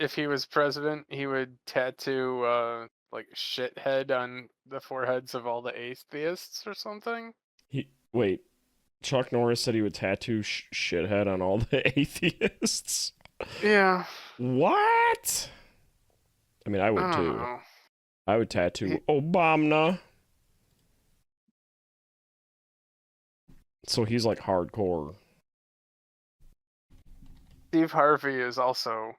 if he was president, he would tattoo like shithead on the foreheads of all the atheists or something. Wait, Chuck Norris said he would tattoo shithead on all the atheists. Yeah. What? I mean, I I would don't too. know. I would tattoo Obama. So he's like hardcore. Steve Harvey is also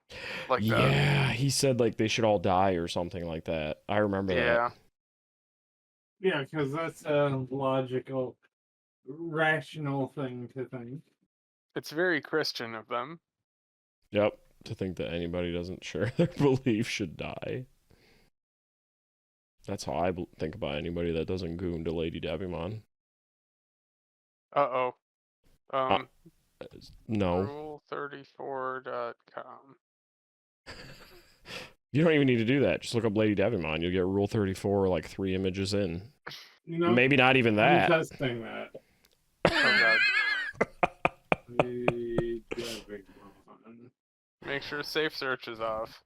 like that. Yeah, he said like they should all die or something like that. I remember that. Yeah, because that's a logical, rational thing to think. It's very Christian of them. Yep, to think that anybody doesn't share their belief should die. That's how I think about anybody that doesn't goon to Lady Devimon. Uh-oh. No. Rule34.com. You don't even need to do that. Just look up Lady Devimon. You'll get Rule 34 like 3 images in. You know, maybe not even that. I'm testing that. Oh god. Make sure safe search is off.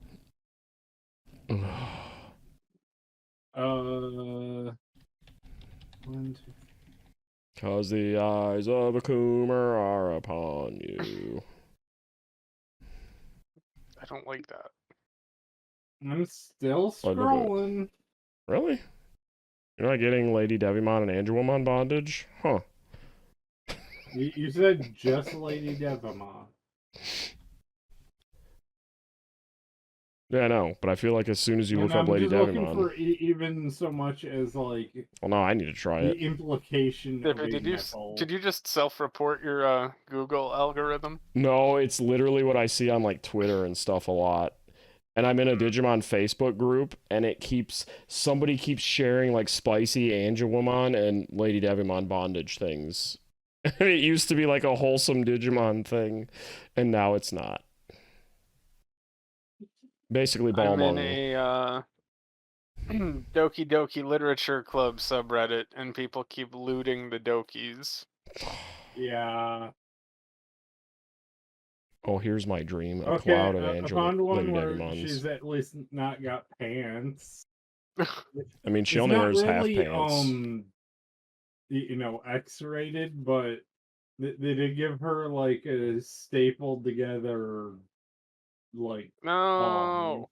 Cause the eyes of a coomer are upon you. I don't like that. I'm still scrolling. Really? You're not getting Lady Devimon and Angelwomon bondage? Huh. You said just Lady Devimon. Yeah, I know, but I feel like as soon as you look up Lady Devimon... I'm looking for even so much as, like... Well, no, I need to try it. The implication of did you just self-report your Google algorithm? No, it's literally what I see on, like, Twitter and stuff a lot. And I'm in a Digimon Facebook group, and somebody keeps sharing, like, spicy Angelwomon and Lady Devimon bondage things. And it used to be, like, a wholesome Digimon thing, and now it's not. Basically, Balmung. I'm in a Doki Doki Literature Club subreddit, and people keep looting the Dokis. Yeah. Oh, here's my dream. A cloud of Angel I found one Lady where Devimons. she's at least not got pants. I mean, she only wears half pants. You know, X-rated, but they did give her, like, a stapled together, like... No!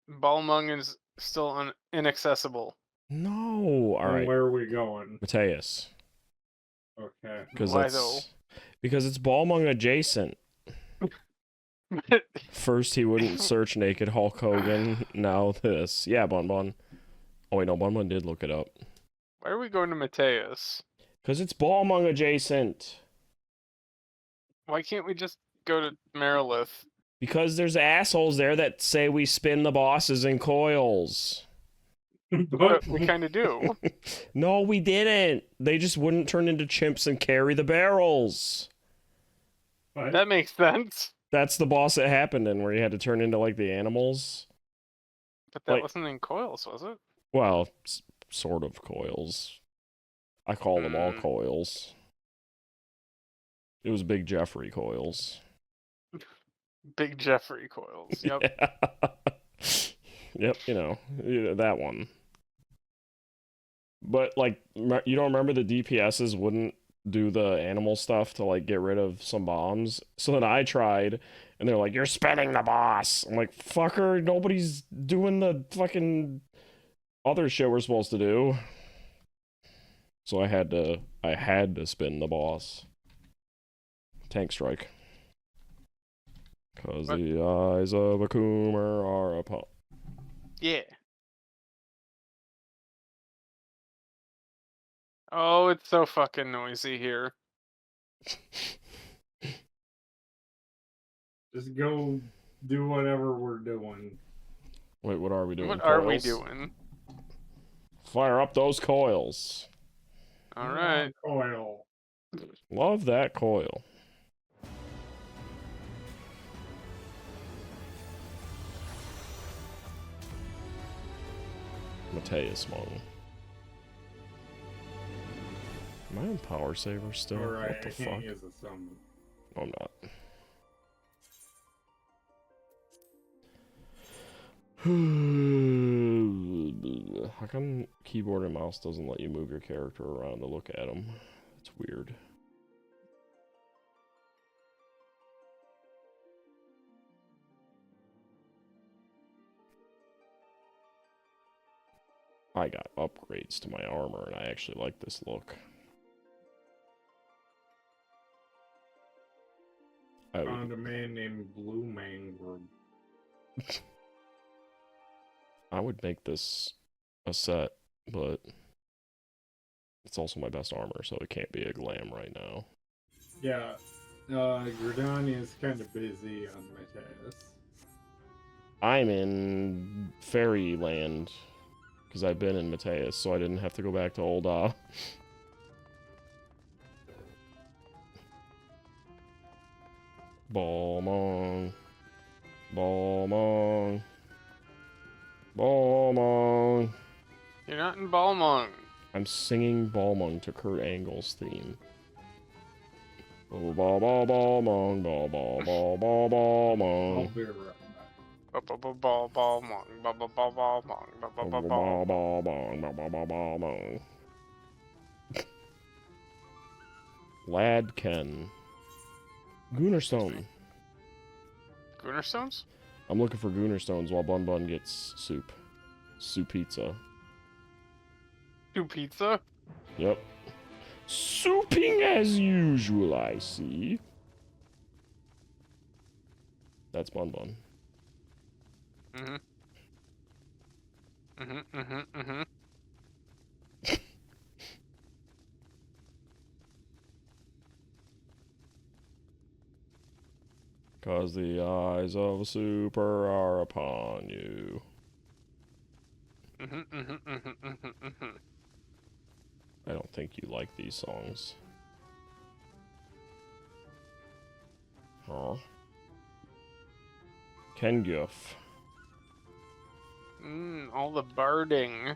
Balmung is still inaccessible. No! Alright. Where are we going? Mateus. Okay. Why though? Because it's Balmung adjacent. First he wouldn't search naked Hulk Hogan, now this. Yeah, Bonbon. Oh wait, no, Bonbon did look it up. Why are we going to Mateus? Because it's Balmung adjacent. Why can't we just go to Marilith? Because there's assholes there that say we spin the bosses in coils. But we kind of do. No, we didn't. They just wouldn't turn into chimps and carry the barrels. What? That makes sense. That's the boss that happened in, where you had to turn into, like, the animals. But that wasn't in coils, was it? Well, sort of coils. I call them all coils. It was Big Jeffrey coils. Big Jeffrey coils, yep. Yeah. Yep, you know, that one. But, like, you don't remember the DPSs wouldn't do the animal stuff to, like, get rid of some bombs? So then I tried, and they're like, you're spinning the boss! I'm like, fucker, nobody's doing the fucking other shit we're supposed to do. So I had to spin the boss. Tank strike. Cause the eyes of a coomer are upon... Yeah. Oh, it's so fucking noisy here. Just go do whatever we're doing. Wait, what are we doing? What are we doing? Fire up those coils. Alright. Coil. Love that coil. Mateus Mong. Am I on Power Saver still? Right, what the fuck? Use a summon. No, I'm not. How come keyboard and mouse doesn't let you move your character around to look at them? It's weird. I got upgrades to my armor, and I actually like this look. Found a man named Blue Mangrove. I would make this a set, but it's also my best armor, so it can't be a glam right now. Yeah, Gridania is kind of busy on my task. I'm in Fairyland, because I've been in Mateus, so I didn't have to go back to old, Balmong. Balmong. Balmong. You're not in Balmong. I'm singing Balmong to Kurt Angle's theme. Ball ball ball Balmong. Ball ball ball ball I'll Balmong. be right back. Balmong. Balmong. Ball ball bong. Ball ball ball Balmong. Lad Ken. Gunnerstone. Gunnerstones? I'm looking for Gunnerstones while Bun Bun gets soup. Soup pizza. Two pizza? Yep. Souping as usual, I see. That's Bun Bun. Cause the eyes of a super are upon you. I don't think you like these songs. Huh? Kenguf. All the barding.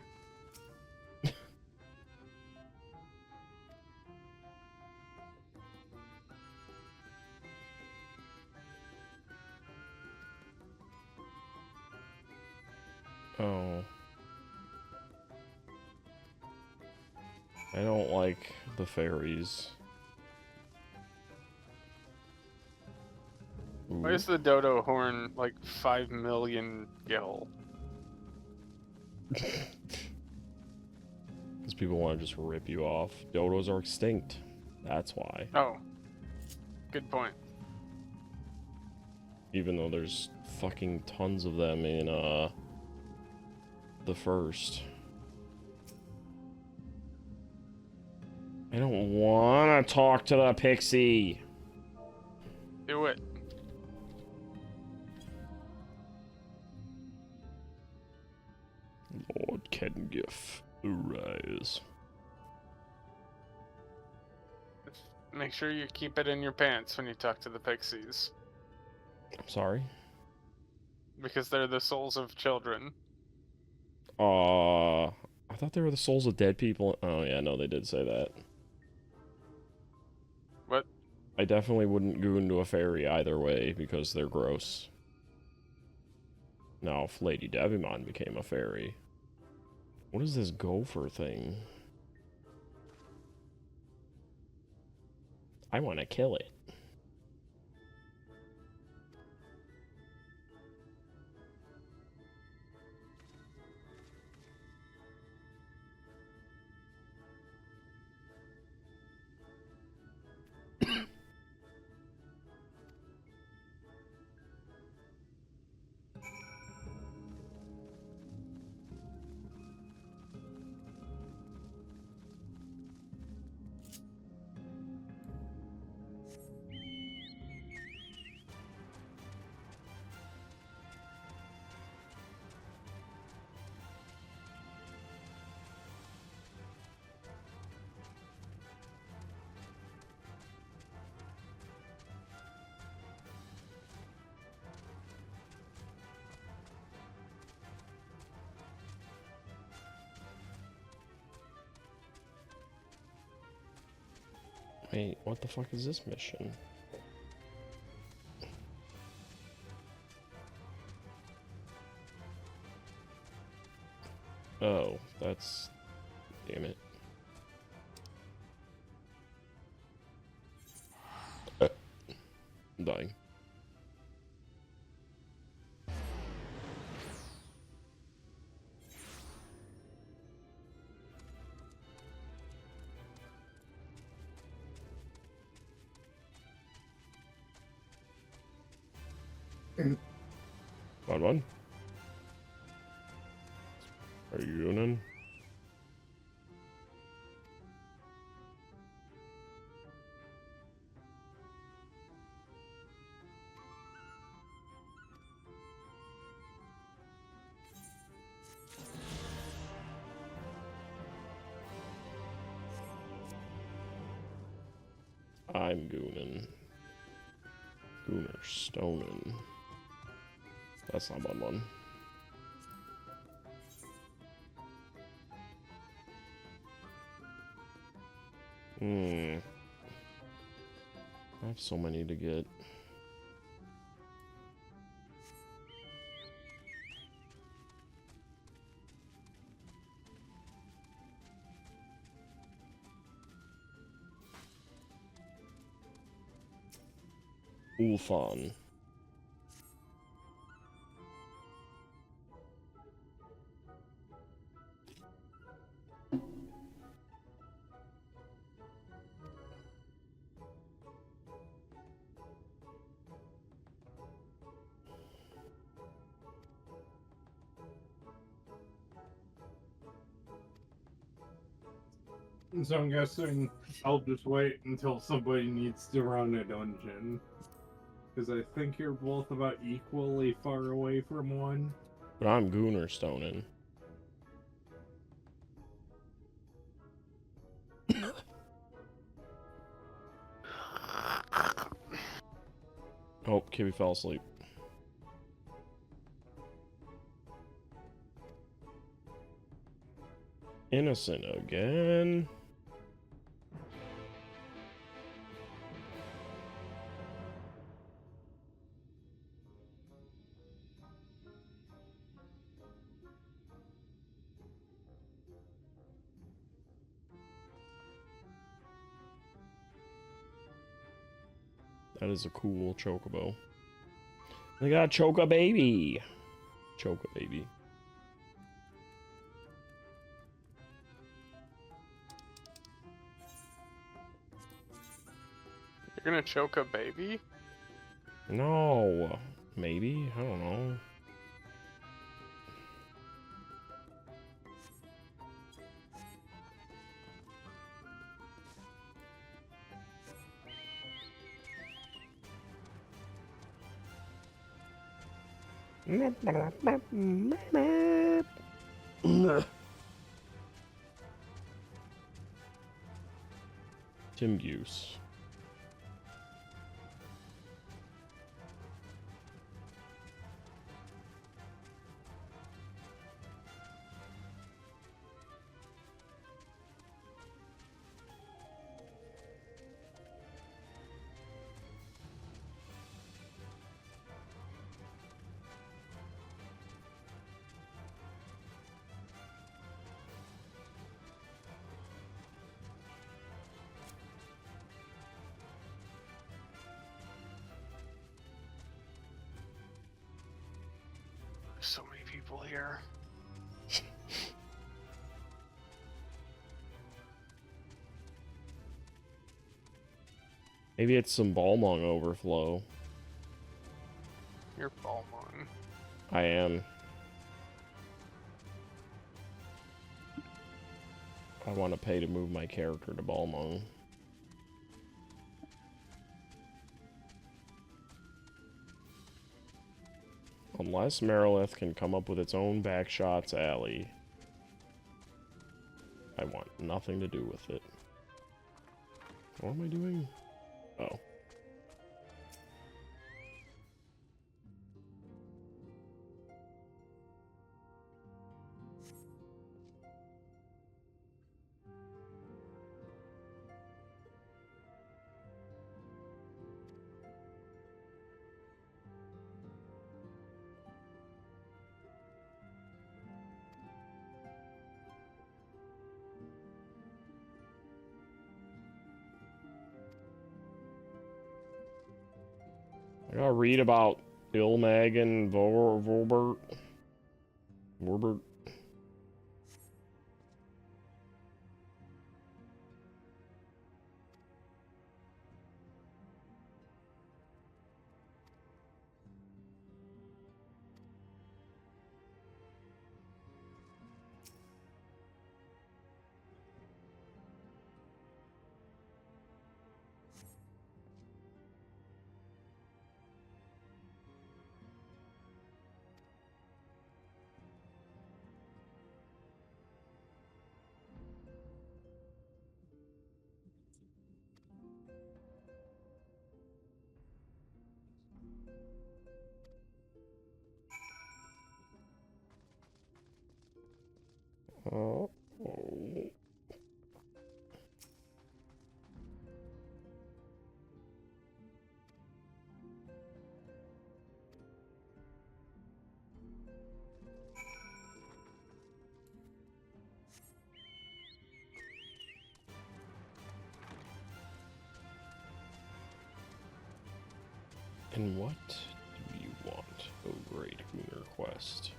Oh. I don't like the fairies. Ooh. Why is the dodo horn like 5 million gil? Because people want to just rip you off. Dodos are extinct. That's why. Oh. Good point. Even though there's fucking tons of them in, the first. I don't want to talk to the pixie. Do it. Lord Kengif, arise. Make sure you keep it in your pants when you talk to the pixies. I'm sorry? Because they're the souls of children. I thought they were the souls of dead people. Oh yeah, no, they did say that. What? I definitely wouldn't go into a fairy either way, because they're gross. Now, if Lady Devimon became a fairy... What is this gopher thing? I want to kill it. Wait, what the fuck is this mission? Oh, that's... Damn it. I'm dying. Come on. Are you doing? I'm gooning. Gooner stoning. That's not one. I have so many to get. Ulfon. So I'm guessing I'll just wait until somebody needs to run a dungeon. Because I think you're both about equally far away from one. But I'm gooner stoning. Oh, Kibby fell asleep. Innocent again. That is a cool chocobo. They got choke a baby. Choke a baby. You're gonna choke a baby? No. Maybe? I don't know. Tim Goose. There's so many people here. Maybe it's some Balmung overflow. You're Balmung. I am. I want to pay to move my character to Balmung. Unless Merilith can come up with its own backshots alley, I want nothing to do with it. What am I doing? Oh. gotta read about Il Mheg and Vorbert. Oh. And what do you want, oh great Lunar Quest?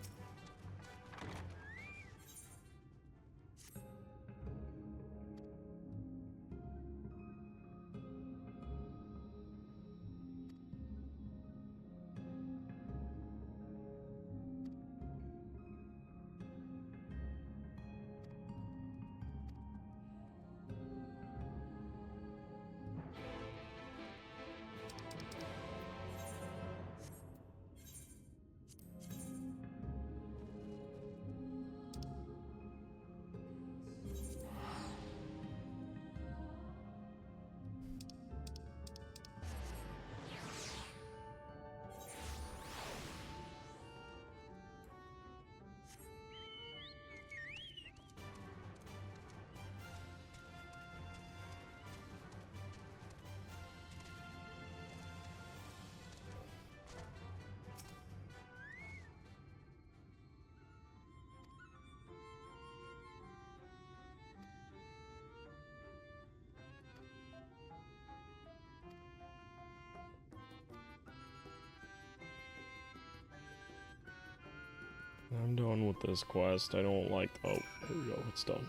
I'm done with this quest. I don't like... Oh, here we go. It's done.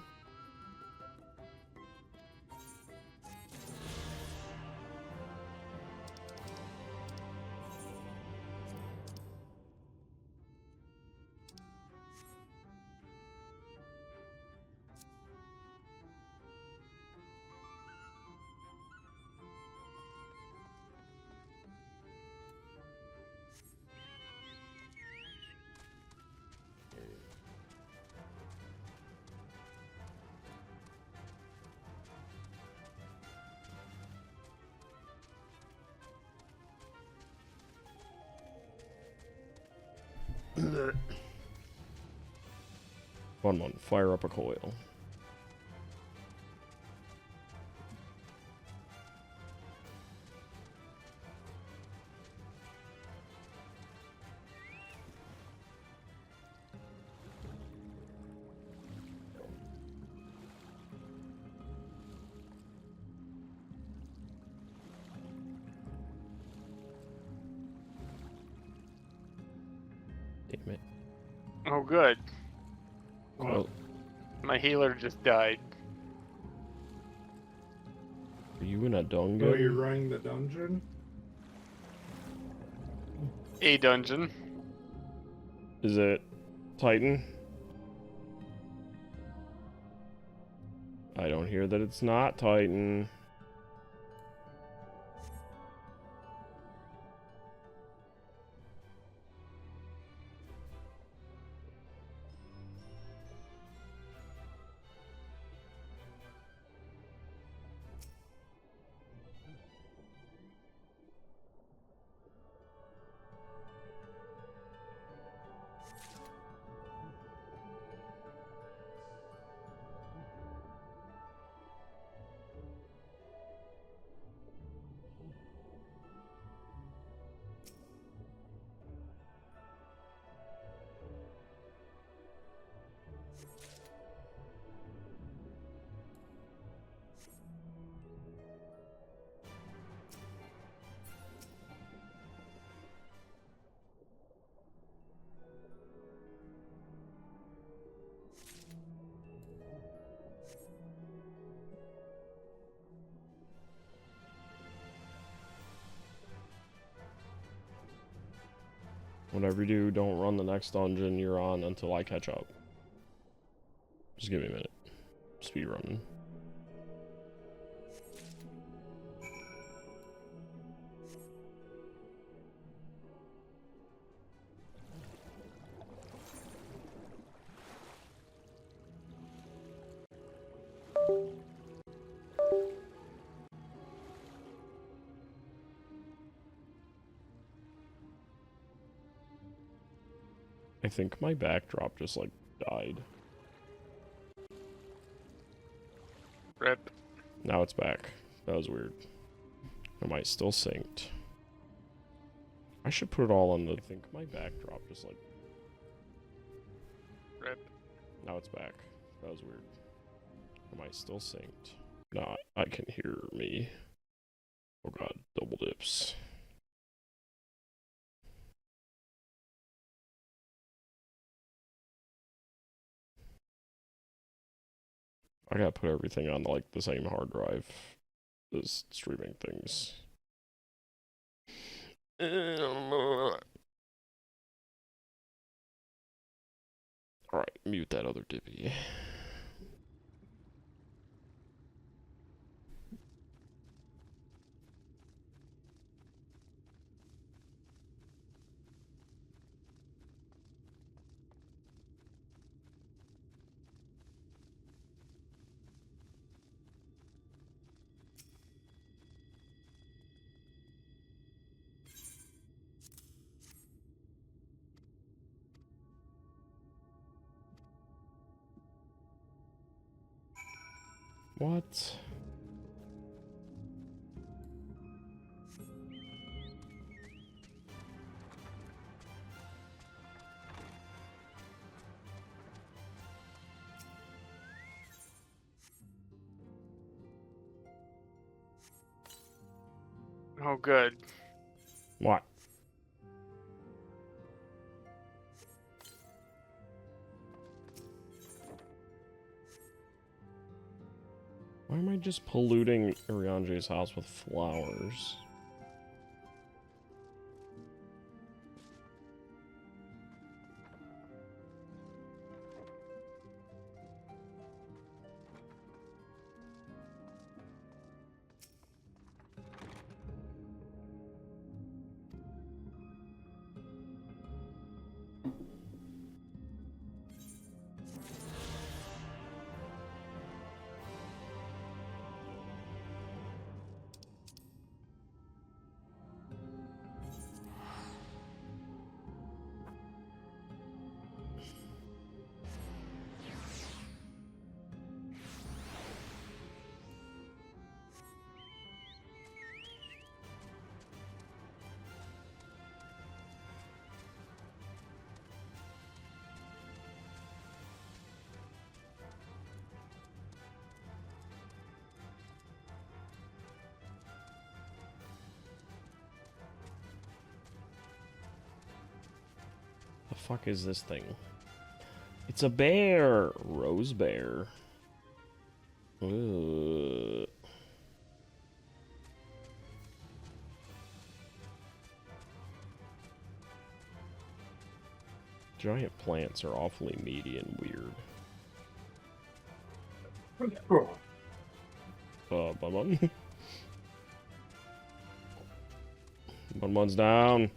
One. Fire up a coil. Damn it. Oh, good. Well, My healer just died. are you in a dungeon? So you're running the dungeon? A dungeon. Is it Titan? I don't hear that it's not Titan. Whatever you do, don't run the next dungeon you're on until I catch up. Just give me a minute. Speed running. I think my backdrop just like died. Rip. Now it's back. That was weird. Am I still synced? I should put it all on the... I think my backdrop just like... Rip. Now it's back. That was weird. Am I still synced? No, I can hear me. Oh god, double dips. I gotta put everything on like the same hard drive as streaming things. Alright, mute that other dippy. What? Oh, good. What? Why am I just polluting Eorzea house with flowers? The fuck is this thing? It's a bear! Rose bear. Ugh. Giant plants are awfully meaty and weird. Bun. Bun's down.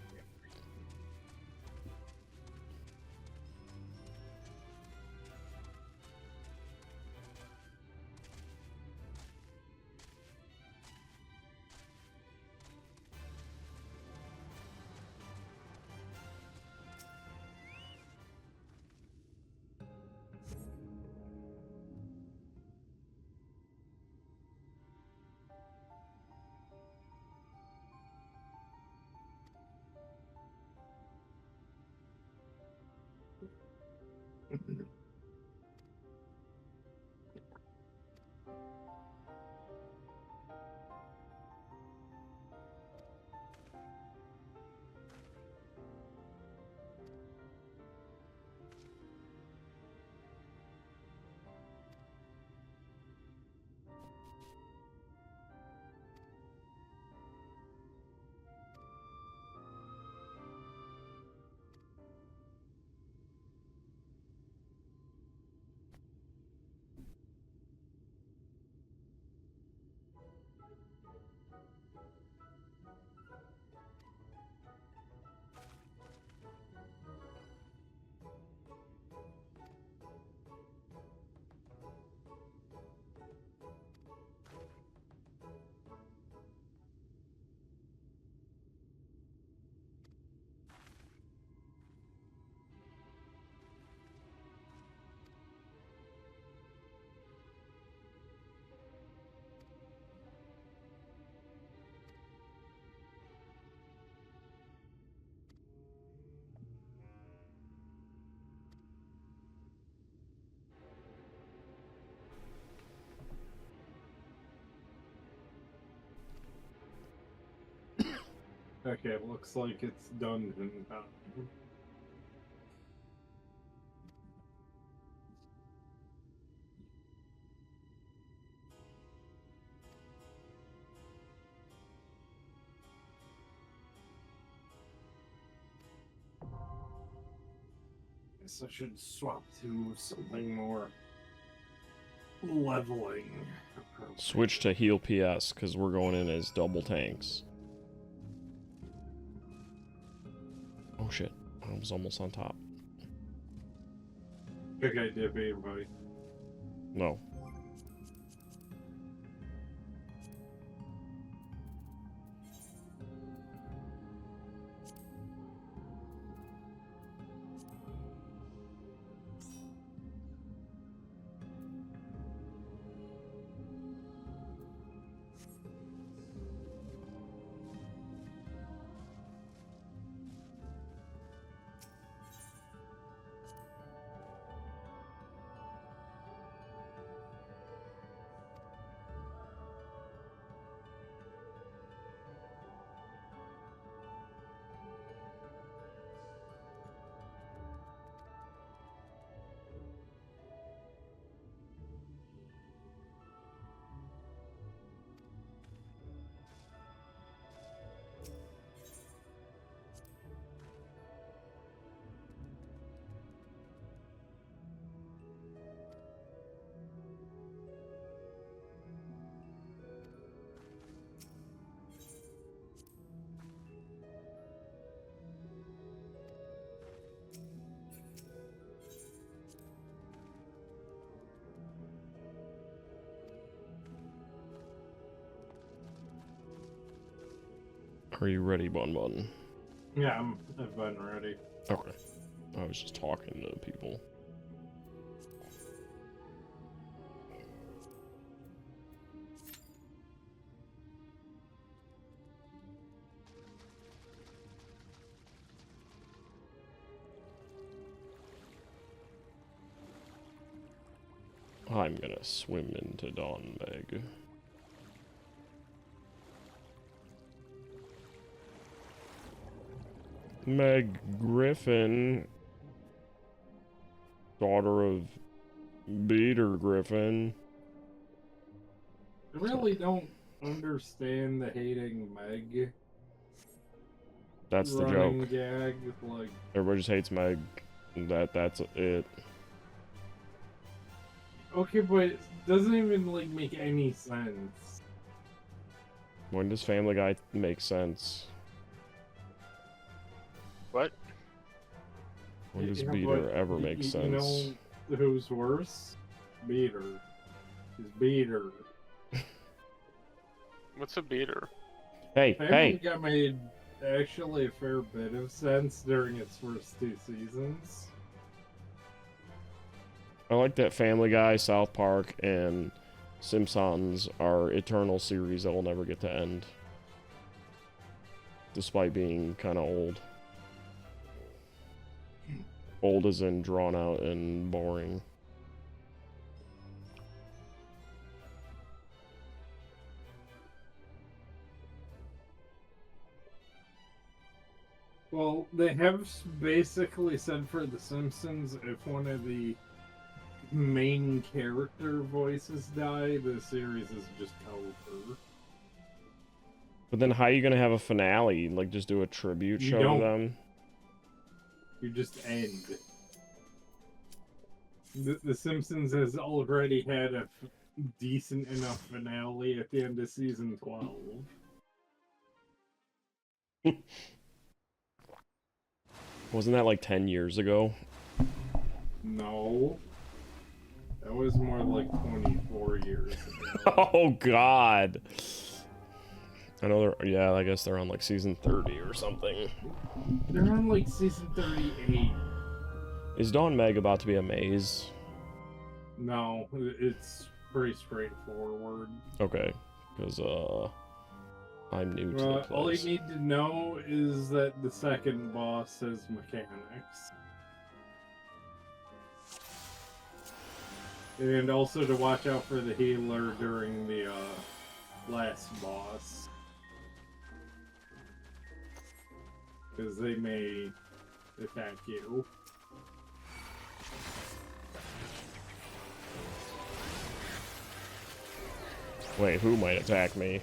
Okay, it looks like it's dungeon time. Guess I should swap to something more leveling. Switch to heal PS, because we're going in as double tanks. Oh shit, I was almost on top. Think I did, everybody. No. Are you ready, Bun Bun? Yeah, I've been ready. Okay. I was just talking to people. I'm gonna swim into Il Mheg. Meg Griffin, daughter of Beater Griffin. I really don't understand the hating Meg. That's the running joke. Gag, like, Everybody just hates Meg. That's it. okay, but it doesn't even like make any sense. When does Family Guy make sense? What? When does Yeah, Beater but ever make sense? You know who's worse? Beater. Is Beater. What's a beater? Hey, Family hey! Guy made actually a fair bit of sense during its first 2 seasons. I like that Family Guy, South Park, and Simpsons are eternal series that will never get to end. Despite being kind of old. Old as in drawn out and boring. Well, they have basically said for The Simpsons, if one of the main character voices die, the series is just over. But then how are you going to have a finale? Like, just do a tribute You show don't. to them? You just end. The Simpsons has already had a decent enough finale at the end of season 12. Wasn't that like 10 years ago? No. That was more like 24 years ago. Oh, God. I know they're, yeah, I guess they're on like season 30 or something. They're on like season 38. Is Il Mheg about to be a maze? No, it's pretty straightforward. Okay, because, I'm new to the place. All you need to know is that the second boss has mechanics. And also to watch out for the healer during the last boss. because they may attack you. Wait, who might attack me?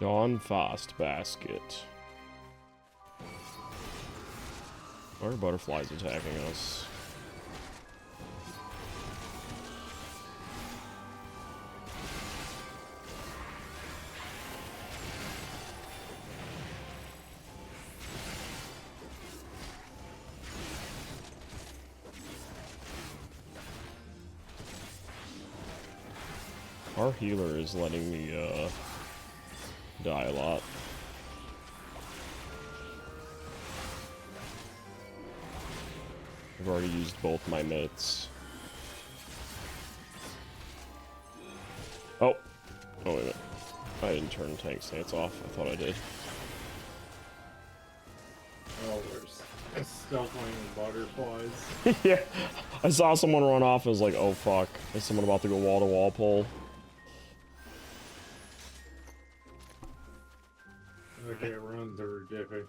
Dawn Fast Basket. Why are butterflies attacking us? Our healer is letting me, die a lot. I've already used both my mitts. Oh! Oh, wait a minute. I didn't turn tank stance off. I thought I did. Oh, there's still playing butterflies. Yeah! I saw someone run off and was like, oh fuck. Is someone about to go wall-to-wall pull? Okay, run through Jiffy.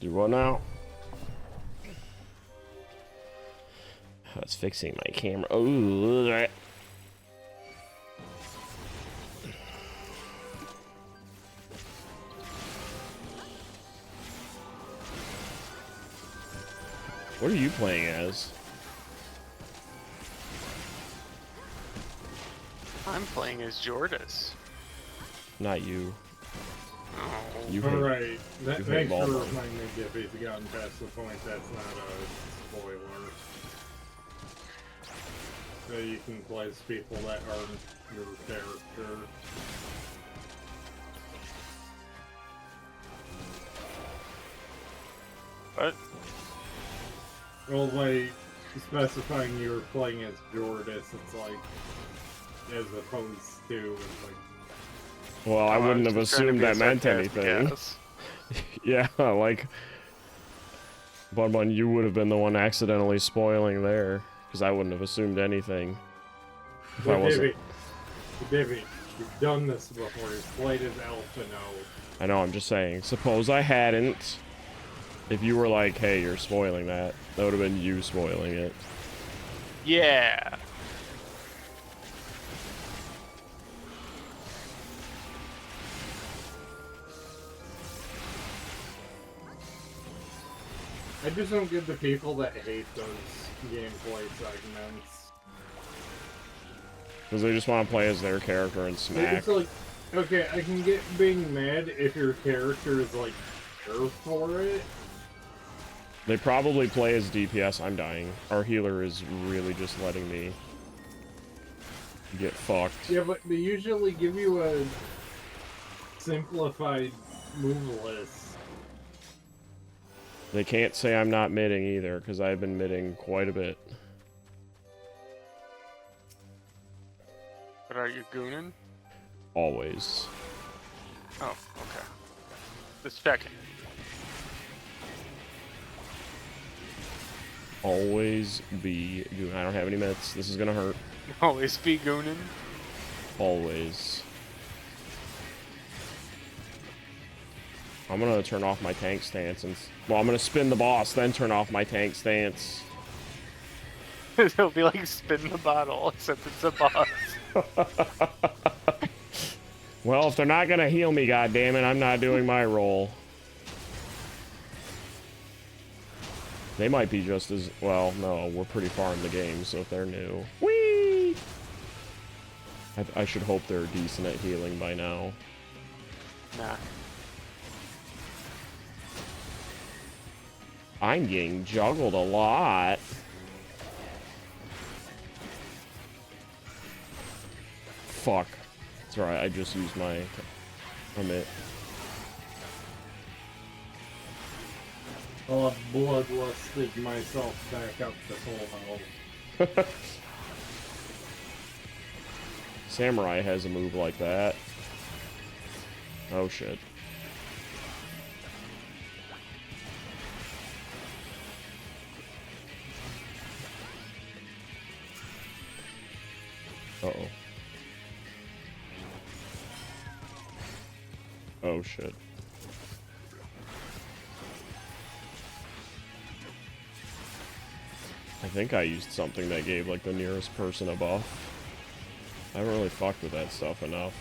Do what now? I was fixing my camera. Oh, what are you playing as? I'm playing as Jordis. Not you. Oh. You hate, Alright, you thanks hate for Baldwin. reminding me, Jiffy, if you gotten past the point, that's not a spoiler. So you can play as people that aren't your character. What? Well, by specifying you were playing as Jordis, it's like, as opposed to, it's like, Well, I wouldn't was have just trying to assumed be a that meant sarcastic anything. ass. Yeah, like... Bun, you would have been the one accidentally spoiling there. Because I wouldn't have assumed anything. If I wasn't... Divvy, you've done this before, you've played as Elfino. I know, I'm just saying. Suppose I hadn't. If you were like, hey, you're spoiling that, that would have been you spoiling it. Yeah. I just don't get the people that hate those gameplay segments. Because they just want to play as their character and smack. It's like, okay, I can get being mad if your character is like here for it. They probably play as DPS. I'm dying. Our healer is really just letting me get fucked. Yeah, but they usually give you a simplified move list. They can't say I'm not midding either, because I've been midding quite a bit. But are you gooning? Always. Oh, okay. Just checking. Always be doing. I don't have any mitts. This is gonna hurt. Always be gooning. Always. I'm gonna turn off my tank stance and... Well, I'm gonna spin the boss, then turn off my tank stance. It'll be like spin the bottle, except it's a boss. Well, if they're not gonna heal me, goddammit, I'm not doing my role. They might be just as... Well, no, we're pretty far in the game, so if they're new... Whee! I should hope they're decent at healing by now. Nah. I'm getting juggled a lot. Fuck. That's right, I just used my omit. I'll have bloodlusted myself back up to full health. Samurai has a move like that. Oh shit. Uh-oh. Oh shit. I think I used something that gave like the nearest person a buff. I haven't really fucked with that stuff enough.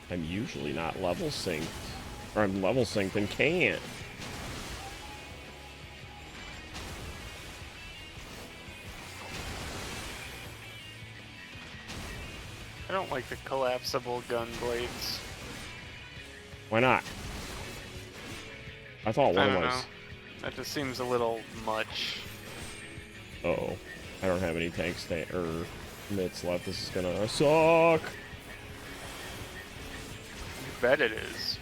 I'm usually not level synced. Or I'm level synced and can't. I don't like the collapsible gun blades. Why not? I thought I one don't was. know. That just seems a little much. Uh-oh. I don't have any tank or mitts left. This is gonna suck. I bet it is.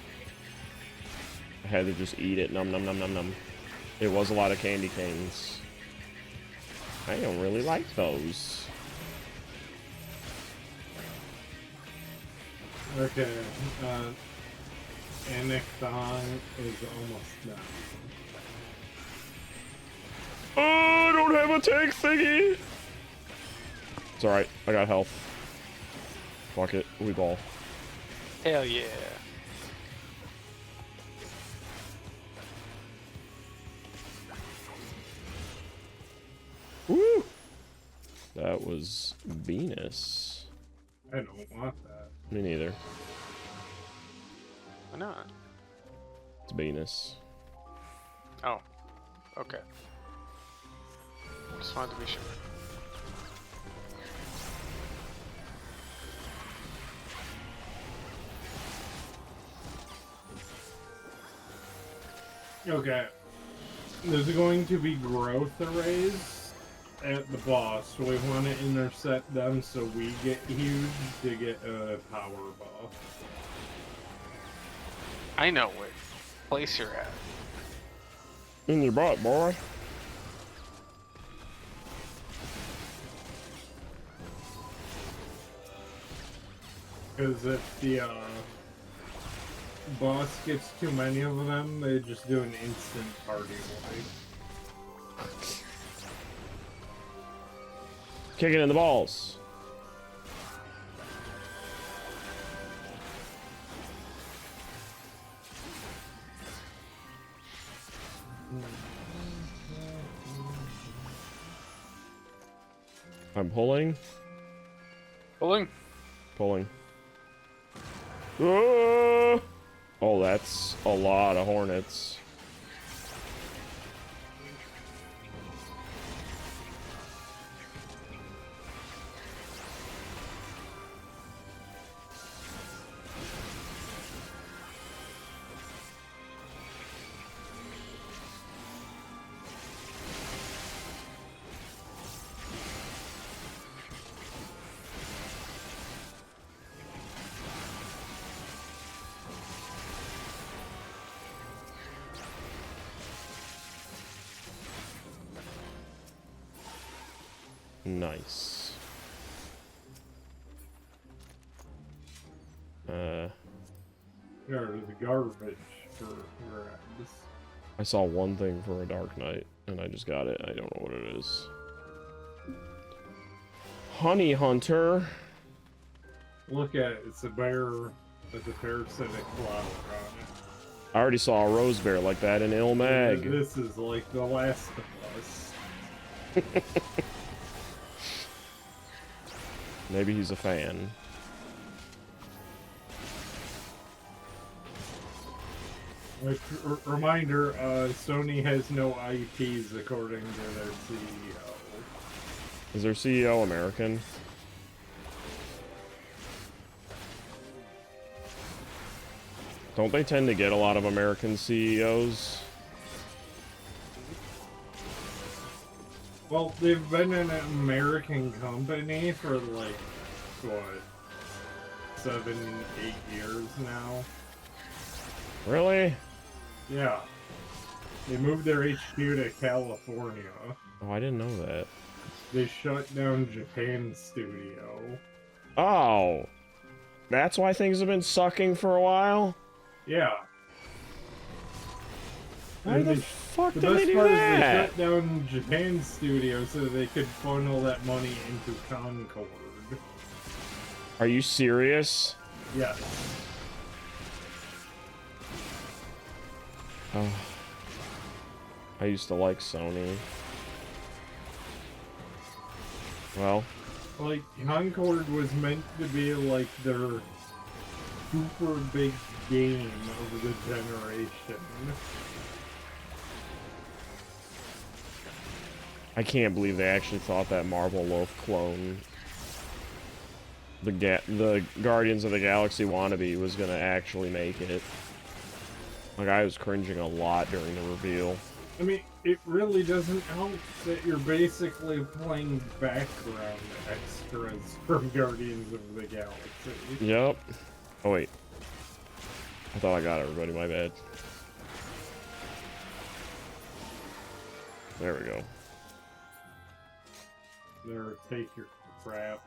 I had to just eat it. Num num num num num. It was a lot of candy canes. I don't really like those. Okay, Anecton is almost done. Oh, I don't have a tank thingy. It's alright. I got health. Fuck it. We ball. Hell yeah. Woo! That was Venus. I don't want that. Me neither. Why not? It's Venus. Oh. Okay. Just wanted to be sure. Okay. There's going to be growth arrays at the boss. We want to intercept them so we get huge to get a power buff. I know what place you're at. In your butt, boy. Because if the boss gets too many of them, they just do an instant party wipe. Kick it in the balls. I'm pulling. Pulling. Pulling. Ah! Oh, that's a lot of hornets. Nice. Or the garbage for grabs. I saw one thing for a Dark Knight, and I just got it. I don't know what it is. Honey Hunter. Look at it. It's a bear with a parasitic flower on it. I already saw a rose bear like that in Il Mheg. This is like the Last of Us. Maybe he's a fan. Reminder, Sony has no IPs according to their CEO. Is their CEO American? Don't they tend to get a lot of American CEOs? Well, they've been an American company for like, what, 7, 8 years now? Really? Yeah. They moved their HQ to California. Oh, I didn't know that. They shut down Japan's studio. Oh. That's why things have been sucking for a while? Yeah. Why And the they- fuck The did they best do part is they that? shut down Japan's studio so they could funnel that money into Concord. Are you serious? Yes. Oh. I used to like Sony. Well, Like, Concord was meant to be like their super big game of the generation. I can't believe they actually thought that Marble Loaf clone, the Guardians of the Galaxy wannabe, was gonna actually make it. Like, I was cringing a lot during the reveal. I mean, it really doesn't help that you're basically playing background extras from Guardians of the Galaxy. Yep. Oh wait. I thought I got everybody, my bad. There we go. There, take your crap.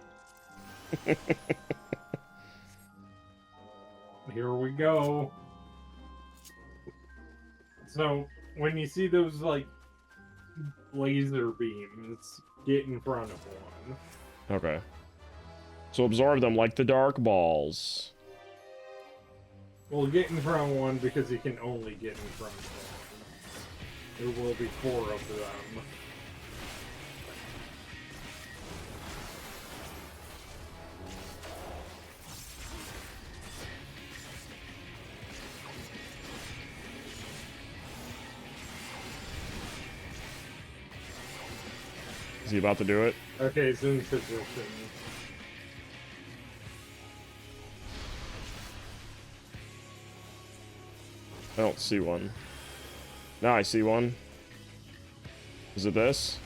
Here we go. So, when you see those, like, laser beams, get in front of one. Okay. So absorb them like the dark balls. Well, get in front of one because you can only get in front of one. There will be 4 of them. Is he about to do it? Okay, it's in position. I don't see one. Now I see one. Is it this?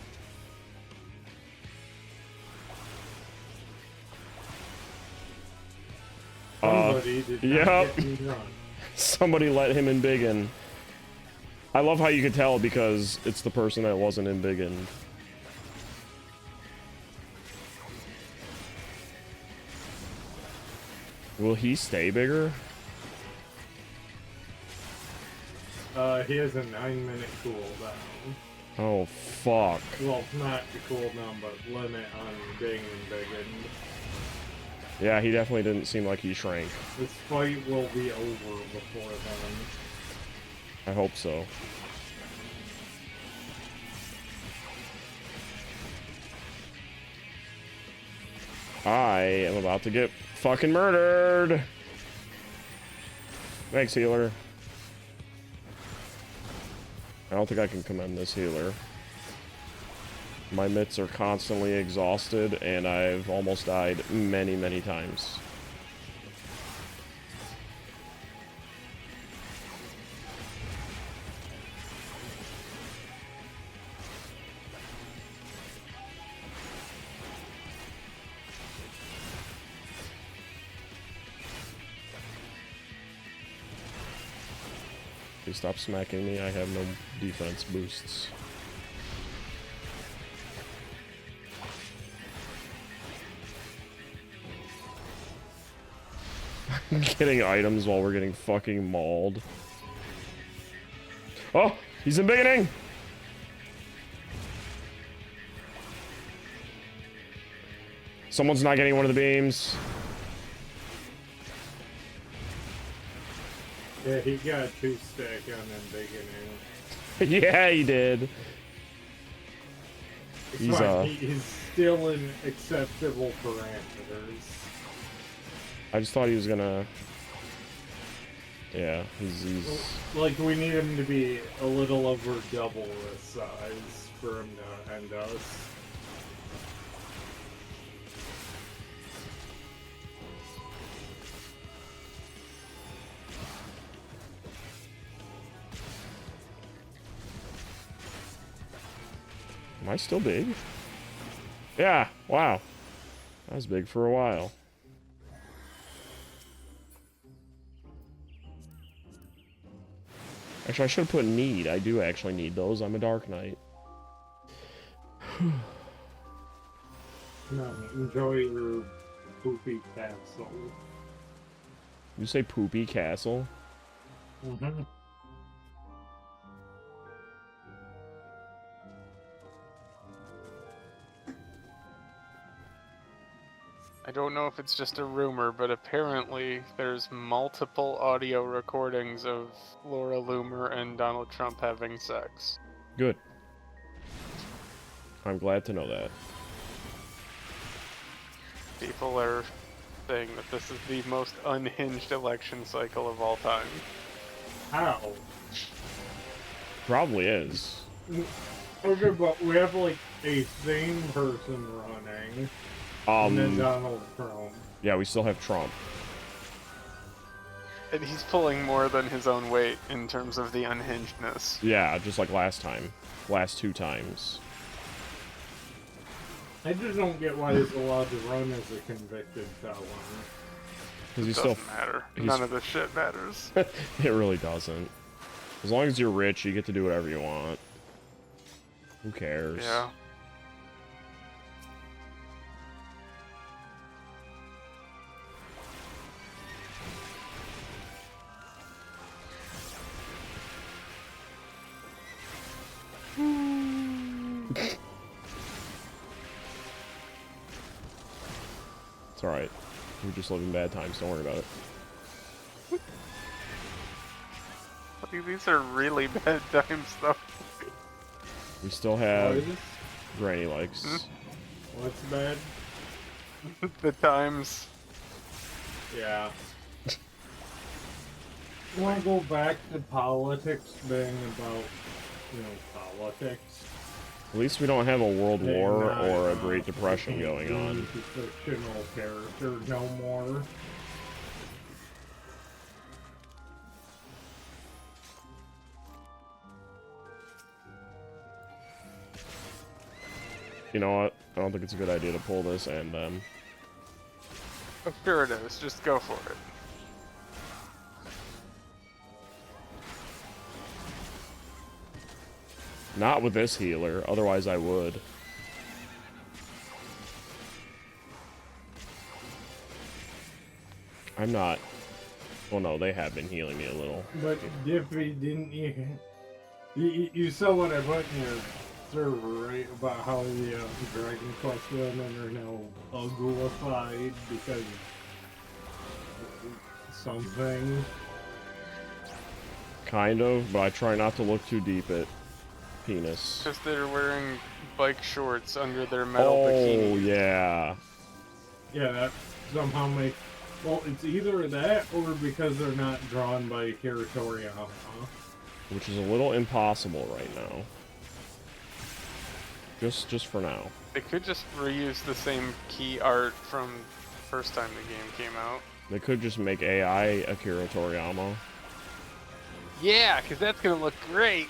Somebody did not yep. get in front. Somebody let him in Biggin. I love how you could tell because it's the person that wasn't in Biggin. Will he stay bigger? He has a 9-minute cooldown. Oh, fuck. Well, not the cooldown, but limit on being embiggened. Yeah, he definitely didn't seem like he shrank. This fight will be over before then. I hope so. I am about to get fucking murdered. Thanks, healer. I don't think I can commend this healer. My mitts are constantly exhausted, and I've almost died many, many times. Please stop smacking me. I have no defense boosts. Getting items while we're getting fucking mauled. Oh, he's in beginning. Someone's not getting one of the beams. Yeah, he got a 2-stack on them beginning. Yeah, he did. It's He's, fine, he's still in acceptable parameters. I just thought he was gonna. Yeah, he's. Like, we need him to be a little over double this size for him to end us. Am I still big? Yeah, wow. I was big for a while. Actually, I should have put need. I do actually need those. I'm a Dark Knight. No, enjoy your poopy castle. You say poopy castle? Mm-hmm. I don't know if it's just a rumor, but apparently there's multiple audio recordings of Laura Loomer and Donald Trump having sex. Good. I'm glad to know that. People are saying that this is the most unhinged election cycle of all time. How? Probably is. Okay, but we have like a sane person running, and then Donald Trump. Yeah, we still have Trump. And he's pulling more than his own weight in terms of the unhingedness. Yeah, just like last time. Last 2 times. I just don't get why he's allowed to run as a convicted felon. Because he's Doesn't still... matter. None of this shit matters. It really doesn't. As long as you're rich, you get to do whatever you want. Who cares? Yeah. It's alright. We just live in bad times, don't worry about it. Like, these are really bad times, though. We still have What is- Granny Likes. What's bad? The times. Yeah. Want to go back to politics being about, politics? At least we don't have a world They're war not, or a Great Depression going on. use the fictional character no more. You know what? I don't think it's a good idea to pull this and them. Oh, sure it is. Just go for it. Not with this healer, otherwise I would. I'm not... Well, no, they have been healing me a little. But Diffie, didn't you saw what I put in your server, right? About how the Dragon Quest women are now uglified because something. Kind of, but I try not to look too deep at penis. Because they're wearing bike shorts under their metal Oh, bikini. yeah. Yeah, that somehow makes. Well, it's either that or because they're not drawn by Akira Toriyama. Which is a little impossible right now. Just for now. They could just reuse the same key art from the first time the game came out. They could just make AI Akira Toriyama. Yeah, because that's going to look great.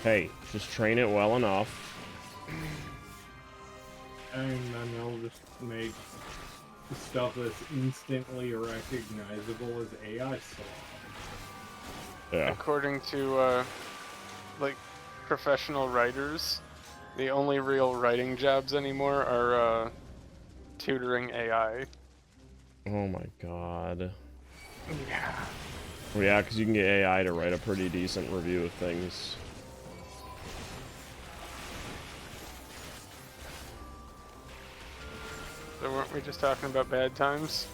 Hey, just train it well enough. And then they'll just make stuff that's instantly recognizable as AI stuff. Yeah. According to, like, professional writers, the only real writing jobs anymore are, tutoring AI. Oh my god. Yeah. Well, yeah, because you can get AI to write a pretty decent review of things. So weren't we just talking about bad times?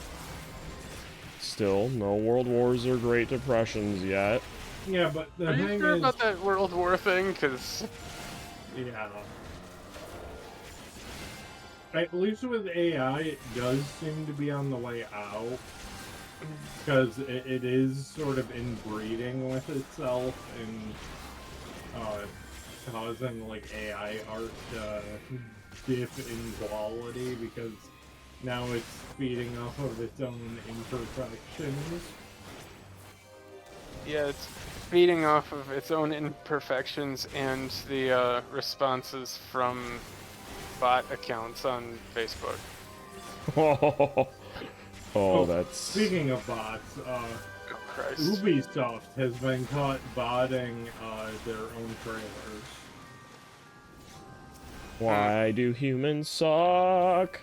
Still, no world wars or Great Depressions yet. Yeah, but the Are you thing sure is, about that World War thing? Because yeah. At least with AI, it does seem to be on the way out. Because it is sort of inbreeding with itself and causing like AI art to dip in quality because now it's feeding off of its own imperfections. yeah, it's feeding off of its own imperfections and the responses from bot accounts on Facebook. Oh, that's... Speaking of bots, Oh, Christ. Ubisoft has been caught botting their own trailers. Why do humans suck?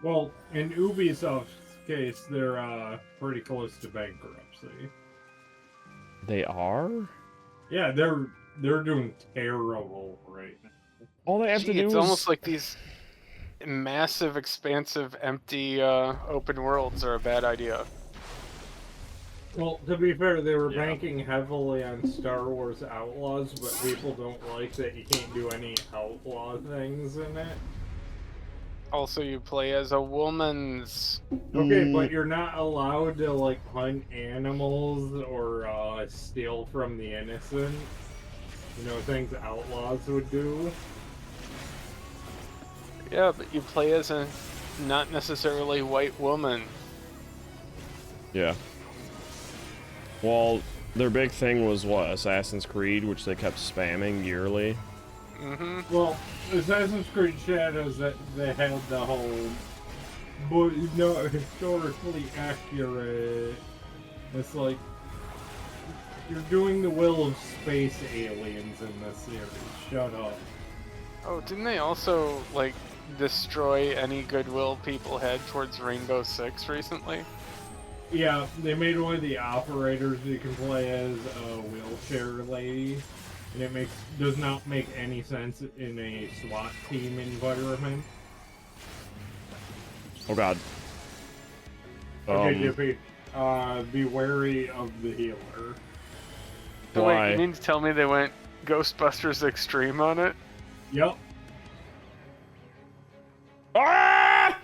Well, in Ubisoft's case, they're pretty close to bankruptcy. They are? Yeah, they're doing terrible right now. All they have to do It's is... almost like these massive, expansive, empty open worlds are a bad idea. Well, to be fair, they were banking heavily on Star Wars Outlaws, but people don't like that you can't do any outlaw things in it. Also, you play as a woman's. Okay, but you're not allowed to, like, hunt animals or steal from the innocent. You know, things outlaws would do. Yeah, but you play as a not necessarily white woman. Yeah. Well, their big thing was what? Assassin's Creed, which they kept spamming yearly. Mm-hmm. Well, Assassin's Creed Shadows, that they had the whole, but no, historically accurate. It's like you're doing the will of space aliens in this series. Shut up. Oh, didn't they also, like, destroy any goodwill people had towards Rainbow Six recently? Yeah, they made one of the operators you can play as a wheelchair lady, and it does not make any sense in a SWAT team environment. Oh god. Okay, Jippy, be wary of the healer. So Why? wait, you mean to tell me they went Ghostbusters Extreme on it? Yep. Ah!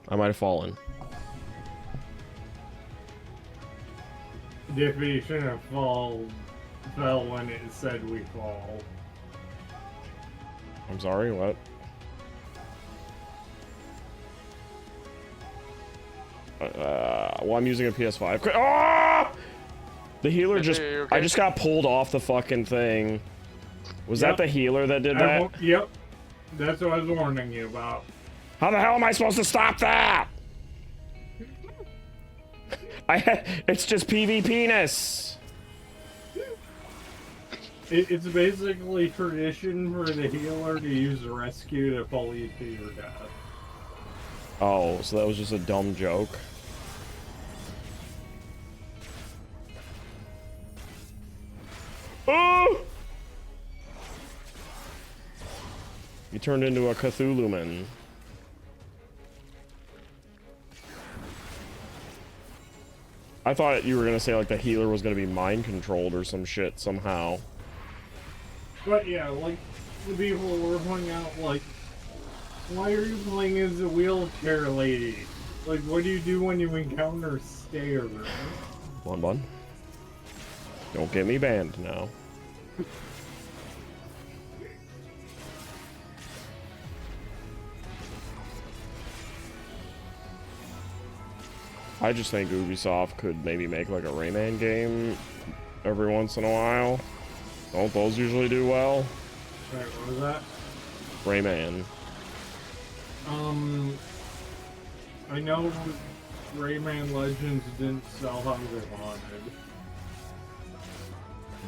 I might have fallen. Jippy shouldn't have fell when it said we fall. I'm sorry, what? Well, I'm using a PS5. Ah! The healer just... Okay. I just got pulled off the fucking thing. Was Yep. that the healer that did that? Yep. That's what I was warning you about. How the hell am I supposed to stop that? It's just PvP-ness. It's basically tradition for the healer to use rescue to pull you to your death. Oh, so that was just a dumb joke. Oh! You turned into a Cthulhu-man. I thought you were gonna say like the healer was gonna be mind controlled or some shit somehow. But yeah, like, the people were pointing out, like, why are you playing as a wheelchair lady? Like, what do you do when you encounter stairs? Come on, bud. Don't get me banned now. I just think Ubisoft could maybe make like a Rayman game every once in a while. Don't those usually do well? Right, what was that? Rayman. I know Rayman Legends didn't sell how they wanted.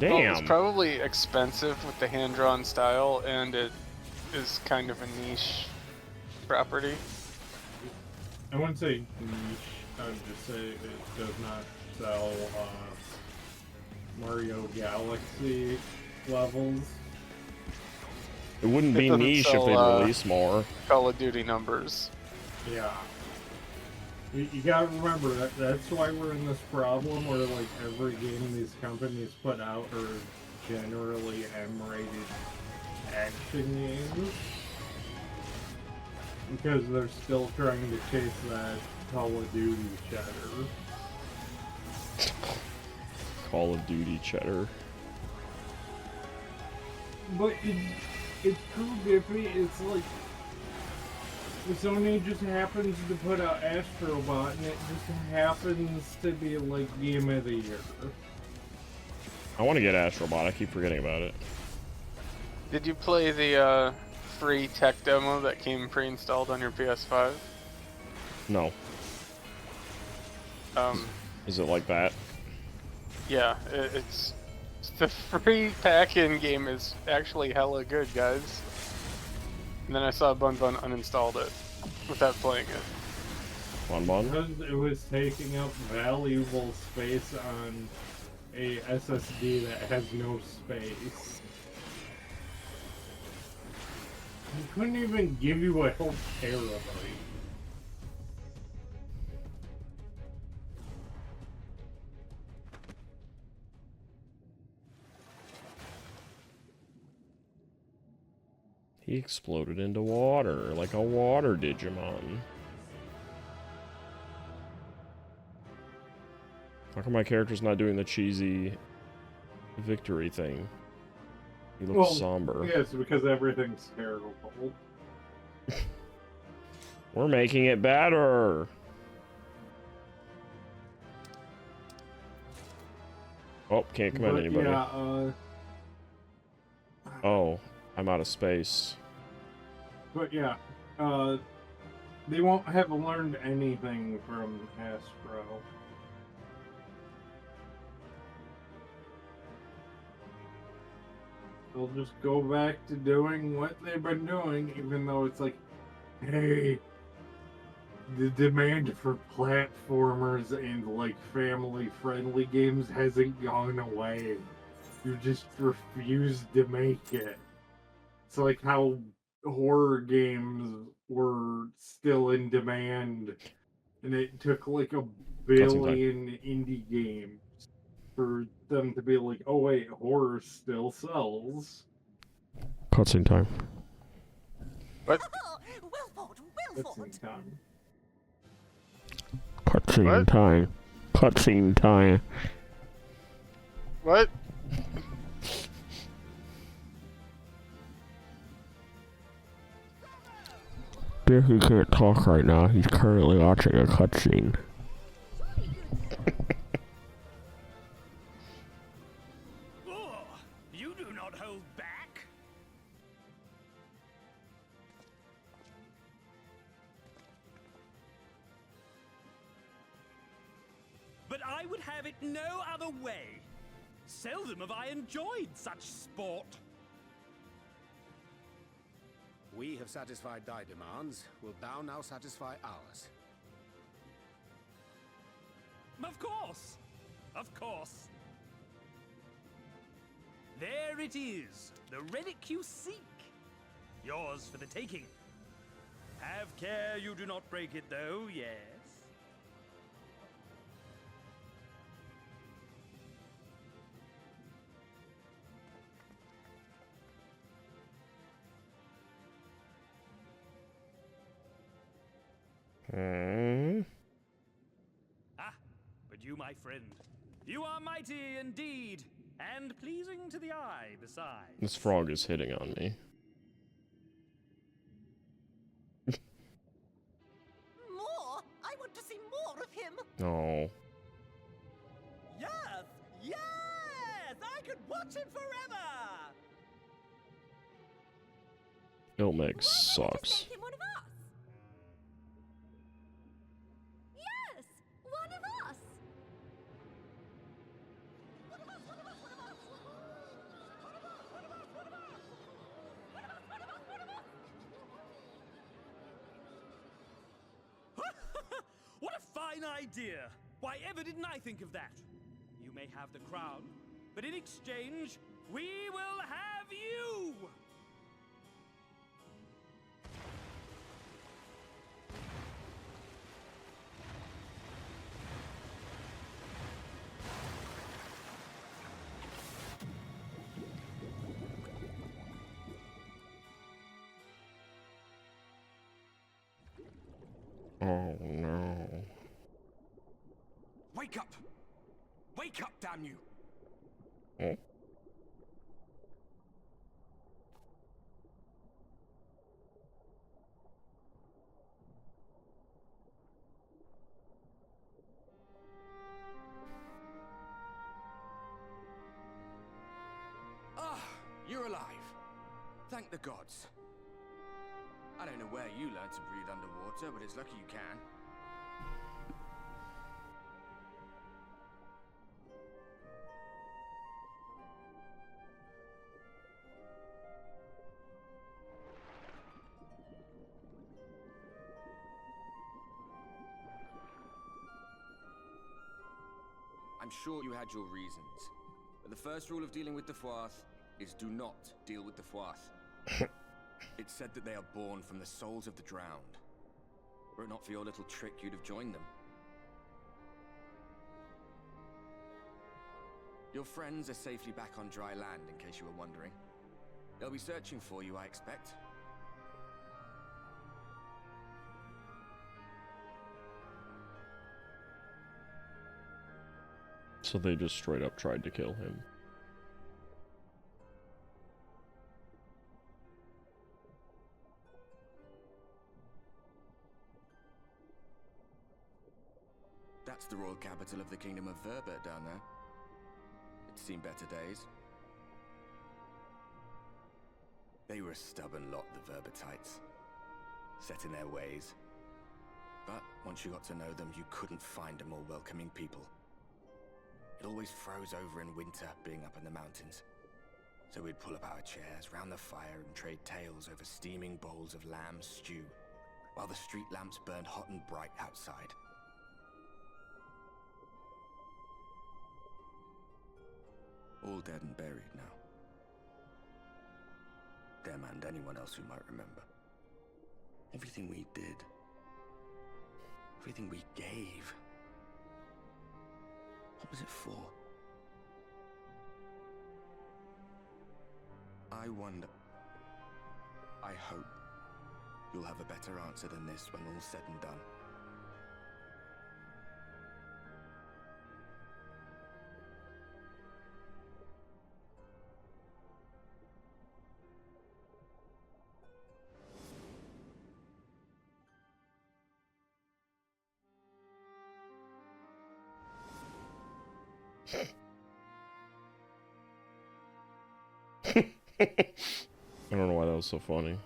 Well, Damn. it's probably expensive with the hand-drawn style, and it is kind of a niche property. I wouldn't say niche, I would just say it does not sell Mario Galaxy levels. It wouldn't It be doesn't niche if sell, they'd release more. Call of Duty numbers. Yeah. You gotta remember that's why we're in this problem where like every game these companies put out are generally M-rated action games. Because they're still trying to chase that Call of Duty cheddar. Call of Duty cheddar. But it's true, Biffy. It's like Sony just happens to put out Astrobot, and it just happens to be like Game of the Year. I want to get Astrobot. I keep forgetting about it. Did you play the free tech demo that came pre-installed on your PS5? No. Is it like that? Yeah, it's the free pack-in game is actually hella good, guys. And then I saw Bun Bun uninstalled it without playing it. Bun Bun? Because it was taking up valuable space on a SSD that has no space. He couldn't even give you a whole terabyte. He exploded into water, like a water Digimon. How come my character's not doing the cheesy victory thing? He looks somber. Yes, because everything's terrible. We're making it better! Oh, can't command anybody. Yeah, Oh, I'm out of space. but yeah, they won't have learned anything from Astro. They'll just go back to doing what they've been doing, even though it's like, hey, the demand for platformers and like family-friendly games hasn't gone away. You just refuse to make it. It's like how horror games were still in demand, and it took like a billion indie games for them to be like, oh wait, horror still sells. Cutscene time. What? Well fought, well fought. Cutscene time. Cutscene What? time. Cutscene time. What? He can't talk right now. He's currently watching a cutscene. Oh, you do not hold back. But I would have it no other way. Seldom have I enjoyed such sport. We have satisfied thy demands. Wilt thou now satisfy ours? Of course. Of course. There it is, the relic you seek. Yours for the taking. Have care you do not break it, though, yes? Ah, but you, my friend, you are mighty indeed, and pleasing to the eye besides. This frog is hitting on me. More? I want to see more of him. Oh. Yes, yes, I could watch him forever. Il Mheg Why not just sucks. make him one of us? Yes, one of us. What a fine idea! Why ever didn't I think of that? You may have the crown, but in exchange, we will have you! Oh no. Wake up! Wake up, damn you! Oh. Thank the gods. I don't know where you learned to breathe underwater, but it's lucky you can. I'm sure you had your reasons, but the first rule of dealing with the Fwath is do not deal with the Fwath. It's said that they are born from the souls of the drowned. Were it not for your little trick, you'd have joined them. Your friends are safely back on dry land, in case you were wondering. They'll be searching for you, I expect. So they just straight up tried to kill him. That's the royal capital of the Kingdom of Verbert down there. It's seen better days. They were a stubborn lot, the Verbertites. Set in their ways. But once you got to know them, you couldn't find a more welcoming people. It always froze over in winter, being up in the mountains. So we'd pull up our chairs round the fire and trade tales over steaming bowls of lamb stew, while the street lamps burned hot and bright outside. All dead and buried now. Them and anyone else who might remember. Everything we did. Everything we gave. What was it for? I wonder. I hope you'll have a better answer than this when all's said and done. I don't know why that was so funny.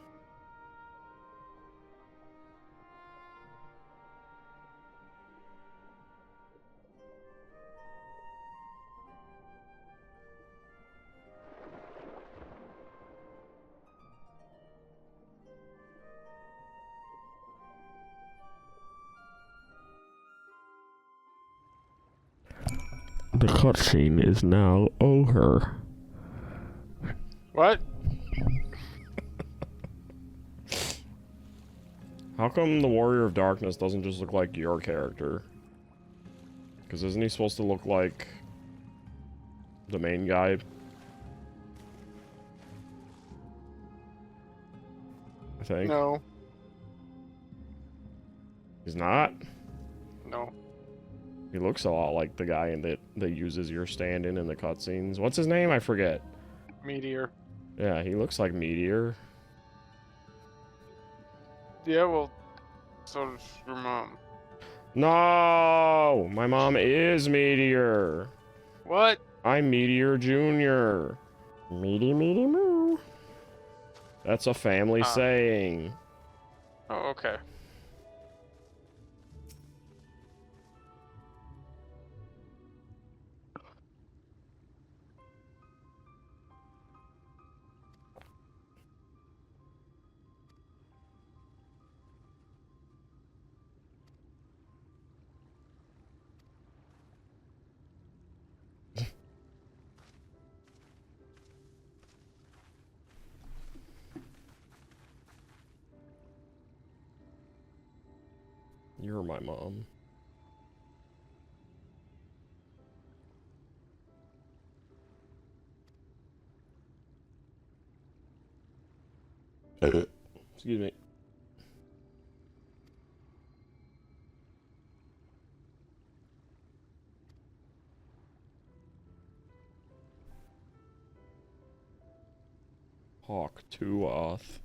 The cutscene is now over. What? How come the Warrior of Darkness doesn't just look like your character? Because isn't he supposed to look like the main guy? I think. No. He's not? No. He looks a lot like the guy that uses your stand-in the cutscenes. What's his name? I forget. Meteor. Yeah, he looks like Meteor. Yeah, well, so does your mom. No! My mom is Meteor. What? I'm Meteor Jr. Meaty moo. That's a family saying. Oh, okay. You're my mom. Excuse me. Hawk to off.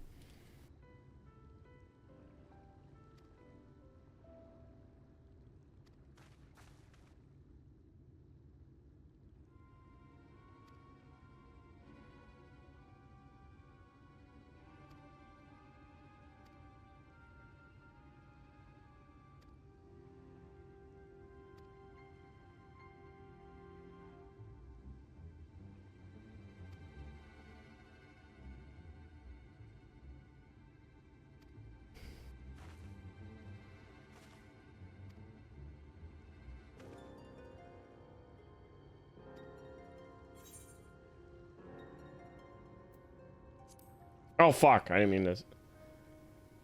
Oh fuck! I didn't mean this.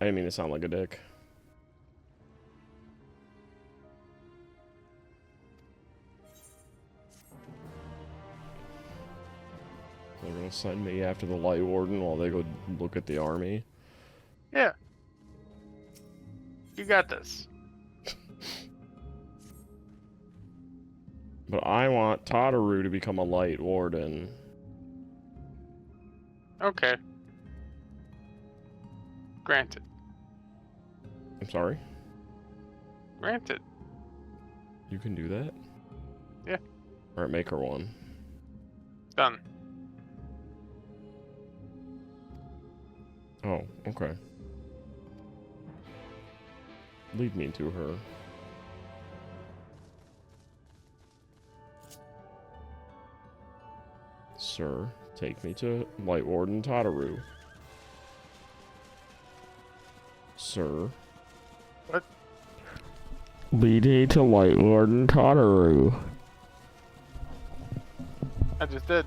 I didn't mean to sound like a dick. They're gonna send me after the Light Warden while they go look at the army. Yeah. You got this. But I want Tataru to become a Light Warden. Okay. Granted. I'm sorry? Granted. You can do that? Yeah. Alright, make her one. Done. Oh, okay. Lead me to her. Sir, take me to Light Warden Tataru. Sir. What? Lead me to Light Warden Tataru. I just did.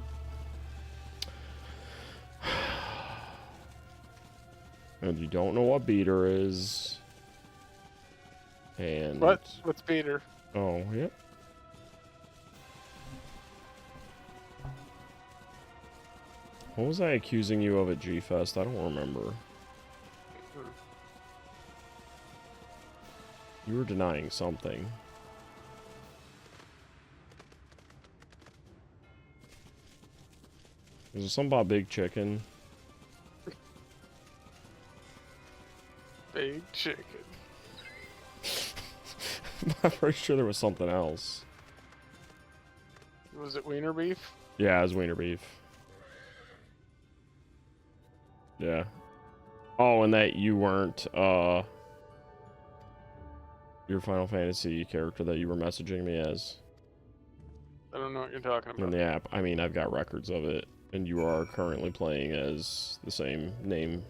And you don't know what beater is. And... What? What's beater? Oh, yeah. What was I accusing you of at G-Fest? I don't remember. You were denying something. Was there something about Big Chicken? Big chicken. I'm pretty sure there was something else. Was it wiener beef? Yeah, it was wiener beef. Yeah. Oh, and that you weren't, your Final Fantasy character that you were messaging me as. I don't know what you're talking about. In the app. I mean, I've got records of it. And you are currently playing as the same name.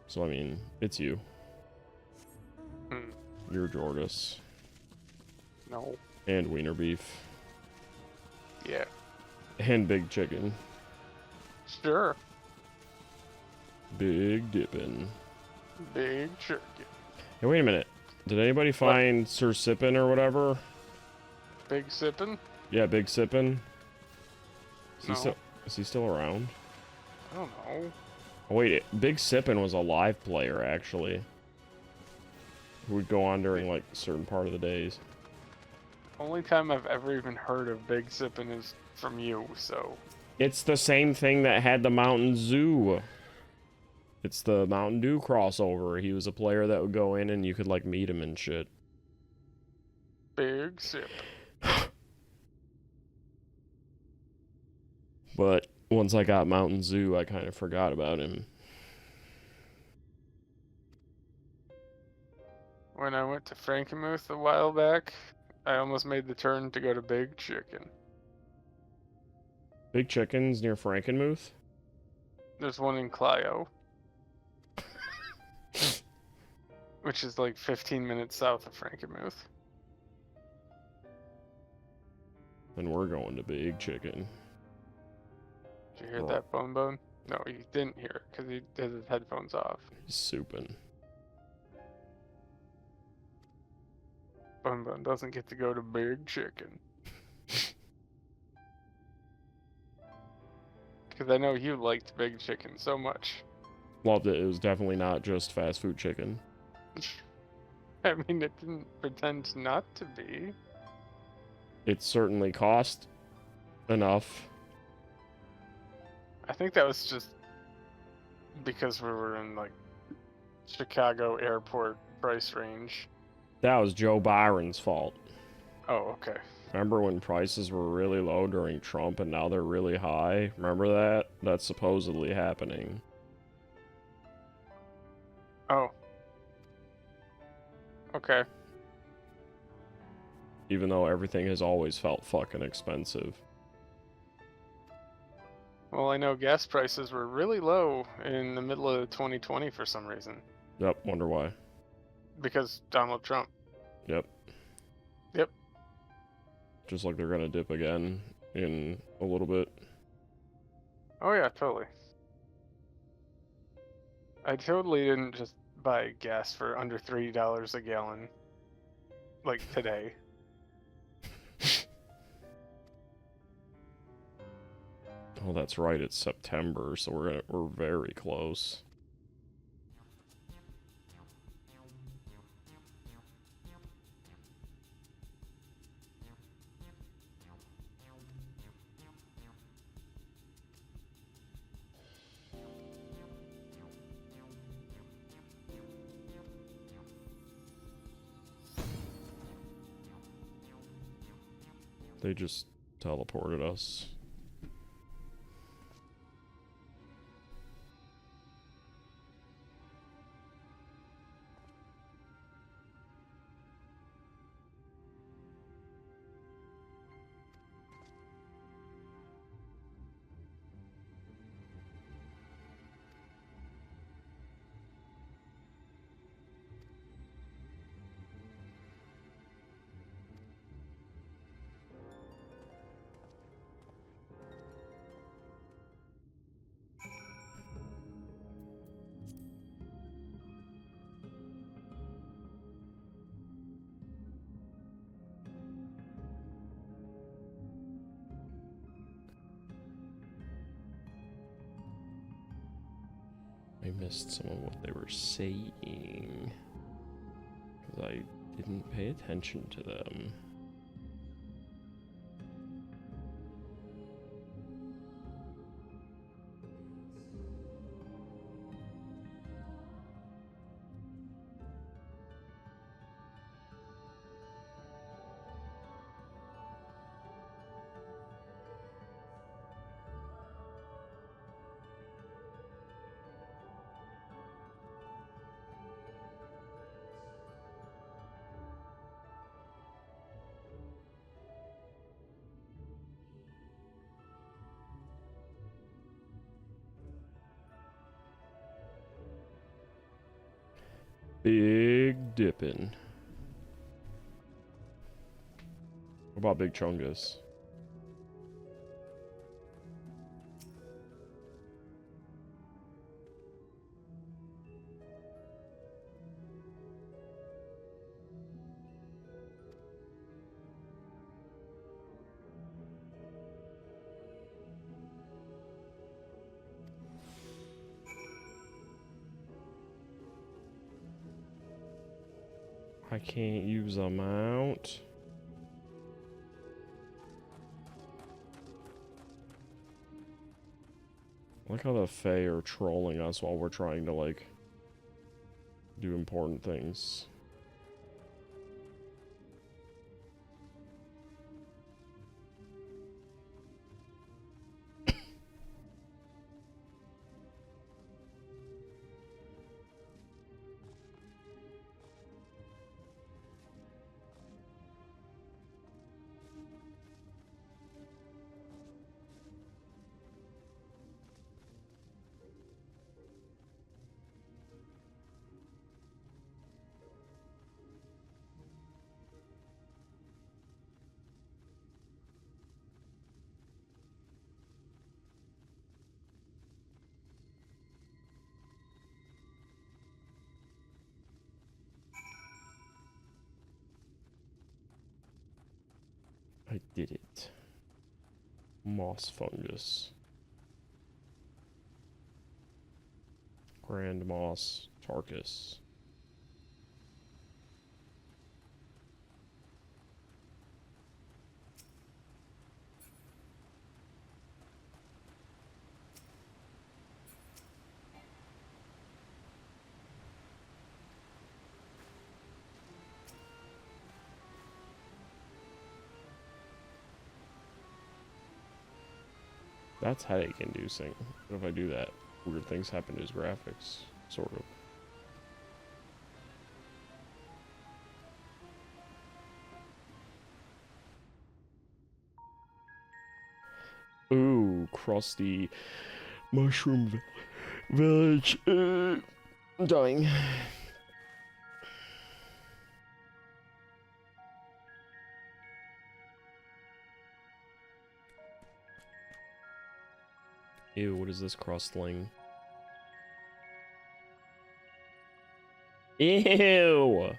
So, I mean, it's you. Hmm. You're Jordis. No. And wiener beef. Yeah. And big chicken. Sure. Big dippin'. Big chicken. Hey, wait a minute. Did anybody find Sir Sippin' or whatever? Big sippin'? Yeah, Big Sippin'. No. Is he still around? I don't know. Oh, wait, Big Sippin' was a live player, actually. Who would go on during, like, a certain part of the days. Only time I've ever even heard of Big Sippin' is from you, so... It's the same thing that had the Mountain Zoo. It's the Mountain Dew crossover. He was a player that would go in and you could, like, meet him and shit. Big Sippin'. But once I got Mountain Zoo, I kind of forgot about him. When I went to Frankenmuth a while back, I almost made the turn to go to Big Chicken. Big Chicken's near Frankenmuth? There's one in Clio. Which is like 15 minutes south of Frankenmuth. Then we're going to Big Chicken. Did you hear that, Bone Bone? No, he didn't hear it because he has his headphones off. He's souping. Bone Bone doesn't get to go to Big Chicken. Because I know you liked Big Chicken so much. Loved it. It was definitely not just fast food chicken. I mean, it didn't pretend not to be. It certainly cost enough. I think that was just because we were in, like, Chicago airport price range. That was Joe Byron's fault. Oh, okay. Remember when prices were really low during Trump and now they're really high? Remember that? That's supposedly happening. Oh. Okay. Even though everything has always felt fucking expensive. Well, I know gas prices were really low in the middle of 2020 for some reason. Yep, wonder why. Because Donald Trump. Yep. Yep. Just like they're gonna dip again in a little bit. Oh yeah, totally. I totally didn't just buy gas for under $3 a gallon, like today. Oh, that's right. It's September, so we're very close. They just teleported us. I missed some of what they were saying because I didn't pay attention to them. Big Dippin'. What about Big Chungus? I can't use a mount. I like how the Fae are trolling us while we're trying to, like, do important things. I did it. Moss fungus. Grand Moss Tarkus. That's headache inducing. What if I do that? Weird things happen to his graphics. Sort of. Ooh, crusty mushroom village. I'm dying. Ew, what is this crustling? Ew.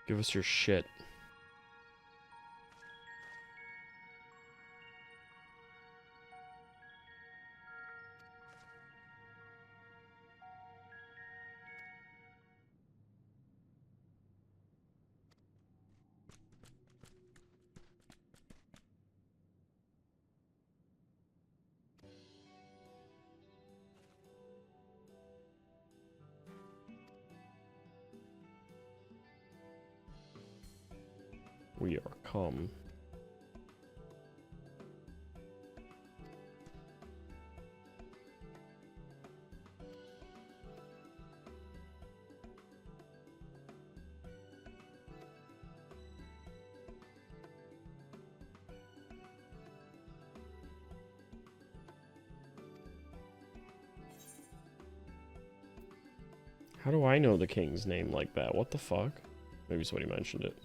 Give us your shit. We are come. How do I know the king's name like that? What the fuck? Maybe somebody mentioned it.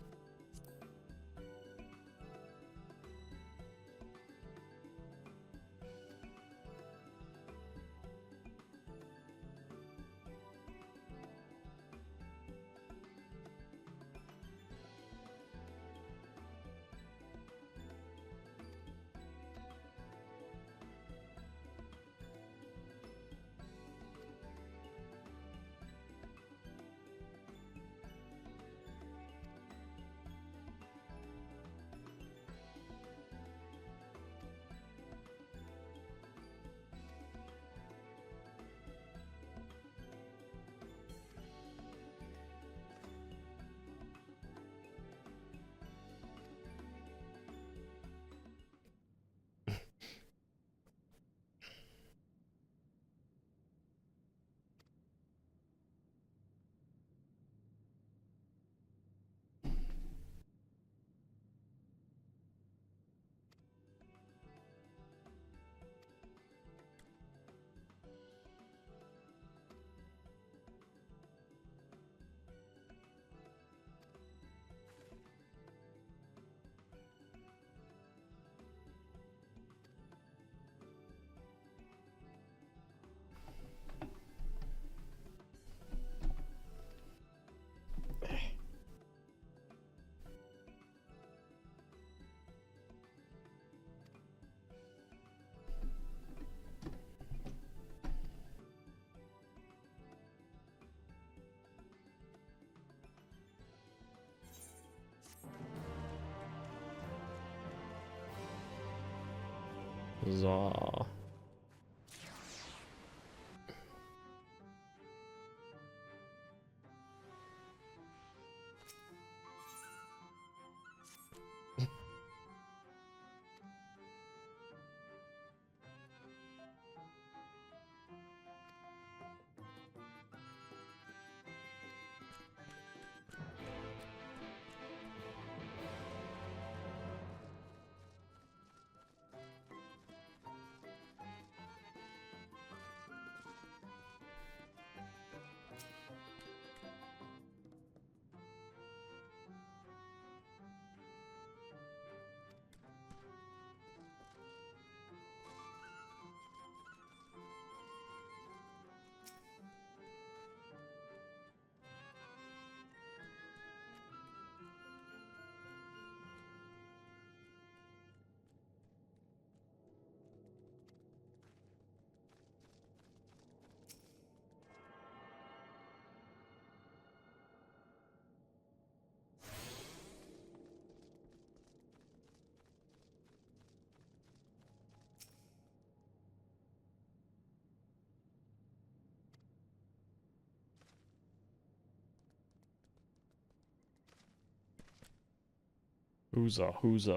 Huzzah. Who's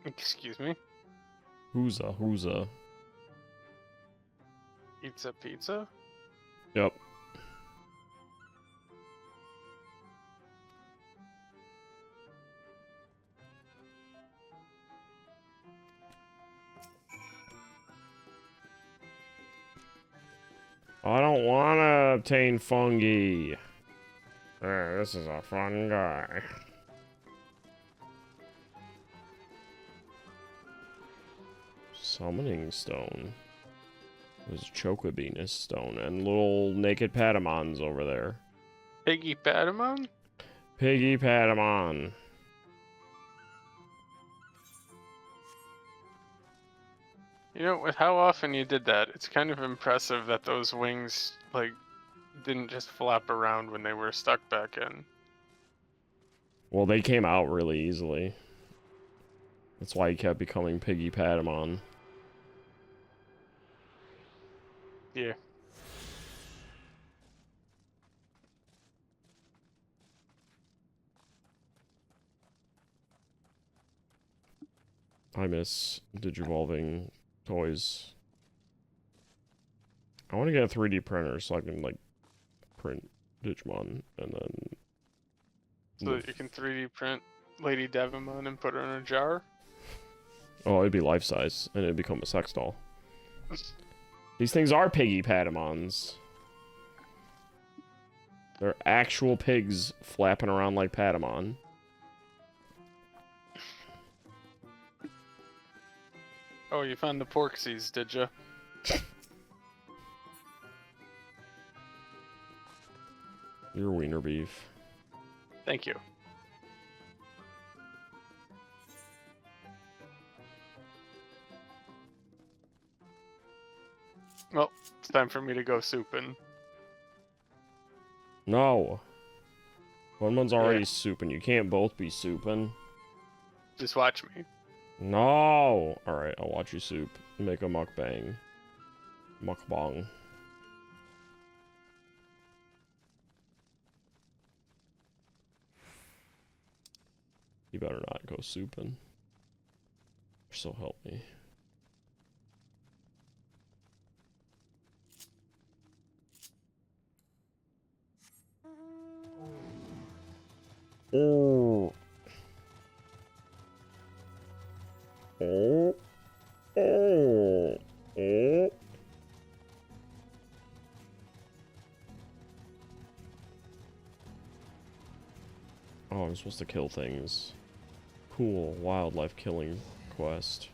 Excuse me? Who's Pizza pizza? Yep. I don't want to obtain fungi. This is a fun guy. Summoning stone. There's a Chocobenus stone and little naked Patamons over there. Piggy Patamon? Piggy Patamon. You know, with how often you did that, it's kind of impressive that those wings, like, didn't just flap around when they were stuck back in. Well, they came out really easily. That's why he kept becoming Piggy Patamon. Yeah. I miss digivolving toys. I want to get a 3D printer so I can, like, print Digimon and then... So that you can 3D print Lady Devimon and put her in a jar? Oh, it'd be life-size, and it'd become a sex doll. These things are Piggy Patamons. They're actual pigs flapping around like Patamon. Oh, you found the Porksies, did ya? Your wiener beef. Thank you. Well, it's time for me to go souping. No. One's already Yeah. souping. You can't both be souping. Just watch me. No! Alright, I'll watch you soup. Make a mukbang. Mukbang. You better not go souping. So help me. Oh. Oh. Oh. Oh. Oh, I'm supposed to kill things. Cool, wildlife killing quest.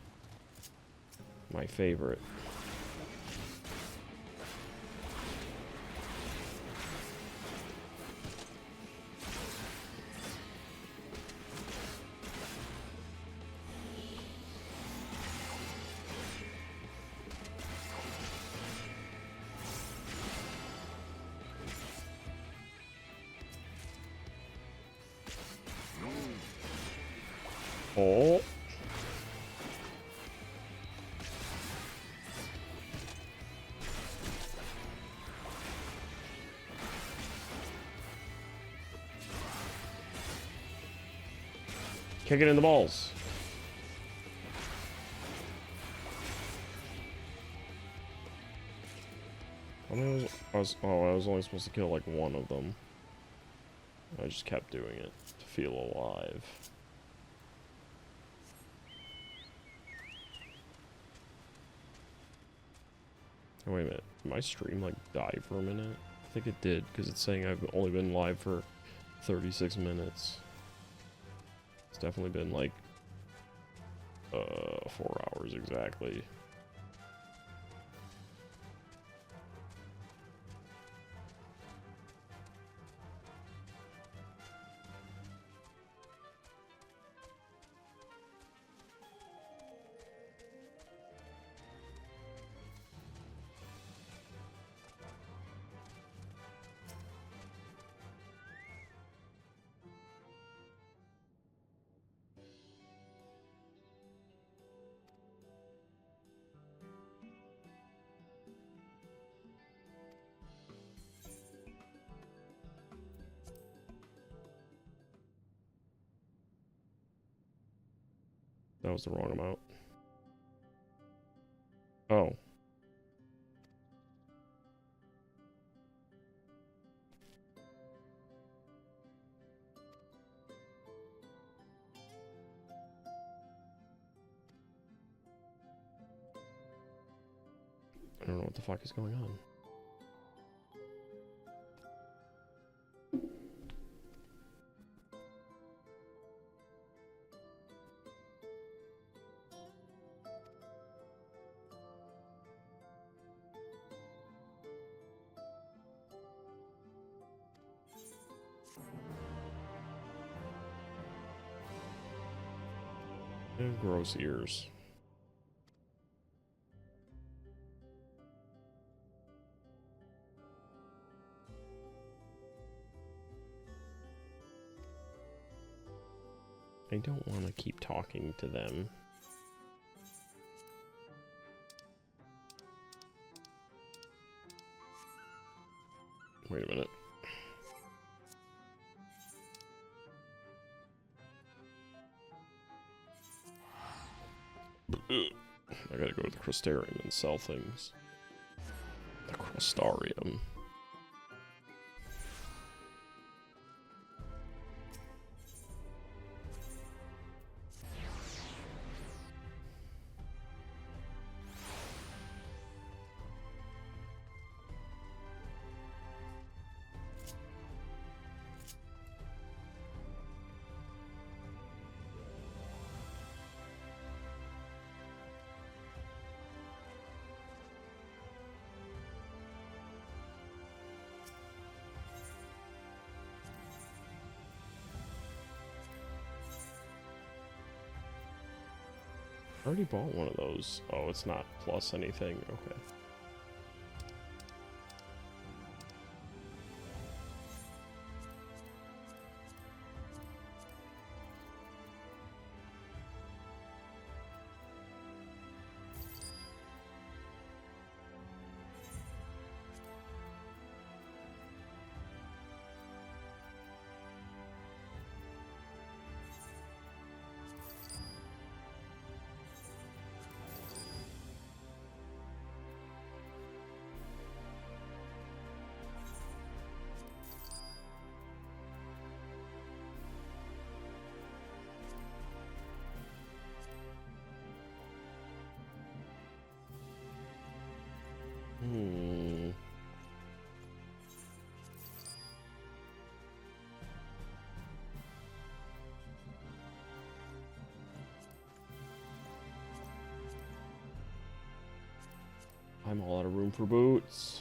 My favorite. Oh. Kick it in the balls. I was only supposed to kill like one of them. I just kept doing it to feel alive. Oh, wait a minute. Did my stream like die for a minute? I think it did, because it's saying I've only been live for 36 minutes. It's definitely been like 4 hours exactly. That was the wrong amount. Oh. I don't know what the fuck is going on. And gross ears. I don't want to keep talking to them. Wait a minute. I gotta go to the Crystarium and sell things. The Crystarium. I already bought one of those. Oh, it's not plus anything. Okay. I'm all out of room for boots.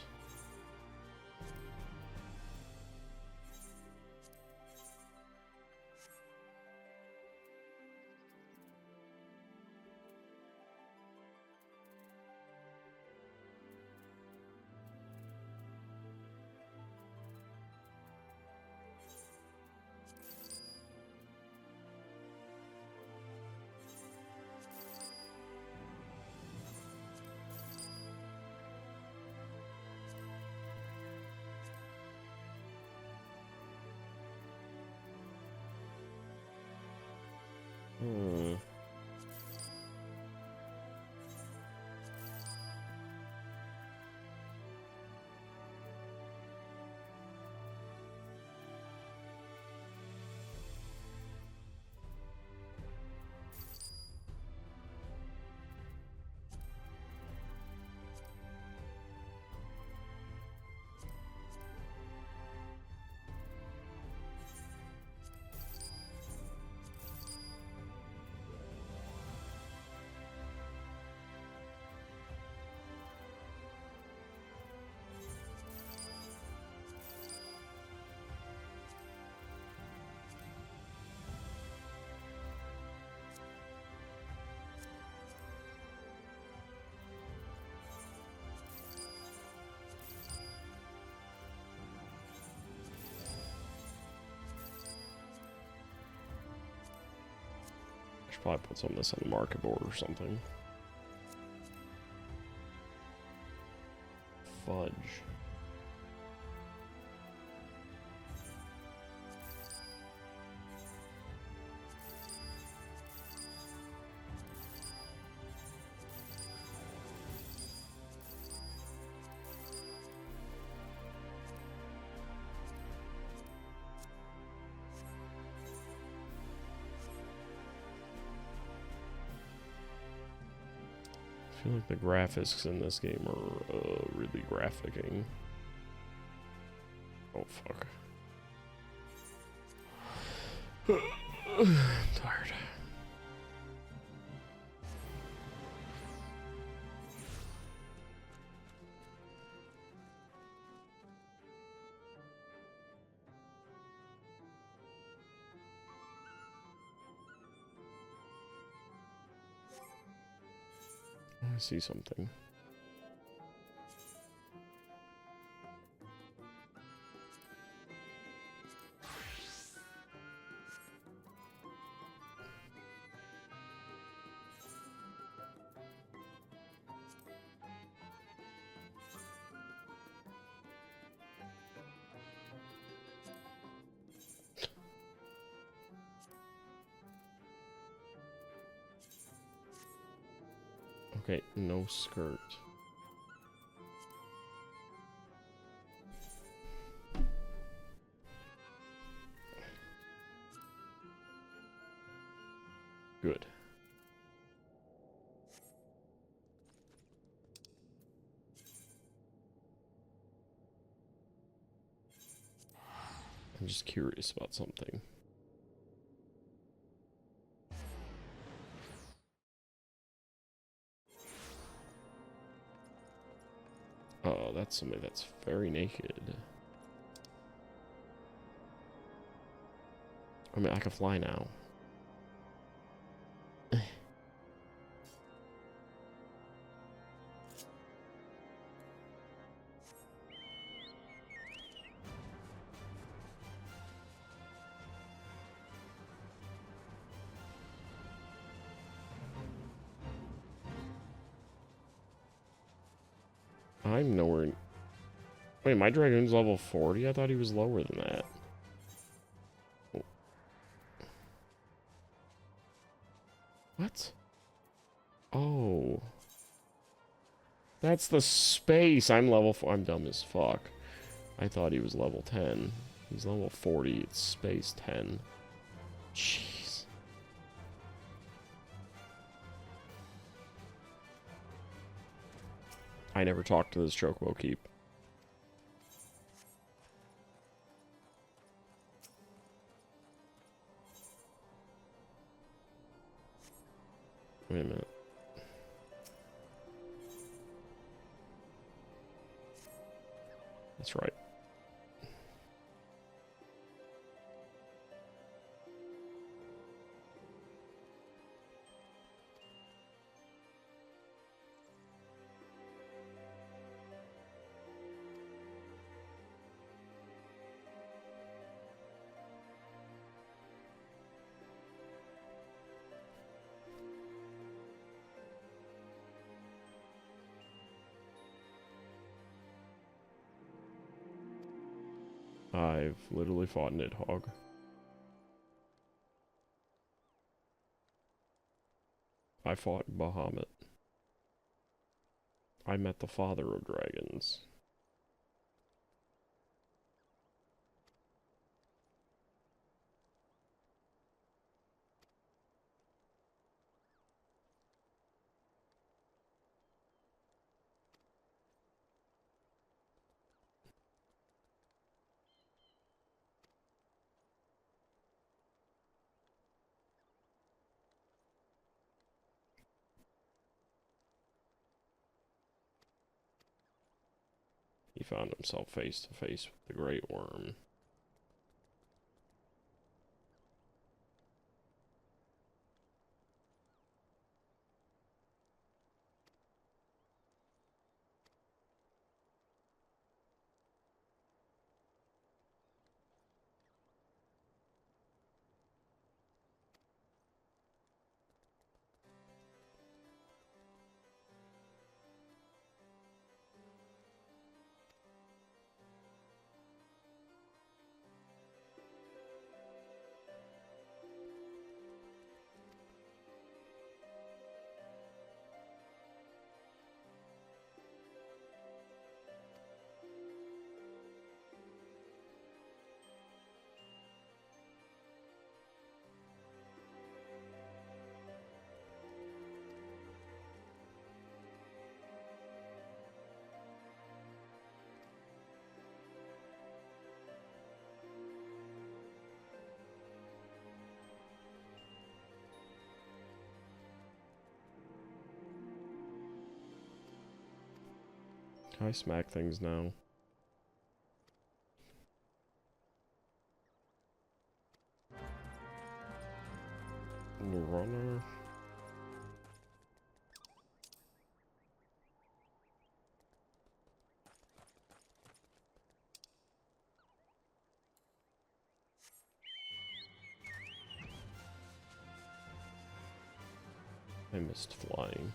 I should probably put some of this on the market board or something. Fudge. I feel like the graphics in this game are really graphicing. Oh, fuck. I'm tired. I see something. Okay, no skirt. Good. I'm just curious about something. Oh, that's somebody that's very naked. I mean, I can fly now. I'm nowhere... Wait, my Dragoon's level 40? I thought he was lower than that. What? Oh. That's the space! I'm level 4. I'm dumb as fuck. I thought he was level 10. He's level 40. It's space 10. Jeez. I never talked to this Chocobo Keep. Wait a minute. That's right. I've literally fought Nidhogg. I fought Bahamut. I met the father of dragons. He found himself face to face with the Great Worm. Can I smack things now? Runner. I missed flying.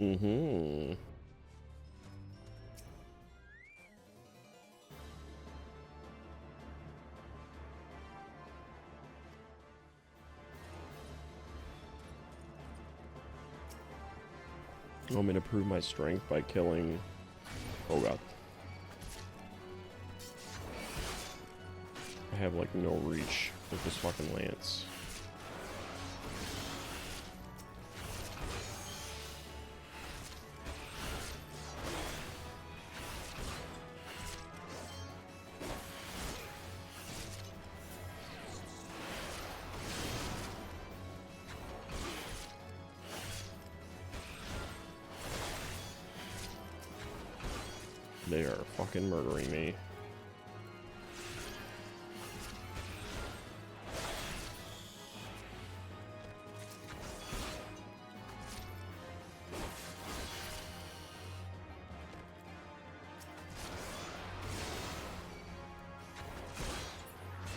Mm-hmm. You want me to prove my strength by killing... Oh god. I have like no reach with this fucking lance. They are fucking murdering me.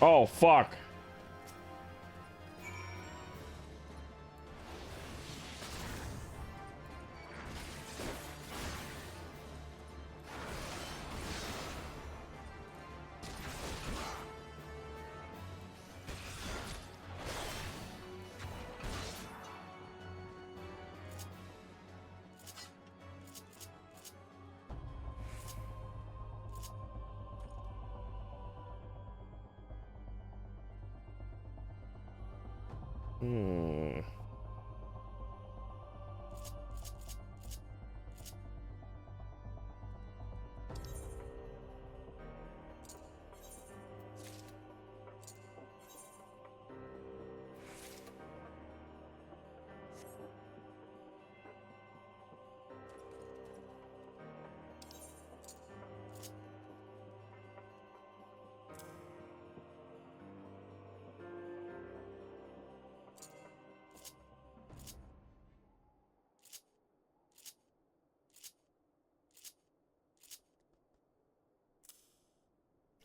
Oh, fuck.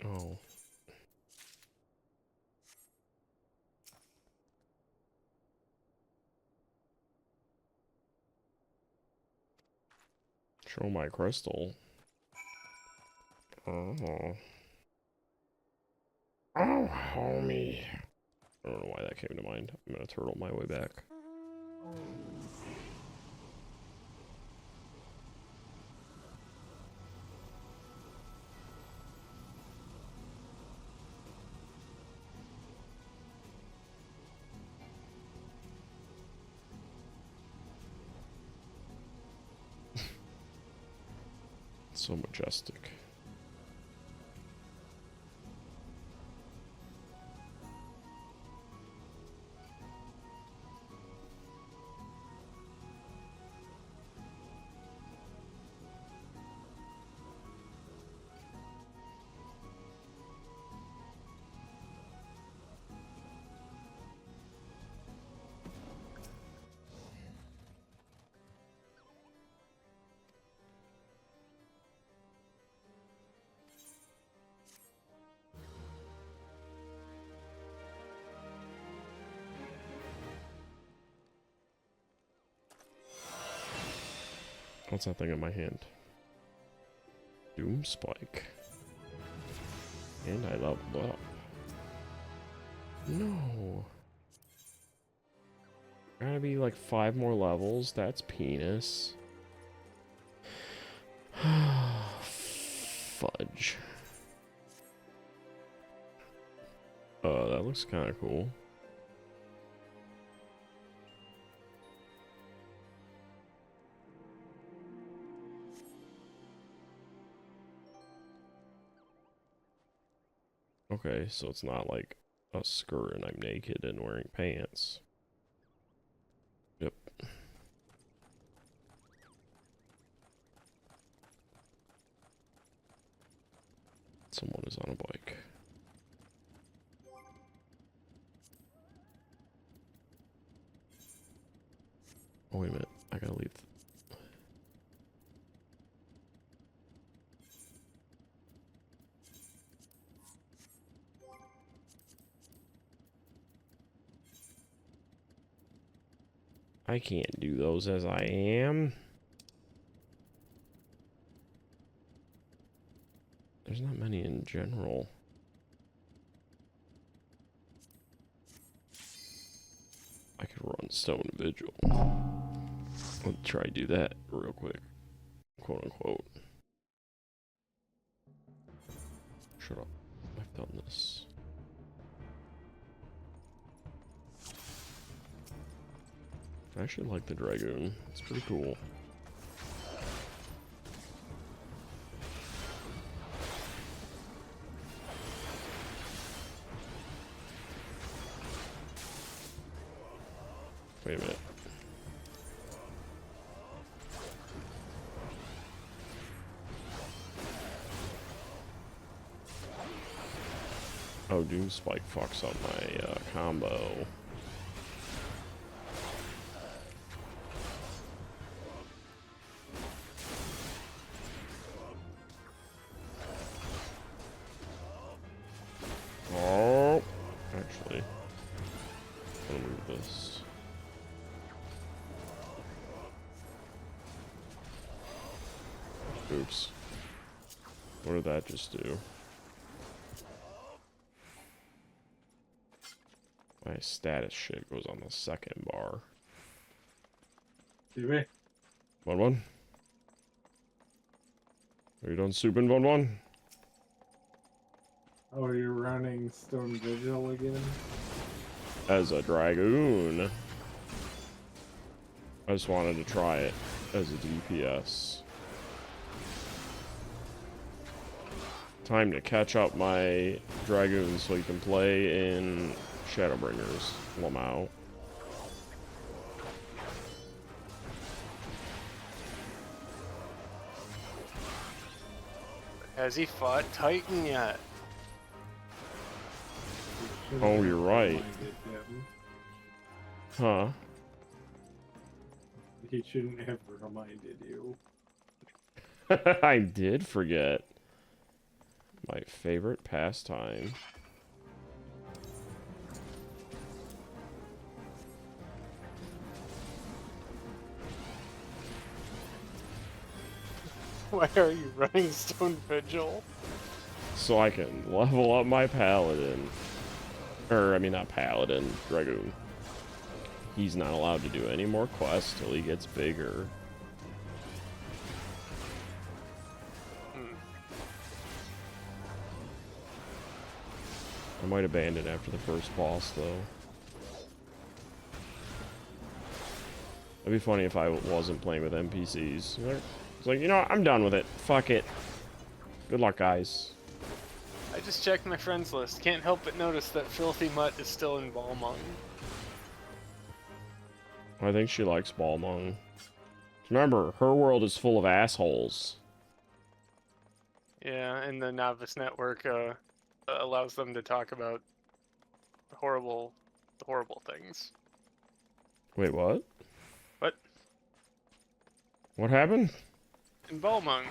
Oh. Show my crystal. Oh. Oh, homie. I don't know why that came to mind. I'm gonna turtle my way back. So majestic. What's that thing in my hand? Doom Spike. And I leveled up. No. Gotta be like 5 more levels. That's penis. Fudge. That looks kind of cool. Okay, so it's not like a skirt and I'm naked and wearing pants. Yep. Someone is on a bike. Oh, wait a minute. I gotta leave. I can't do those as I am. There's not many in general. I could run Stone Vigil. Let's try to do that real quick. Quote unquote. Shut up. I've done this. I actually like the Dragoon. It's pretty cool. Wait a minute. Oh, Doom Spike fucks up my combo. Oh, actually, I'll move this. Oops. What did that just do? My status shit goes on the second bar. TV. 1-1. Are you done souping, 1-1? Oh, you're running Stone Vigil again? As a Dragoon. I just wanted to try it as a DPS. Time to catch up my Dragoon so you can play in Shadowbringers. Lamau. Has he fought Titan yet? Oh, you're right. Huh? He shouldn't have reminded you. I did forget. My favorite pastime. Why are you running Stone Vigil? So I can level up my paladin. Or, I mean, not paladin, Dragoon. He's not allowed to do any more quests till he gets bigger. I might abandon after the first boss, though. It'd be funny if I wasn't playing with NPCs. It's like, you know what? I'm done with it. Fuck it. Good luck, guys. I just checked my friends list. Can't help but notice that Filthy Mutt is still in Balmung. I think she likes Balmung. Remember, her world is full of assholes. Yeah, and the Novice Network allows them to talk about horrible things. Wait, what? What? What happened? In Balmung,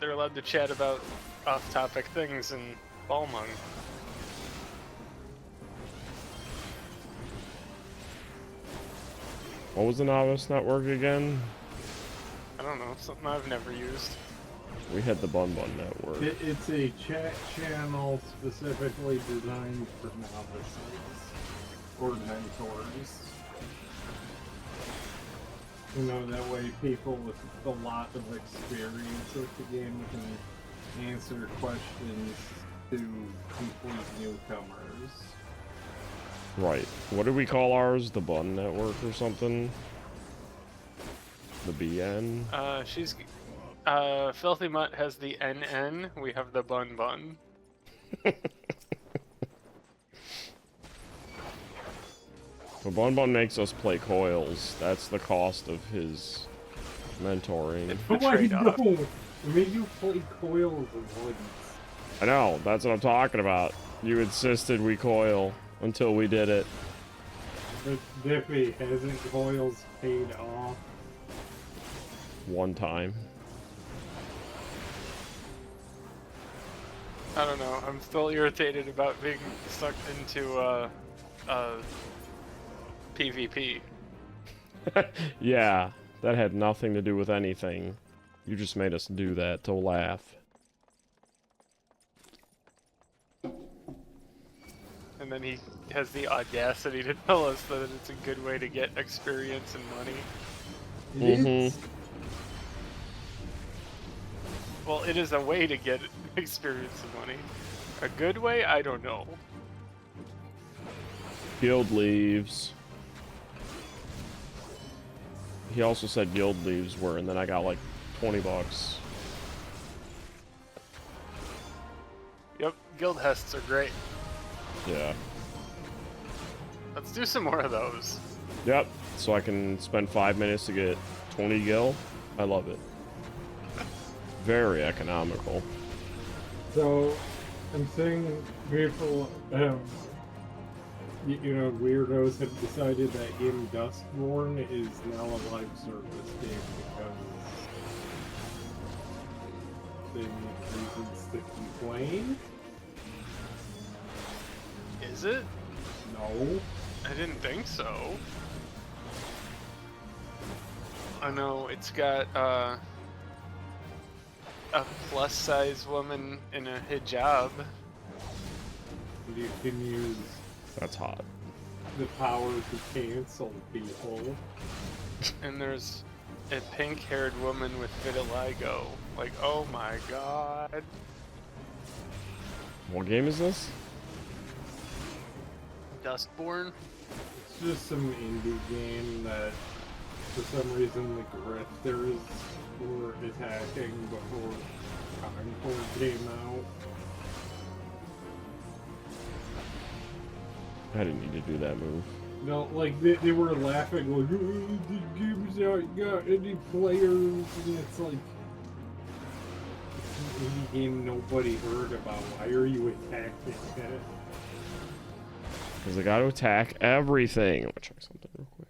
they're allowed to chat about off-topic things in Balmung. What was the Novice Network again? I don't know, something I've never used. We had the Bun Bun Network. It's a chat channel specifically designed for novices or mentors. You know, that way people with a lot of experience with the game can answer questions to complete newcomers. Right. What do we call ours? The Bun Network or something? The BN? Filthy Mutt has the NN, we have the Bun Bun. But Bun Bun makes us play coils. That's the cost of his mentoring. It's the Oh, I trade-off. know. It made you play coils and woods. I know, that's what I'm talking about. You insisted we coil until we did it. But Dippy, hasn't coils paid off? One time. I don't know. I'm still irritated about being stuck into PvP. Yeah, that had nothing to do with anything. You just made us do that to laugh. And then he has the audacity to tell us that it's a good way to get experience and money. It's Well, it is a way to get experience and money. A good way? I don't know. Guild leaves. He also said guild leaves were, and then I got like 20 bucks. Yep, guild hests are great. Yeah. Let's do some more of those. Yep. So I can spend 5 minutes to get 20 gil. I love it. Very economical. So, I'm saying people, you know, weirdos have decided that game Dustborn is now a live service game because they need reasons to complain. Is it? No. I didn't think so. I know it's got a plus-size woman in a hijab. You can use That's hot. the power to cancel people. And there's a pink-haired woman with vitiligo. Like, oh my god. What game is this? Dustborn? It's just some indie game that, for some reason, the grifters were attacking before Concord came out. I didn't need to do that move. No, like, they were laughing, like, oh, the game's not got any players, and it's like, it's an indie game nobody heard about. Why are you attacking it? Because I got to attack everything. I'm gonna check something real quick.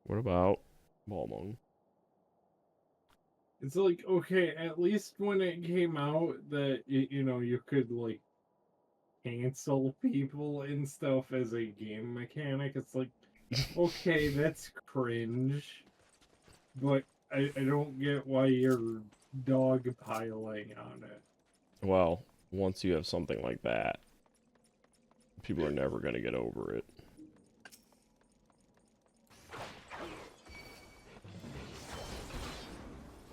What about Balmung? It's like, okay, at least when it came out that, you know, you could, like, cancel people and stuff as a game mechanic. It's like, okay, that's cringe. But I don't get why you're dogpiling on it. Well, once you have something like that, people are never going to get over it.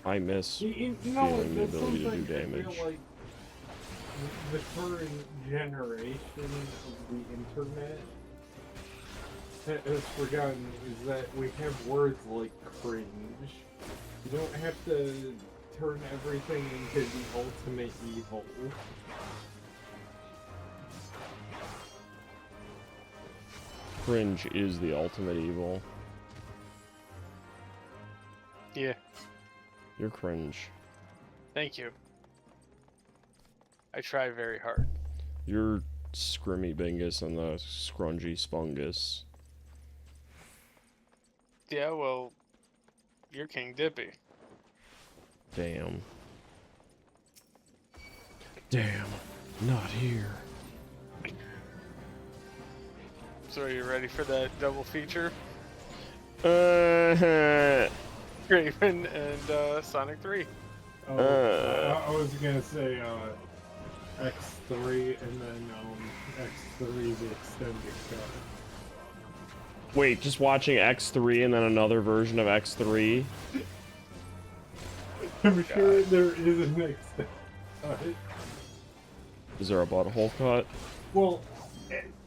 I miss You know, feeling the that's ability to do something I damage. feel like the current generation of the internet has forgotten is that we have words like cringe. You don't have to turn everything into the ultimate evil. Cringe is the ultimate evil. Yeah, You're cringe. thank you. I try very hard. You're Scrimmy Bingus and the Scrungy Spungus. Yeah, well, you're King Dippy. Damn. Damn. Not here. So are you ready for that double feature? Uh, Raven and Sonic 3. Oh, I was gonna say X3 and then X3 the extended cut. wait, just watching X3 and then another version of X3? I'm sure there is an extended cut. Is there a butthole cut? Well,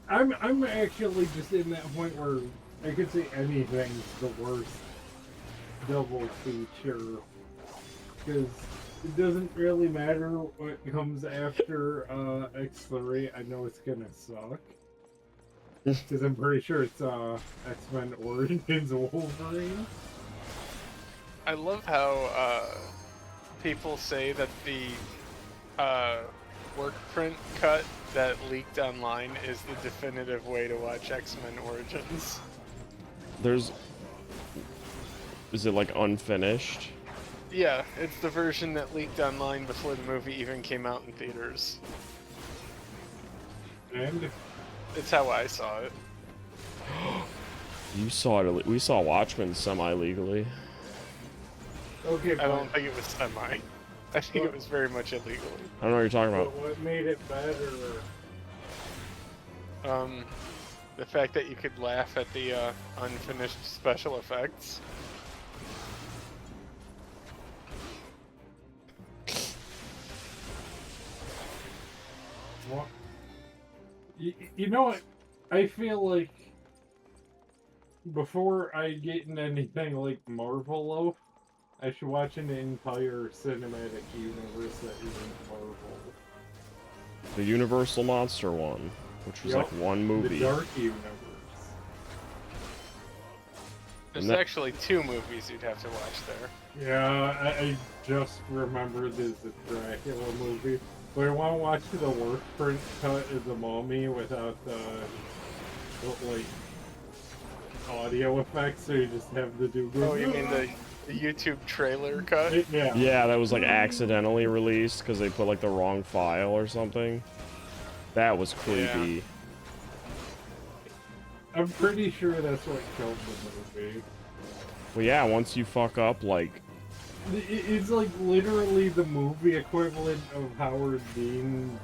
I'm actually just in that point where I could say anything's the worst double feature because it doesn't really matter what comes after X3. I know it's gonna suck. Because I'm pretty sure it's X-Men Origins Wolverine. I love how people say that the work print cut that leaked online is the definitive way to watch X-Men Origins. Is it like unfinished? Yeah, it's the version that leaked online before the movie even came out in theaters. And It's how I saw it. You saw it. We saw Watchmen semi-legally. okay, I don't think it was semi. I think it was very much illegally. I don't know what you're talking but about. what made it better? The fact that you could laugh at the unfinished special effects. What? You know what? I feel like before I get into anything like Marvel, I should watch an entire cinematic universe that isn't Marvel. The Universal Monster one, which was Yup, like one movie. The Dark Universe. There's actually 2 movies you'd have to watch there. Yeah, I just remembered there's a Dracula movie. But I want to watch the work print cut of the Mummy without the like audio effects, so you just have the do. Oh, you mean the YouTube trailer cut? Yeah. Yeah, that was like accidentally released because they put like the wrong file or something. That was creepy. Yeah. I'm pretty sure that's what killed the movie. Well, yeah, once you fuck up, like, It's like literally the movie equivalent of Howard Dean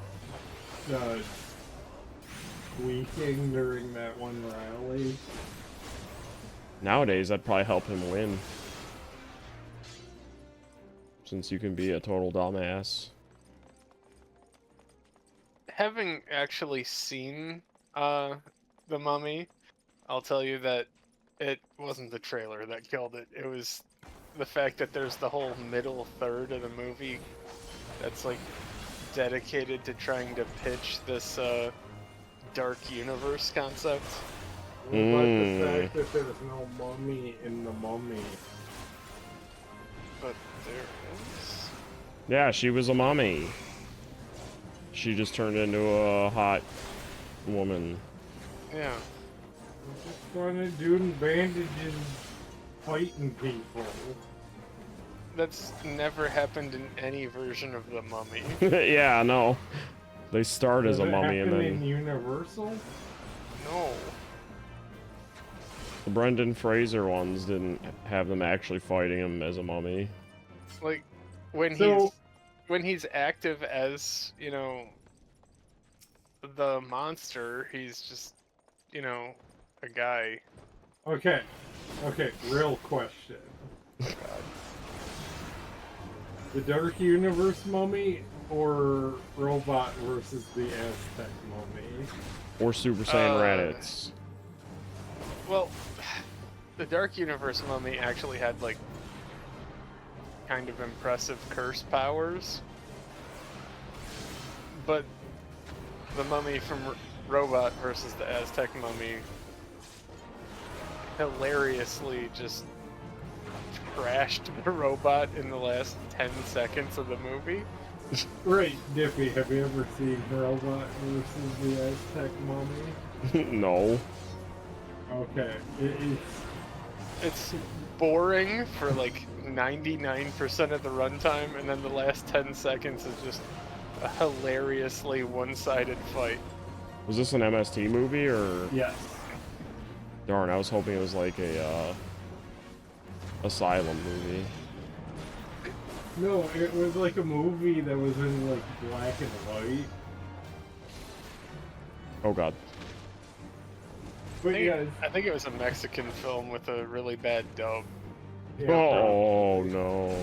squeaking during that one rally. nowadays that'd probably help him win. Since you can be a total dumbass. Having actually seen The Mummy, I'll tell you that it wasn't the trailer that killed it. It was the fact that there's the whole middle third of the movie that's like dedicated to trying to pitch this dark universe concept. What about the fact that there's no mummy in the Mummy? But there is. Yeah, she was a mummy. She just turned into a hot woman. Yeah. I'm just gonna do bandages fighting people. That's never happened in any version of The Mummy. Yeah, no. They start as a Does it mummy and happen then in Universal? No. the Brendan Fraser ones didn't have them actually fighting him as a mummy. Like when he's active as, you know, the monster, he's just, you know, a guy. Okay, real question. The Dark Universe Mummy or Robot versus the Aztec Mummy? Or Super Saiyan Raditz. Well, the Dark Universe Mummy actually had, like, kind of impressive curse powers. But the mummy from Robot versus the Aztec Mummy hilariously just trashed the robot in the last 10 seconds of the movie. Right, Dippy, have you ever seen Robot versus the Aztec Mummy? No. Okay, It's boring for like 99% of the runtime, and then the last 10 seconds is just a hilariously one-sided fight. Was this an MST movie or? yes. Darn, I was hoping it was like a Asylum movie. No, it was like a movie that was in like black and white. Oh god. But yeah, I think it was a Mexican film with a really bad dub. yeah, Oh no.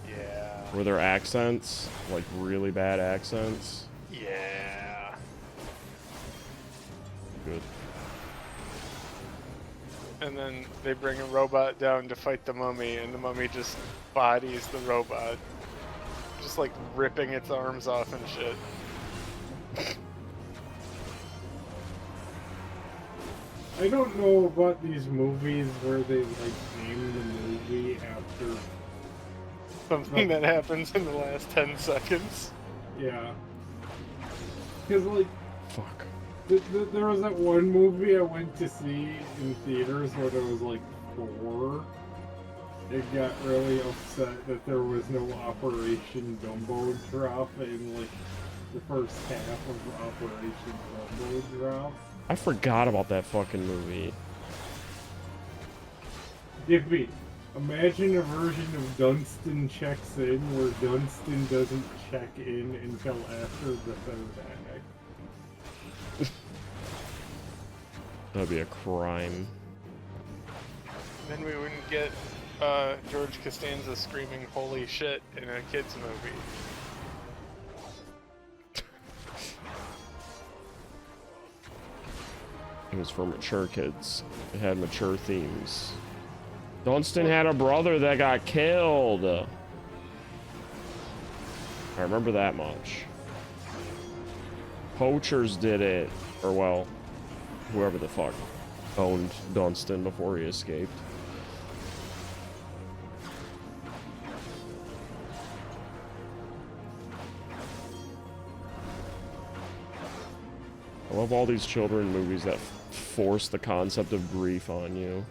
Yeah. Were there accents? Like really bad accents? Yeah. Good. and then they bring a robot down to fight the mummy, and the mummy just bodies the robot. Just like ripping its arms off and shit. I don't know about these movies where they like name the movie after Something that happens in the last 10 seconds. yeah. Because like Fuck. there was that one movie I went to see in theaters when I was like 4. It got really upset that there was no Operation Dumbo Drop in like the first half of Operation Dumbo Drop. I forgot about that fucking movie. Dippy, imagine a version of Dunstan checks in where Dunstan doesn't check in until after the third act. That'd be a crime. Then we wouldn't get George Costanza screaming "Holy shit" in a kids movie. It was for mature kids. It had mature themes. Dunstan had a brother that got killed. I remember that much. Poachers did it. Or, well, whoever the fuck owned Dunstan before he escaped. I love all these children movies that force the concept of grief on you.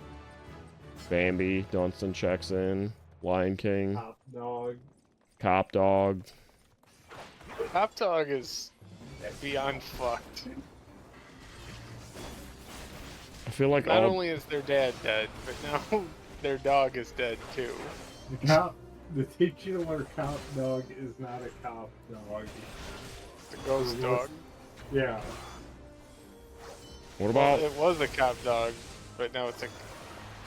Bambi, Dunstan checks in, Lion King, Top Dog. Cop Dog. Top Dog is beyond fucked. I feel like Not all only is their dad dead, but now their dog is dead too. The titular cop dog is not a cop dog. It's a ghost dog. Yeah. what Well, about it was a cop dog, but now it's a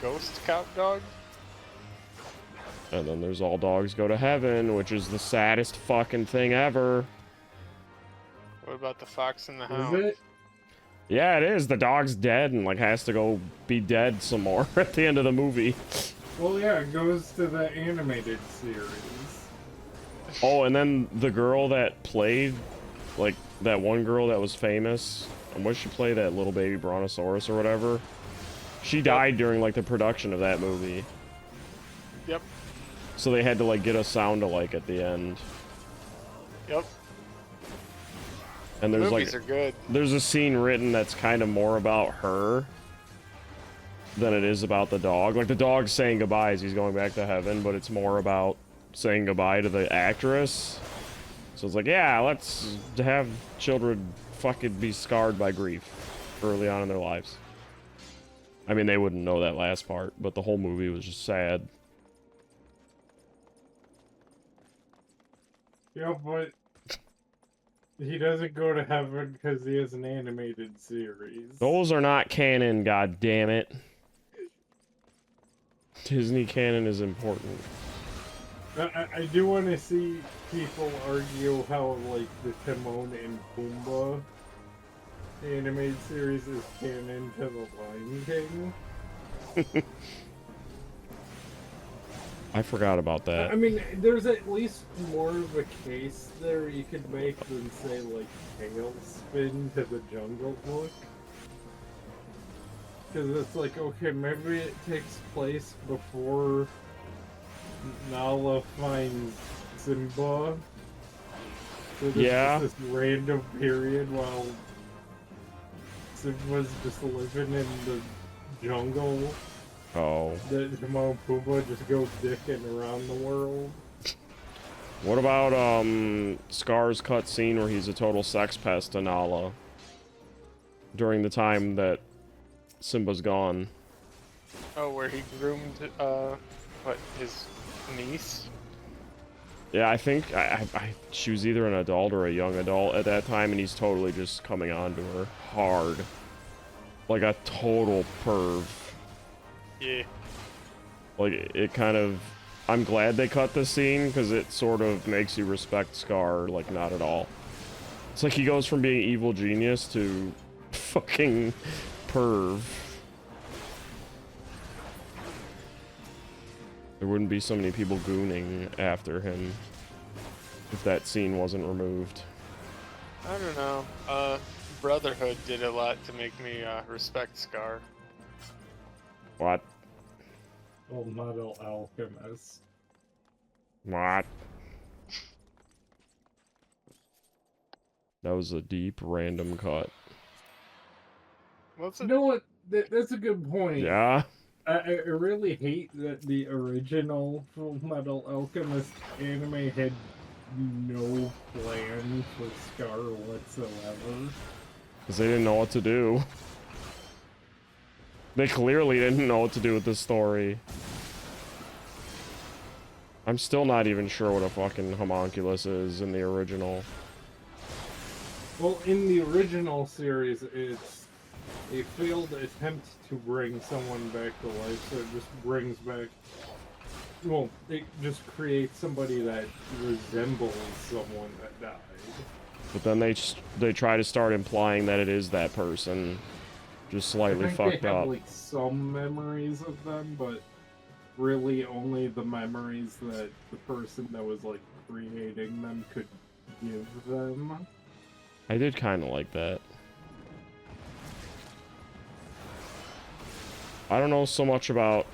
ghost cop dog? and then there's All Dogs Go to Heaven, which is the saddest fucking thing ever. What about the Fox and the Is Hound? it? Yeah, it is. The dog's dead and like has to go be dead some more at the end of the movie. Well, yeah, it goes to the animated series. Oh, and then the girl that played, like, that one girl that was famous, and what she play, that little baby brontosaurus or whatever, she died during, like, the production of that movie. Yep. So they had to, like, get a sound-alike at the end. Yep. And there's, Movies like, are good. there's a scene written that's kind of more about her than it is about the dog. Like, the dog's saying goodbye as he's going back to heaven, but it's more about saying goodbye to the actress. So it's like, yeah, let's have children fucking be scarred by grief early on in their lives. I mean, they wouldn't know that last part, but the whole movie was just sad. Yeah, but he doesn't go to heaven because he has an animated series. Those are not canon, god damn it. Disney canon is important. I do want to see people argue how, like, the Timon and Pumbaa animated series is canon to the Lion King. I forgot about that. I mean, there's at least more of a case there you could make than, say, like, Tailspin to the Jungle Book. Because it's like, okay, maybe it takes place before Nala finds Simba. So there's Yeah. just this random period while Simba's just living in the jungle. Oh. The Timon and Pumbaa just go dicking around the world. What about, Scar's cutscene where he's a total sex pest to Nala during the time that Simba's gone? Oh, where he groomed, his niece? Yeah, I think she was either an adult or a young adult at that time, and he's totally just coming on to her hard. Like a total perv. Yeah. Like, it kind of... I'm glad they cut the scene, because it sort of makes you respect Scar, like, not at all. It's like he goes from being evil genius to fucking perv. There wouldn't be so many people gooning after him if that scene wasn't removed. I don't know. Brotherhood did a lot to make me respect Scar. What? Full Metal Alchemist. What? That was a deep random cut. What's You it? know what? That's a good point. Yeah? I really hate that the original Full Metal Alchemist anime had no plan for Scar whatsoever. Because they didn't know what to do. They clearly didn't know what to do with this story. I'm still not even sure what a fucking homunculus is in the original. Well, in the original series, it's a failed attempt to bring someone back to life, so it just brings back... Well, it just creates somebody that resembles someone that died. But then they try to start implying that it is that person. Just slightly I think fucked they have, up. like, some memories of them, but really only the memories that the person that was, like, creating them could give them. I did kind of like that. I don't know so much about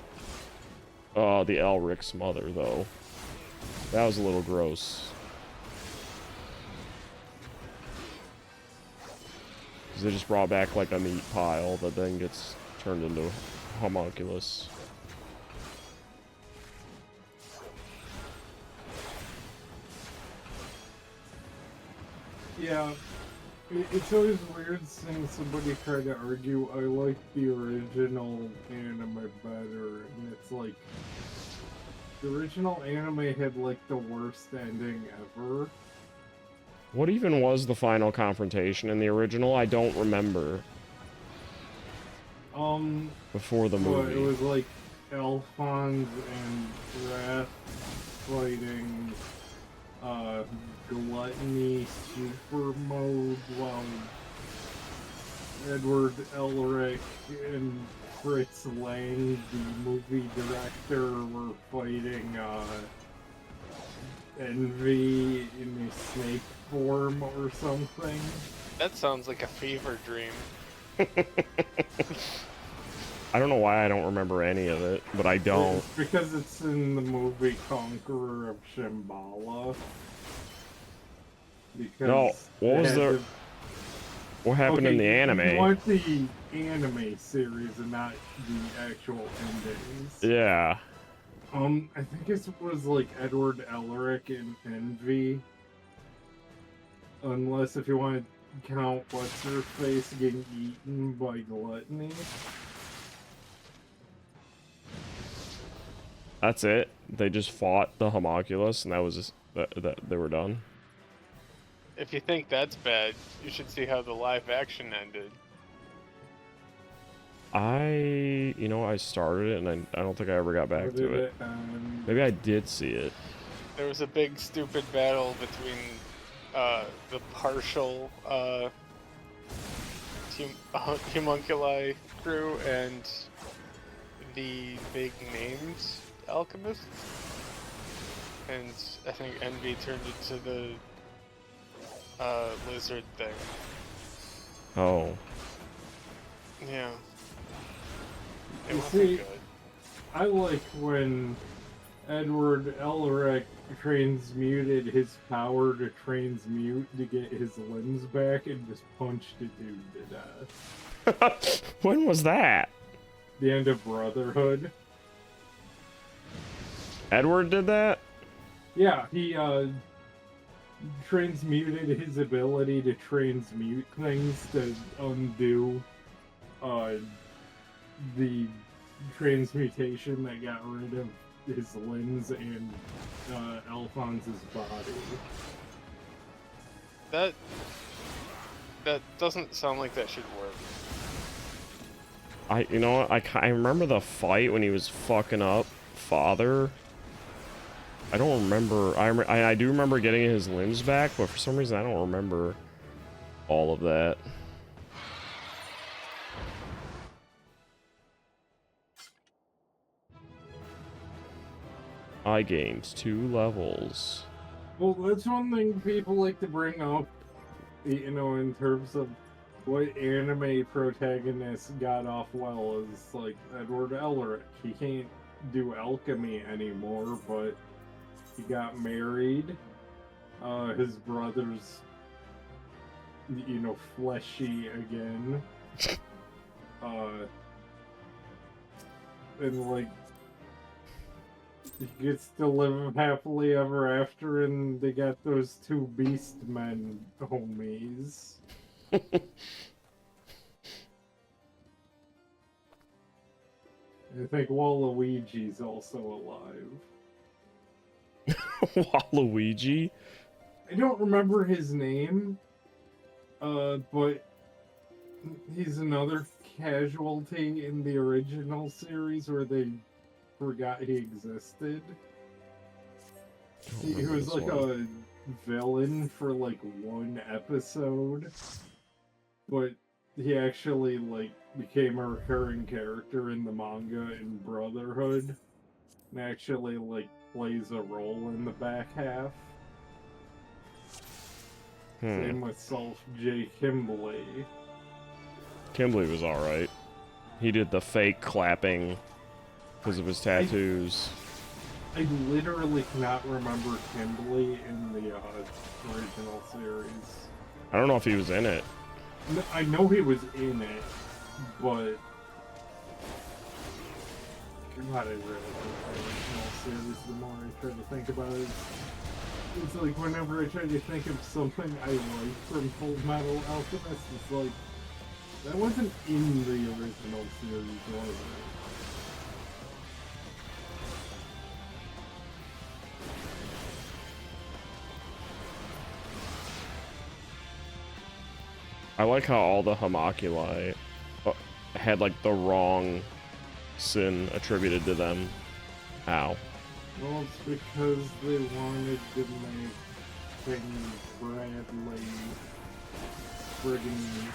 the Elric's mother, though. That was a little gross. Because they just brought back, like, a meat pile that then gets turned into homunculus. Yeah, it's always weird seeing somebody try to argue, I like the original anime better, and it's like, the original anime had like the worst ending ever. What even was the final confrontation in the original? I don't remember. Before the Well, movie. it was like Alphonse and Wrath fighting Gluttony Super Mode while Edward Elric and Fritz Lang, the movie director, were fighting Envy in a snake form or something. That sounds like a fever dream. I don't know why I don't remember any of it, but I don't. It's because it's in the movie Conqueror of Shambhala. Because No, what was it had the... What happened in the You anime? want the anime series and not the actual endings. Yeah. I think it was like Edward Elric and Envy. Unless if you want to count what's her face getting eaten by Gluttony. That's it? They just fought the homunculus and that was that they were done? If you think that's bad, you should see how the live action ended. You know, I started it and I don't think I ever got back to it. Maybe I did see it. There was a big stupid battle between the partial homunculi crew and the big named alchemists, and I think Envy turned into the lizard thing. Oh. Yeah. It You wasn't see, good. I like when Edward Elric transmuted his power to transmute to get his limbs back and just punched a dude to death. When was that? The end of Brotherhood. Edward did that? Yeah, he transmuted his ability to transmute things to undo the transmutation that got rid of his limbs and Alphonse's body. That doesn't sound like that should work. You know what? I remember the fight when he was fucking up Father. I don't remember. I do remember getting his limbs back, but for some reason I don't remember all of that. I gained 2 levels. Well, that's one thing people like to bring up, you know, in terms of what anime protagonists got off well is like Edward Elric. He can't do alchemy anymore, but he got married. His brother's, you know, fleshy again. And like, he gets to live happily ever after, and they got those 2 beast men homies. I think Waluigi's also alive. Waluigi? I don't remember his name, but he's another casualty in the original series where they forgot he existed. He was like a villain for like 1 episode, but he actually like became a recurring character in the manga in Brotherhood, and actually like plays a role in the back half. Same with Salt J. Kimbley. Kimbley was alright. He did the fake clapping because of his tattoos. I literally cannot remember Kimbley in the original series. I don't know if he was in it. No, I know he was in it, but God, I really like the original series. The more I try to think about it, it's like whenever I try to think of something I like from Full Metal Alchemist, it's like that wasn't in the original series, was it? I like how all the homoculi had like the wrong sin attributed to them. Ow. Well, it's because they wanted to make King Bradley friggin'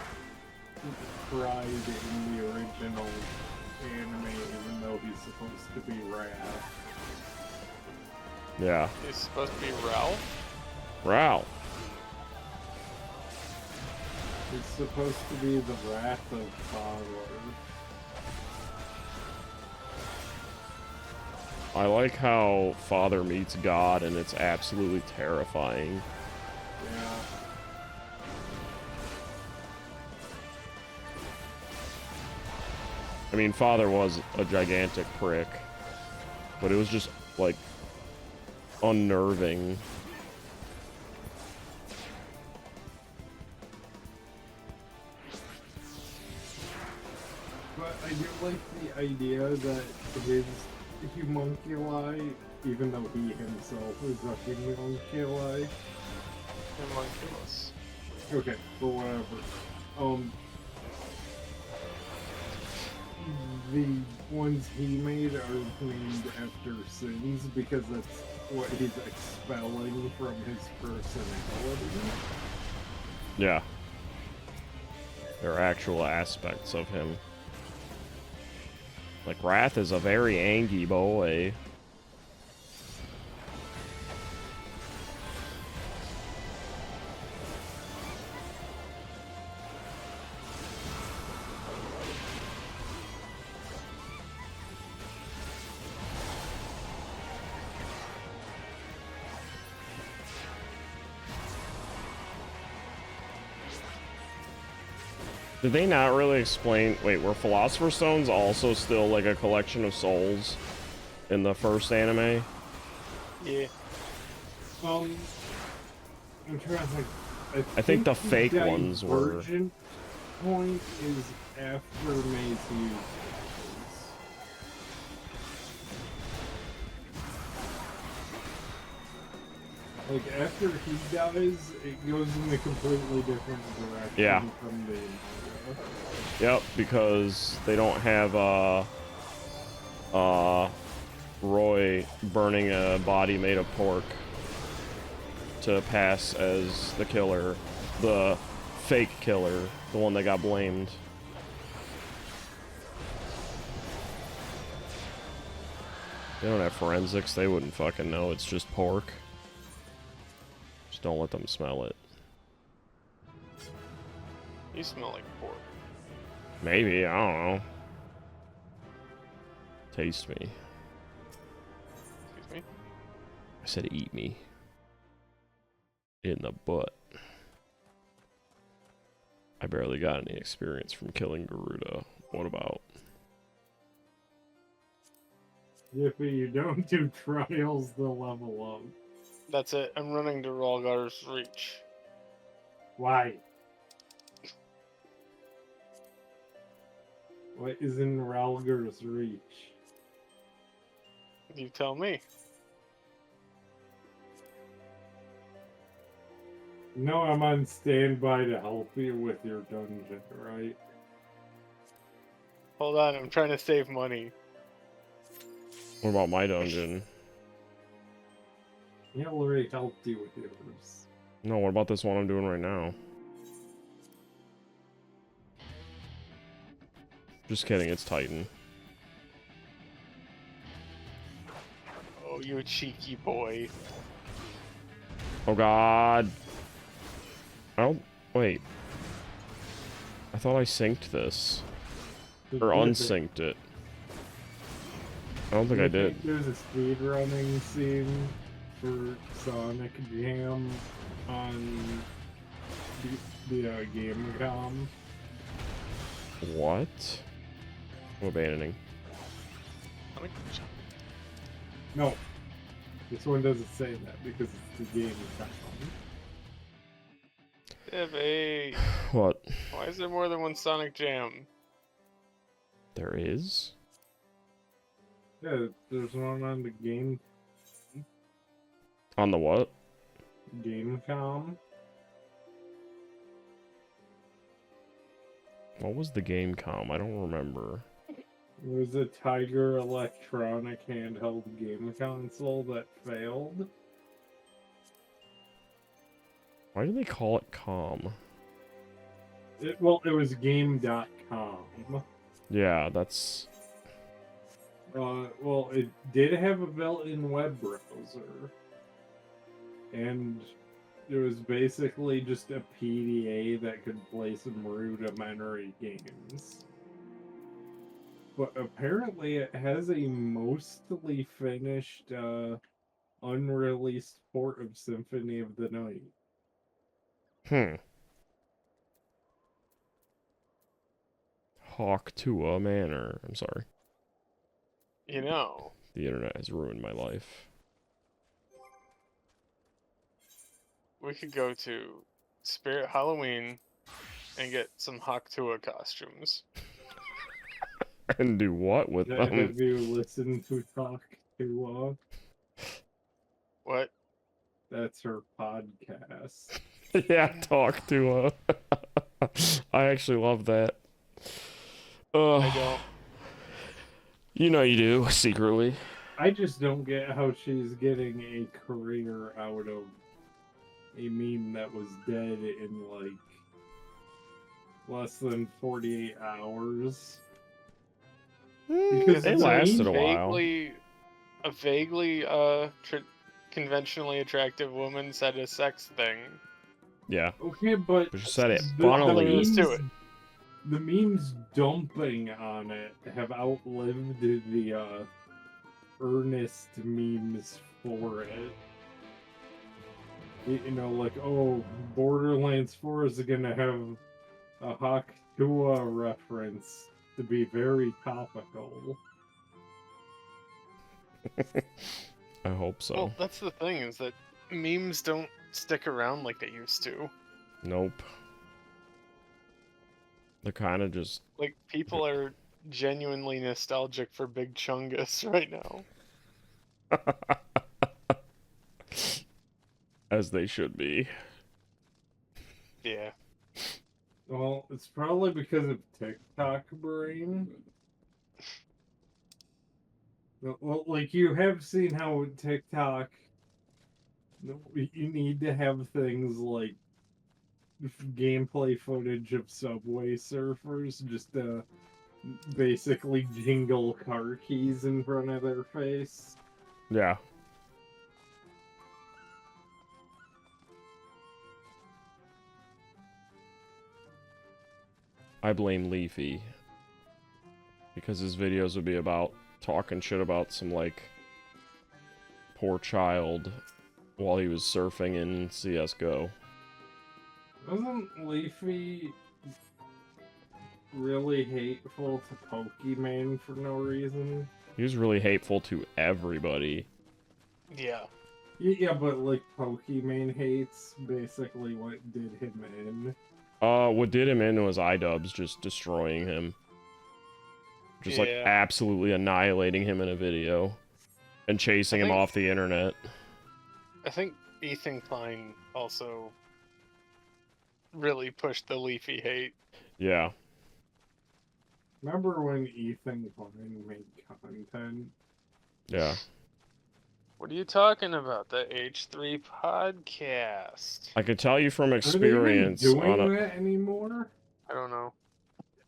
pride in the original anime, even though he's supposed to be Wrath. Yeah. He's supposed to be Ralph? Ralph. He's supposed to be the Wrath of Father. I like how Father meets God and it's absolutely terrifying. Yeah. I mean, Father was a gigantic prick, but it was just, like, unnerving. But I do like the idea that his homunculi, even though he himself is a homunculi. Homunculus. Okay, but whatever. The ones he made are named after sins because that's what he's expelling from his personality. Yeah. They're actual aspects of him. Like, Wrath is a very angry boy. Did they not really explain... Wait, were Philosopher's Stones also still like a collection of souls in the first anime? Yeah. I'm trying to think. I think the fake ones were... Divergent point is after Maze. Like, after he dies, it goes in a completely different direction Yeah. from the manga. Yep, because they don't have Roy burning a body made of pork to pass as the killer, the fake killer, the one that got blamed. They don't have forensics. They wouldn't fucking know. It's just pork. Just don't let them smell it. You smell like pork. Maybe. I don't know. Taste me. Excuse me? I said eat me. In the butt. I barely got any experience from killing Garuda. What about? If you don't do trials, they'll level up. That's it. I'm running to Ralgar's Reach. Why? What is in Ralgar's Reach? You tell me. No, I'm on standby to help you with your dungeon, right? Hold on, I'm trying to save money. What about my dungeon? He already helped you with yours. No, what about this one I'm doing right now? Just kidding, it's Titan. Oh, you cheeky boy. Oh god. Oh, wait. I thought I synced this. Or unsynced it. I don't think I did. There's a speedrunning scene for Sonic Jam on the Gamecom. What? I'm abandoning. No, this one doesn't say that because it's the Gamecom. Hey, What? why is there more than one Sonic Jam? There is? Yeah, there's one on the On the what? Gamecom. What was the Gamecom? I don't remember. It was a Tiger Electronic handheld game console that failed. Why do they call it com? It was game.com. Yeah, that's... It did have a built-in web browser. And it was basically just a PDA that could play some rudimentary games. But apparently it has a mostly finished, unreleased port of Symphony of the Night. Hawk Tua Manor. I'm sorry. You know. The internet has ruined my life. We could go to Spirit Halloween and get some Haktua costumes. And do what with them? Have you listened to Talk to What? That's her podcast. Yeah, talk to I actually love that. I don't. You know you do, secretly. I just don't get how she's getting a career out of a meme that was dead in like less than 48 hours. Because it lasted a while. A vaguely conventionally attractive woman said a sex thing. Yeah. Okay, but She said it the funnily. Let's do it. The memes dumping on it have outlived the earnest memes for it. You know, like, oh, Borderlands 4 is gonna have a Haktua reference to be very topical. I hope so. Well, that's the thing, is that memes don't stick around like they used to. Nope. They're kind of just... Like, people are genuinely nostalgic for Big Chungus right now. As they should be. Yeah. Well, it's probably because of TikTok brain. Well, like, you have seen how TikTok, you need to have things like gameplay footage of Subway Surfers just to basically jingle car keys in front of their face. Yeah. I blame Leafy. Because his videos would be about talking shit about some, like, poor child while he was surfing in CSGO. Wasn't Leafy really hateful to Pokemon for no reason? He was really hateful to everybody. Yeah. Yeah, but like Pokemon hates basically what did him in. What did him in was iDubbbz just destroying him. Just like Yeah. absolutely annihilating him in a video. And chasing him off the internet. I think Ethan Klein also really pushed the Leafy hate. Yeah. Remember when Ethan Klein made content? Yeah. What are you talking about? The H3 podcast. I can tell you from Are experience they even on doing a, that anymore? I don't know.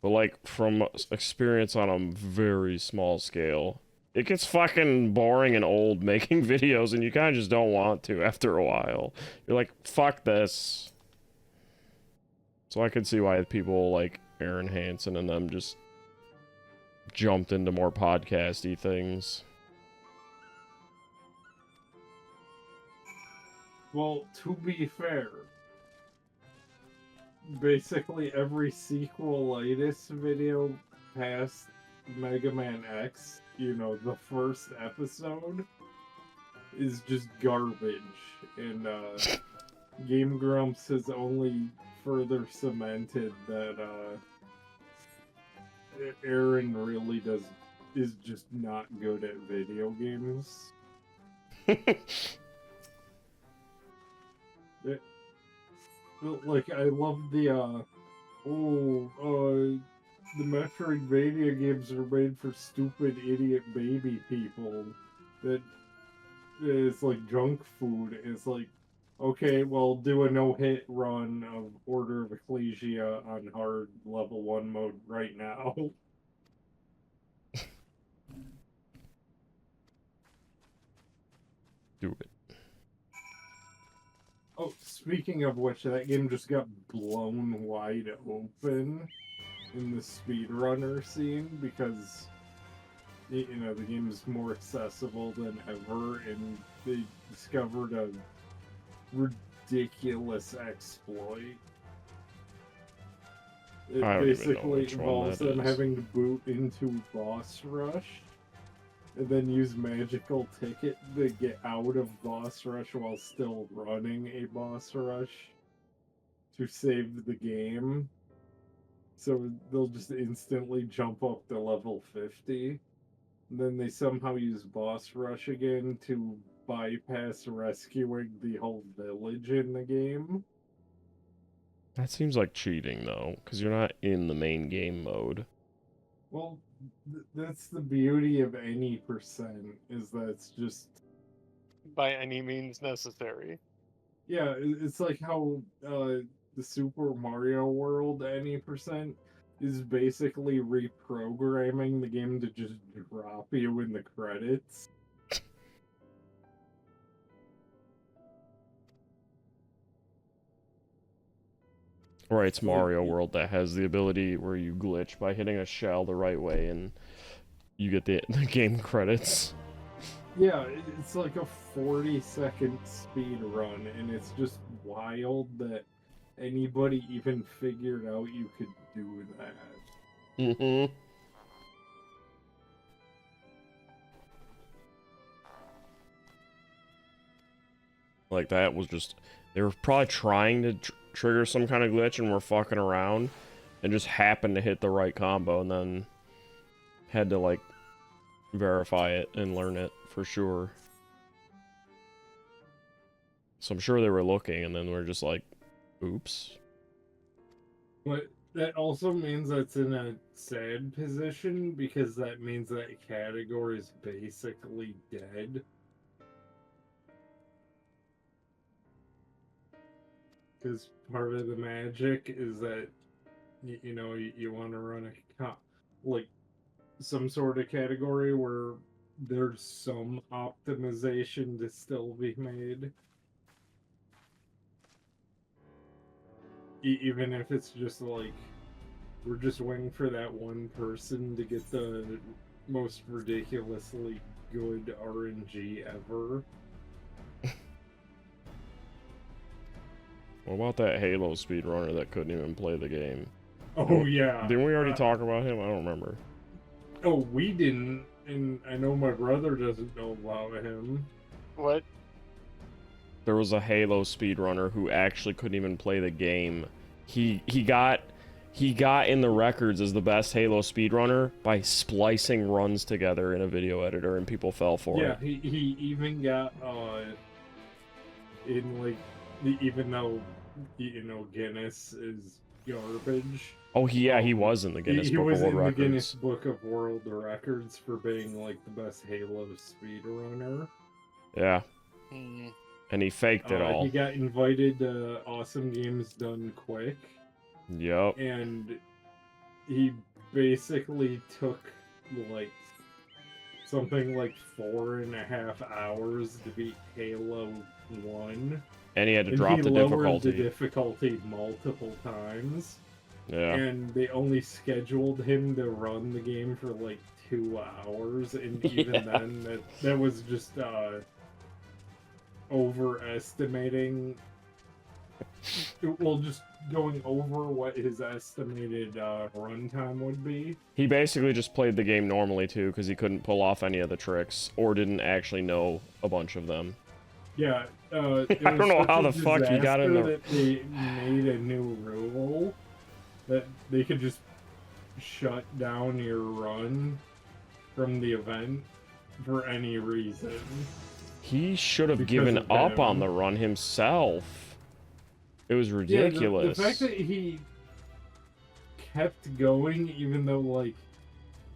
but like from experience on a very small scale. It gets fucking boring and old making videos and you kind of just don't want to after a while. You're like, fuck this. So I could see why people like Aaron Hansen and them just jumped into more podcasty things. Well, to be fair, basically every sequelitis video past Mega Man X, you know, the first episode, is just garbage. And Game Grumps has only further cemented that Aaron really is just not good at video games. Like, I love the Metroidvania games are made for stupid idiot baby people. That is like junk food. It's like, okay, well, do a no-hit run of Order of Ecclesia on hard level 1 mode right now. Do it. Oh, speaking of which, that game just got blown wide open in the speedrunner scene because, you know, the game is more accessible than ever, and they discovered a ridiculous exploit. It I don't even know basically which one involves that them is. having to boot into Boss Rush and then use Magical Ticket to get out of Boss Rush while still running a Boss Rush to save the game. So they'll just instantly jump up to level 50. And then they somehow use Boss Rush again to bypass rescuing the whole village in the game. That seems like cheating, though, because you're not in the main game mode. Well, that's the beauty of any percent, is that it's just... By any means necessary. Yeah, it's like how the Super Mario World any percent is basically reprogramming the game to just drop you in the credits. Or it's Mario World that has the ability where you glitch by hitting a shell the right way and you get the game credits. Yeah, it's like a 40-second speed run, and it's just wild that anybody even figured out you could do that. Mm-hmm. Like, that was just... They were probably trying to trigger some kind of glitch and were fucking around and just happened to hit the right combo and then had to, like, verify it and learn it for sure. So I'm sure they were looking and then we're just like, oops. But that also means that's in a sad position, because that means that category is basically dead. Because part of the magic is that, you know, you want to run like some sort of category where there's some optimization to still be made. Even if it's just like we're just waiting for that one person to get the most ridiculously good RNG ever. What about that Halo speedrunner that couldn't even play the game? Oh yeah. Didn't we already talk about him? I don't remember. Oh, we didn't, and I know my brother doesn't know about him. What? There was a Halo speedrunner who actually couldn't even play the game. He got in the records as the best Halo speedrunner by splicing runs together in a video editor, and people fell for it. Yeah, he even got in like even though Guinness is garbage. Oh, he was in the Guinness Book of World He was in the Records. Guinness Book of World Records for being like the best Halo speedrunner. Yeah. And he faked it all. He got invited to Awesome Games Done Quick. Yep. And he basically took like something like 4.5 hours to beat Halo 1. And he had to and drop he the lowered the difficulty. difficulty multiple times. Yeah. And they only scheduled him to run the game for like 2 hours, and even then, that was just overestimating. Well, just going over what his estimated runtime would be. He basically just played the game normally too, because he couldn't pull off any of the tricks, or didn't actually know a bunch of them. Yeah, I don't know how the fuck he got in there. That they made a new rule that they could just shut down your run from the event for any reason. He should have Because given of up him. on the run himself. It was ridiculous. Yeah, the fact that he kept going even though like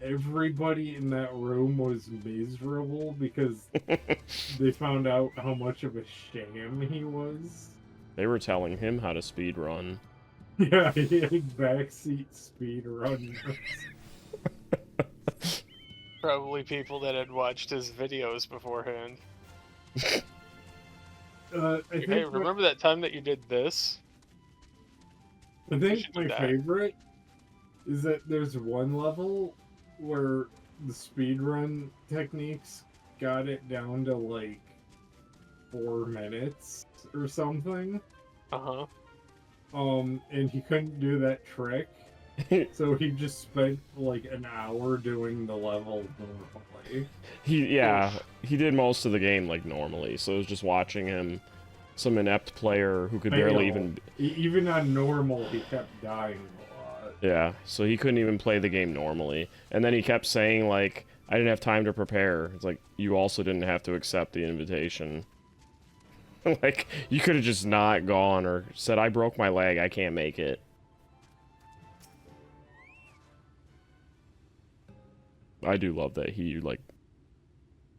everybody in that room was miserable because they found out how much of a sham he was. They were telling him how to speed run. Yeah, he had backseat speed runners. Probably people that had watched his videos beforehand. I think Hey, remember that time that you did this? I think should my do that. favorite is that there's one level where the speedrun techniques got it down to like 4 minutes or something. Uh-huh. And he couldn't do that trick, so he just spent like an hour doing the level normally. He did most of the game like normally, so it was just watching him, some inept player who could barely even... Even on normal, he kept dying a lot. Yeah, so he couldn't even play the game normally. And then he kept saying, like, I didn't have time to prepare. It's like, you also didn't have to accept the invitation. Like, you could have just not gone or said, I broke my leg, I can't make it. I do love that he, like,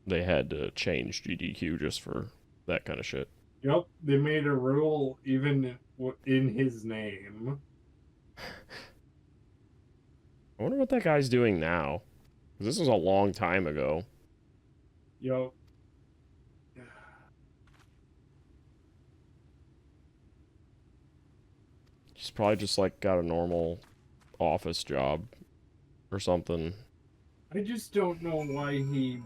they had to change GDQ just for that kind of shit. Yep, they made a rule even in his name. I wonder what that guy's doing now. 'Cause this was a long time ago. Yep. He's probably just, like, got a normal office job or something. I just don't know why he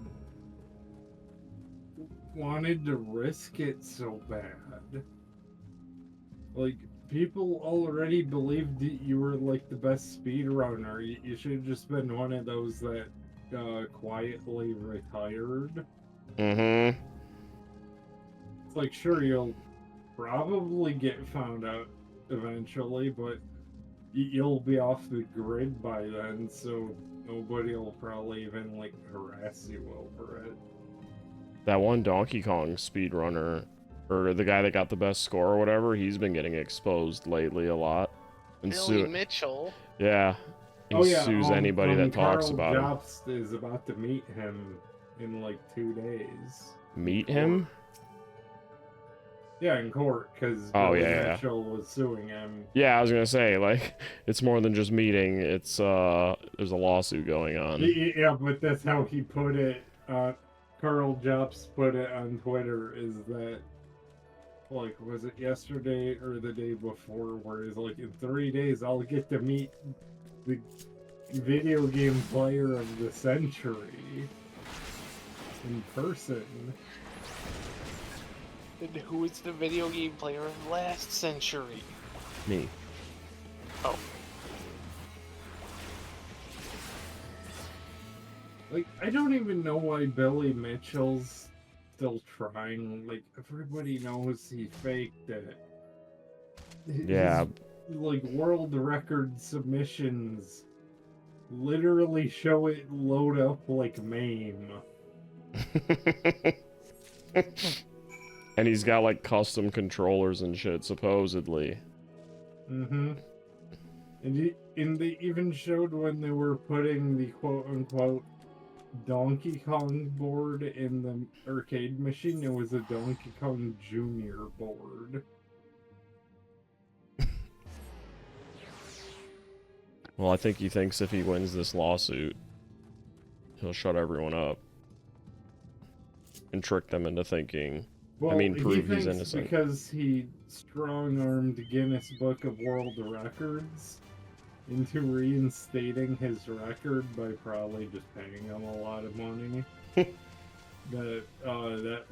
wanted to risk it so bad. Like, people already believed that you were, like, the best speedrunner. You should have just been one of those that quietly retired. Mm-hmm. It's like, sure, you'll probably get found out eventually, but you'll be off the grid by then, so nobody will probably even, like, harass you over it. That one Donkey Kong speedrunner, or the guy that got the best score or whatever, he's been getting exposed lately a lot. And Billy Mitchell. Yeah. He sues anybody that talks Carl about him. Jobst is about to meet him in like 2 days. Meet him? Yeah, in court, because Oh, yeah. Mitchell was suing him. Yeah, I was gonna say, like, it's more than just meeting. It's there's a lawsuit going on. Yeah, but that's how he put it. Carl Jobs put it on Twitter. Is that, like, was it yesterday or the day before? Where he's like, in 3 days I'll get to meet the video game player of the century in person. And who is the video game player of last century? Me. Oh. Like, I don't even know why Billy Mitchell's still trying. Like, everybody knows he faked it. Yeah. His, like, world record submissions literally show it load up like MAME. And he's got like custom controllers and shit, supposedly. Mm-hmm. And they even showed when they were putting the quote-unquote Donkey Kong board in the arcade machine, it was a Donkey Kong Jr. board. Well, I think he thinks if he wins this lawsuit, he'll shut everyone up. And trick them into thinking... Well, I mean, prove he he's thinks innocent. because he strong-armed Guinness Book of World Records into reinstating his record by probably just paying him a lot of money. that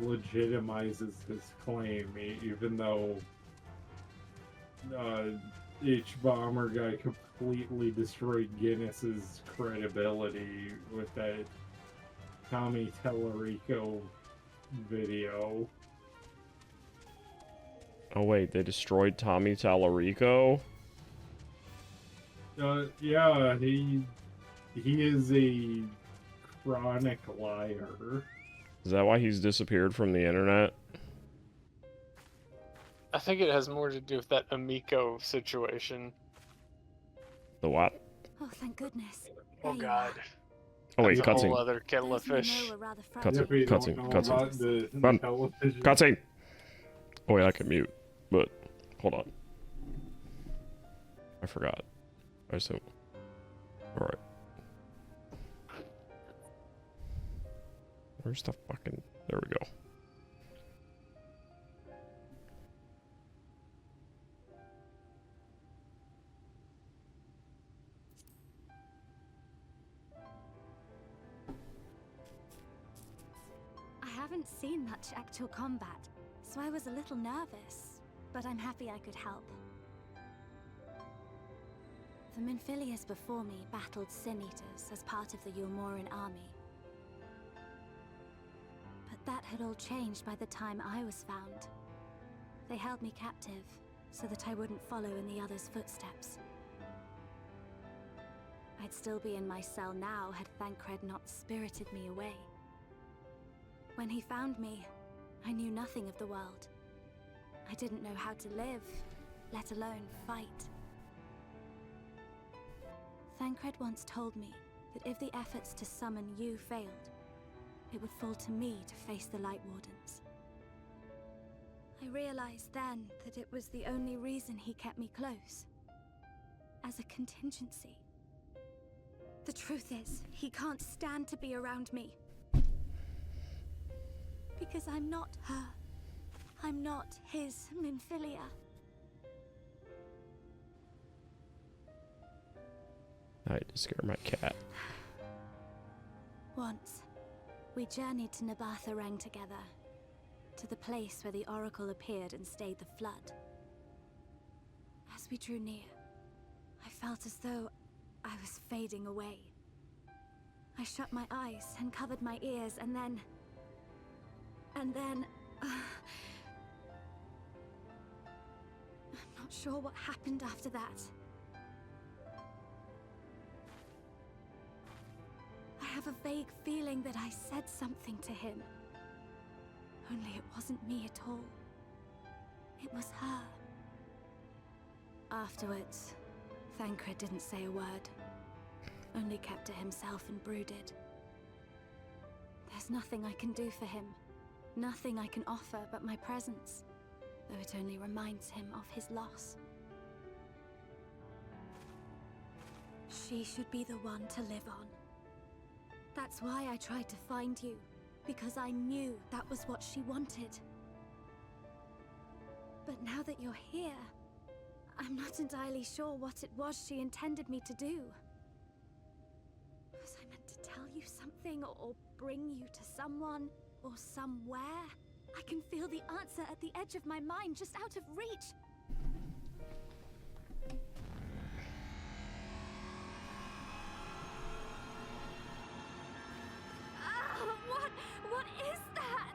legitimizes his claim, even though H-Bomber guy completely destroyed Guinness's credibility with that Tommy Tallarico video. Oh wait, they destroyed Tommy Tallarico? Yeah, he is a chronic liar. Is that why he's disappeared from the internet? I think it has more to do with that Amico situation. The what? Oh, thank goodness. Oh god. Oh wait, That's a whole cutscene. other kettle of fish. If you don't Cutscene. know Cutscene. about the Run. television- Cutscene! Oh wait, I can mute. But, hold on. I forgot. I assume. Alright. Where's the fucking... There we go. I haven't seen much actual combat, so I was a little nervous, but I'm happy I could help. The Minfilius before me battled Sin Eaters as part of the Yulmoran army. But that had all changed by the time I was found. They held me captive, so that I wouldn't follow in the others' footsteps. I'd still be in my cell now had Thancred not spirited me away. When he found me, I knew nothing of the world. I didn't know how to live, let alone fight. Thancred once told me that if the efforts to summon you failed, it would fall to me to face the Light Wardens. I realized then that it was the only reason he kept me close. As a contingency. The truth is, he can't stand to be around me. Because I'm not her. I'm not his Minfilia. I had to scare my cat. Once, we journeyed to Nabatha together, to the place where the Oracle appeared and stayed the flood. As we drew near, I felt as though I was fading away. I shut my eyes and covered my ears, and then... I'm not sure what happened after that. I have a vague feeling that I said something to him. Only it wasn't me at all. It was her. Afterwards, Thancred didn't say a word. Only kept to himself and brooded. There's nothing I can do for him. Nothing I can offer but my presence. though it only reminds him of his loss. She should be the one to live on. That's why I tried to find you, because I knew that was what she wanted. But now that you're here, I'm not entirely sure what it was she intended me to do. Was I meant to tell you something, or bring you to someone, or somewhere? I can feel the answer at the edge of my mind, just out of reach. What is that?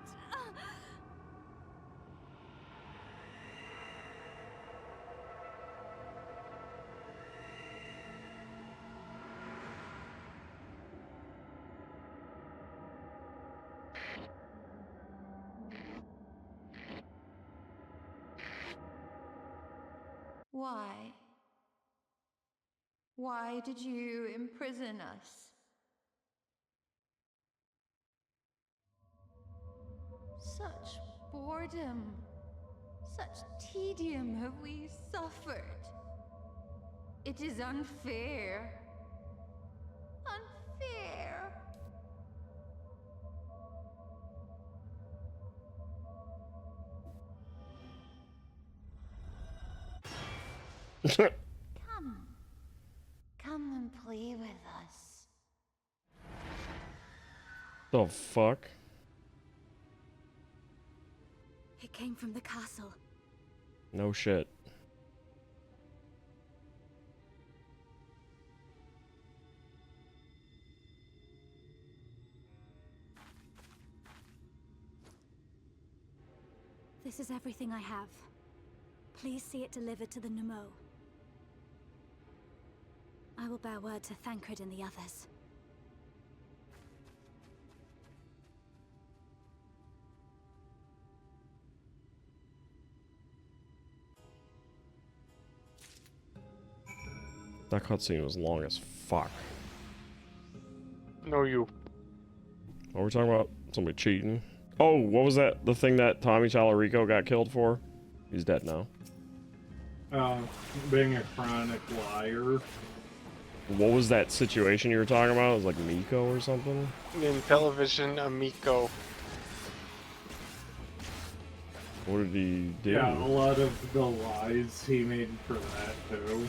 Why? Why did you imprison us? Such boredom, such tedium have we suffered. It is unfair. Unfair. Come. Come and play with us. The fuck? It came from the castle. No shit. This is everything I have. Please see it delivered to the Nemo. I will bear word to Thancred and the others. That cutscene was long as fuck. No, you. What were we talking about? Somebody cheating? Oh, what was that? The thing that Tommy Tallarico got killed for? He's dead now. Being a chronic liar. What was that situation you were talking about? It was like Miko or something? In television, Amico. What did he do? Yeah, a lot of the lies he made for that, too.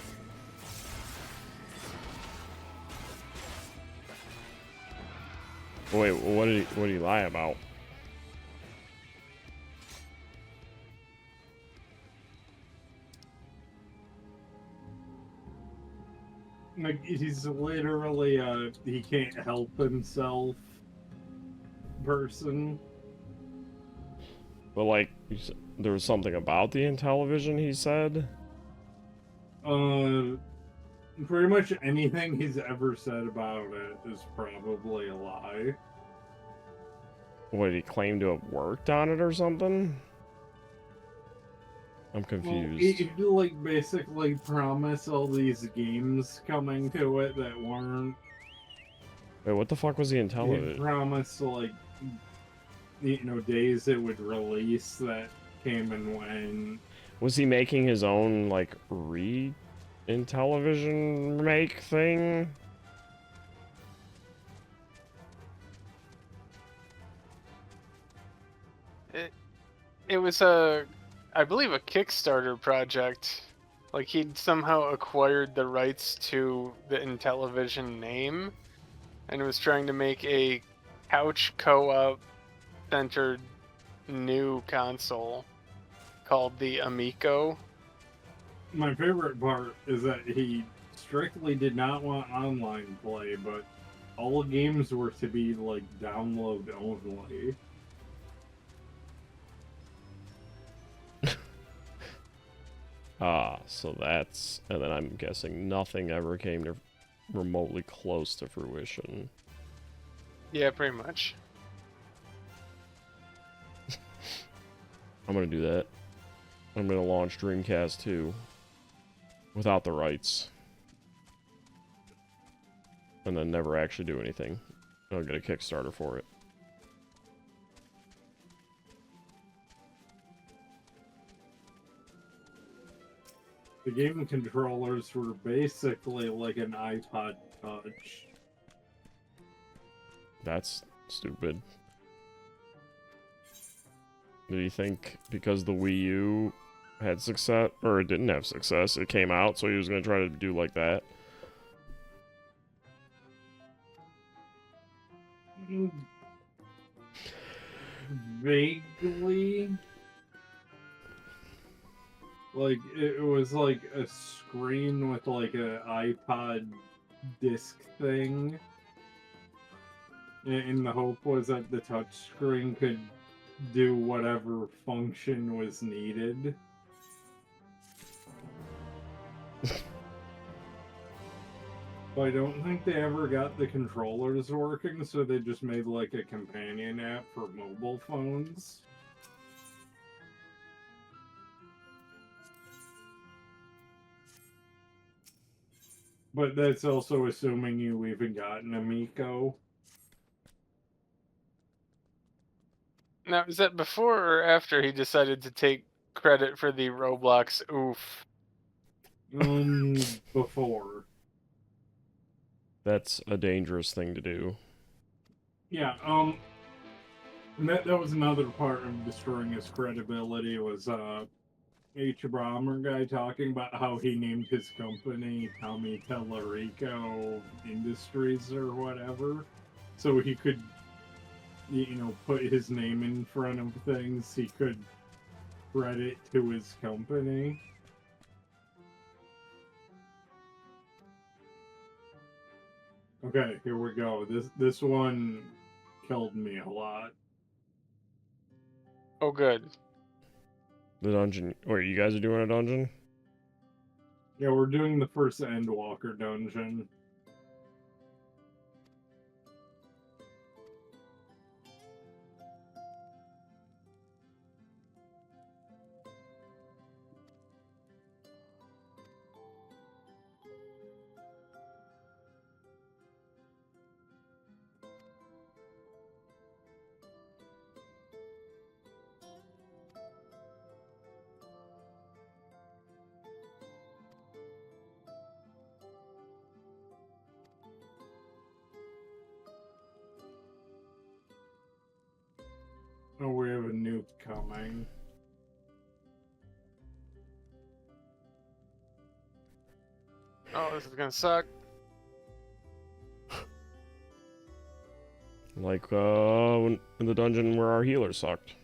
Wait, what did he lie about? Like, he's literally he can't help himself person. But like, there was something about the Intellivision, he said? Pretty much anything he's ever said about it is probably a lie. What, did he claim to have worked on it or something? I'm confused. Well, he like basically promised all these games coming to it that weren't. Wait, what the fuck was the He Intellivision? promised like, days it would release that came and went. Was he making his own, like, Intellivision make thing? It was I believe a Kickstarter project. Like he'd somehow acquired the rights to the Intellivision name, and was trying to make a couch co-op centered new console called the Amico. My favorite part is that he strictly did not want online play, but all games were to be like download only. So that's... And then I'm guessing nothing ever came to remotely close to fruition. Yeah, pretty much. I'm gonna do that. I'm gonna launch Dreamcast 2 without the rights. And then never actually do anything. I'll get a Kickstarter for it. The game controllers were basically like an iPod Touch. That's stupid. Did he think because the Wii U had success, or it didn't have success, it came out, so he was going to try to do like that? Vaguely. Like, it was like a screen with like a iPod disc thing. And the hope was that the touchscreen could do whatever function was needed. But I don't think they ever got the controllers working, so they just made like a companion app for mobile phones. But that's also assuming you even got an Amico. Now, is that before or after he decided to take credit for the Roblox oof? Before. That's a dangerous thing to do. Yeah, that was another part of destroying his credibility was, H. Brahmer guy talking about how he named his company Tommy Tellerico Industries or whatever, so he could, you know, put his name in front of things he could credit to his company. Okay, here we go. This one killed me a lot. Oh, good. The dungeon. Wait, you guys are doing a dungeon? Yeah, we're doing the first Endwalker dungeon. Oh, we have a nuke coming. Oh, this is gonna suck. Like, in the dungeon where our healer sucked.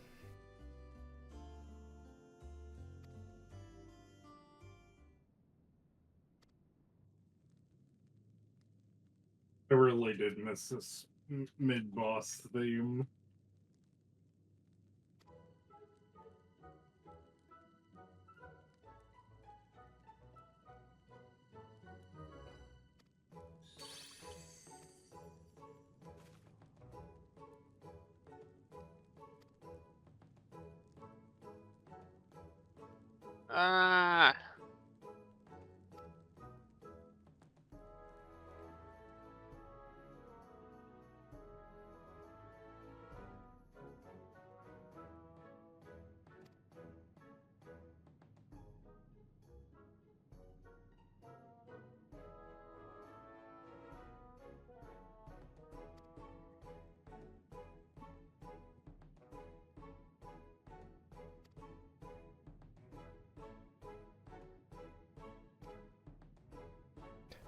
I really did miss this mid-boss theme. Ah.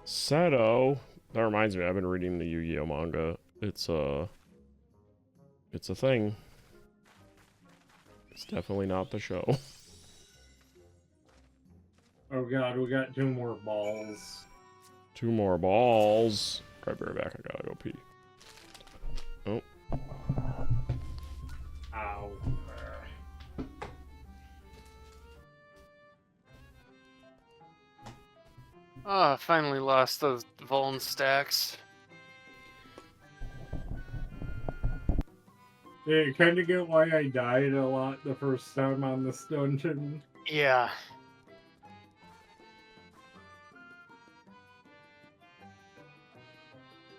Seto. That reminds me, I've been reading the Yu-Gi-Oh manga. It's a thing. It's definitely not the show. Oh god, we got 2 more balls. 2 more balls. Right, be right back. I gotta go pee. Oh. Ow. Oh, I finally lost those Vuln stacks. Yeah, you kind of get why I died a lot the first time on this dungeon. Yeah.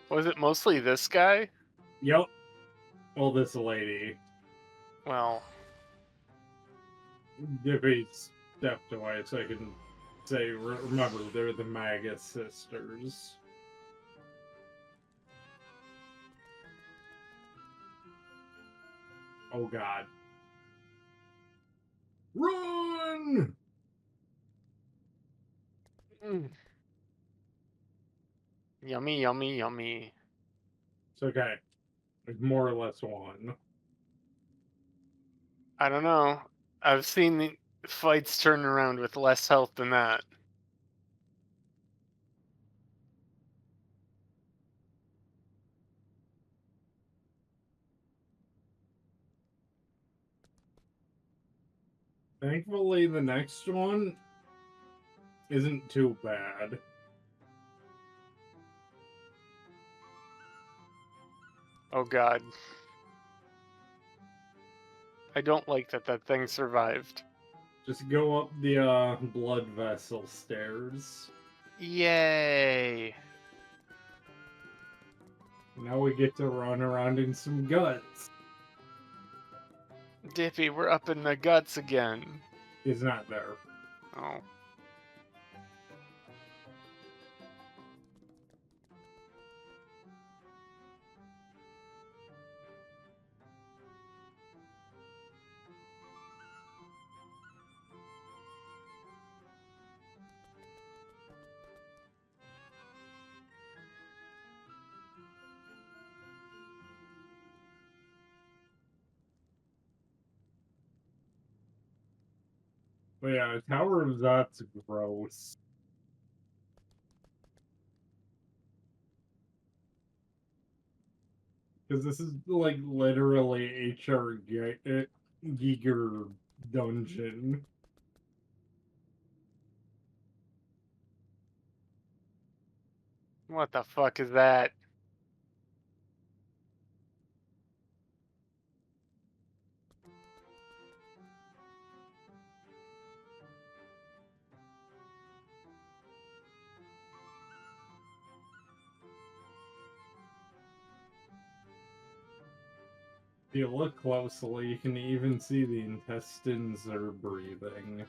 Was it mostly this guy? Yep. Well, this lady. Well, Dippy stepped away so I can say, remember, they're the Magus sisters. Oh god. Run! Mm. Yummy, yummy, yummy. It's okay. It's more or less one. I don't know. I've seen the fights turn around with less health than that. Thankfully, the next one isn't too bad. Oh god. I don't like that that thing survived. Just go up the blood vessel stairs. Yay! Now we get to run around in some guts. Dippy, we're up in the guts again. He's not there. Oh. But yeah, Tower of Zot's gross. Because this is like literally HR Giger dungeon. What the fuck is that? If you look closely, you can even see the intestines are breathing.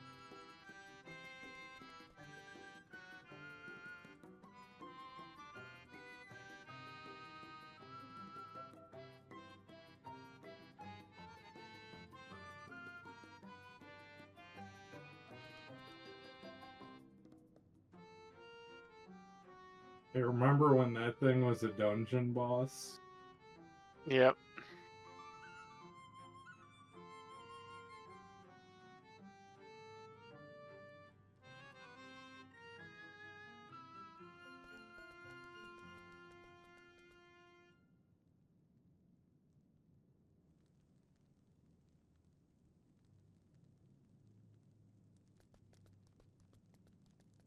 Hey, remember when that thing was a dungeon boss? Yep.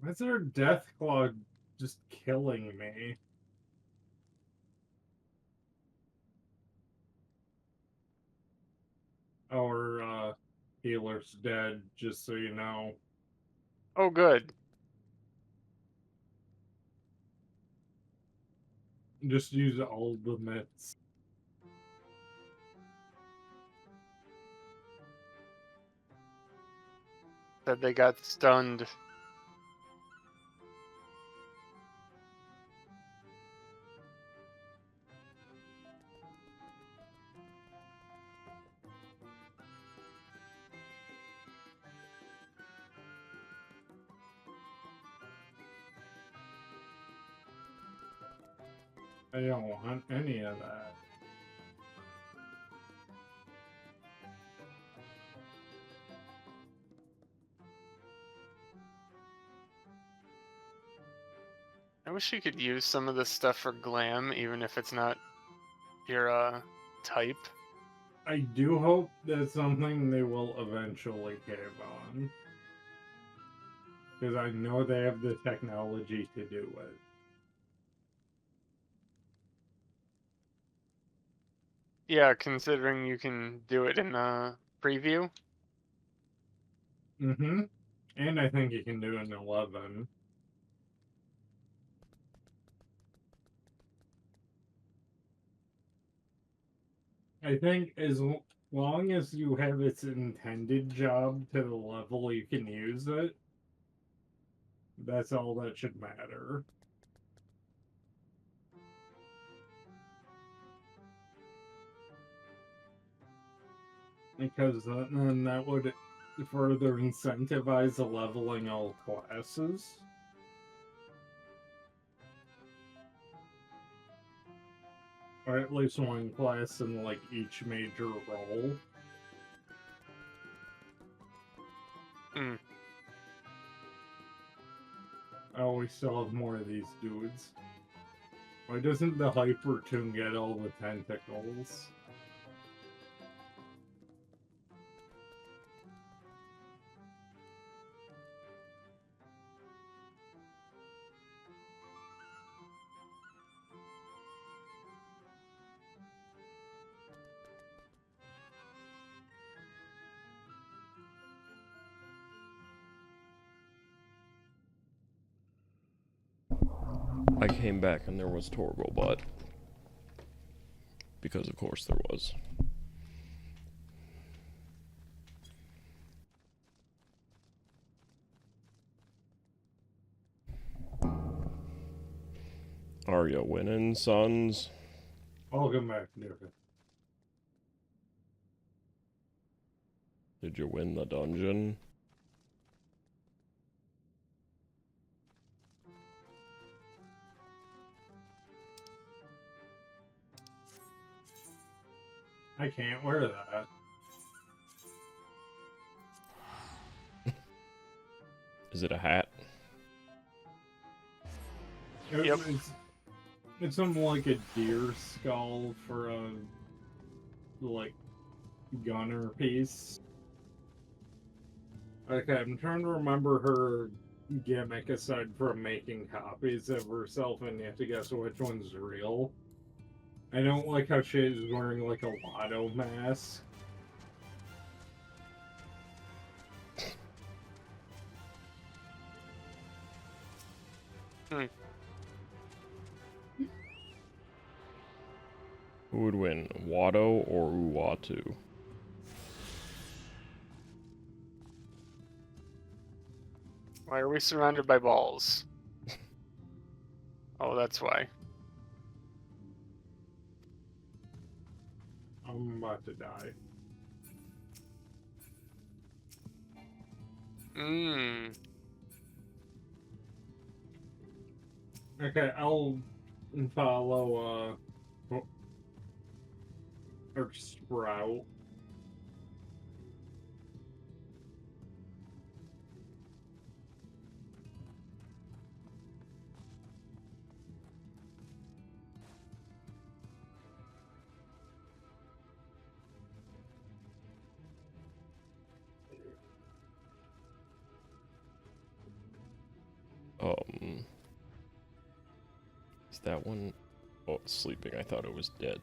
Why's there a Deathclaw just killing me? Our healer's dead, just so you know. Oh, good. Just use all the mitts. Said they got stunned. I don't want any of that. I wish you could use some of this stuff for glam, even if it's not your type. I do hope that's something they will eventually cave on. Because I know they have the technology to do it. Yeah, considering you can do it in the preview. Mm-hmm. And I think you can do it in 11. I think as long as you have its intended job to the level you can use it, That's all that should matter. Because then that would further incentivize the leveling all classes. Or at least one class in, like, each major role. Hmm. Oh, we still have more of these dudes. Why doesn't the Hyper Tune get all the tentacles? I came back and there was Torgobot. Because of course there was. Are you winning, sons? Welcome back, David. Did you win the dungeon? I can't wear that. Is it a hat? Yep. It's something like a deer skull for a, like, gunner piece. Okay, I'm trying to remember her gimmick aside from making copies of herself, and you have to guess which one's real. I don't like how she's wearing, like, a lotto mask. Hmm. Who would win, Watto or Uatu? Why are we surrounded by balls? Oh, that's why. I'm about to die. Mmm. Okay, I'll follow, or Sprout. Is that one? Oh, it's sleeping. I thought it was dead.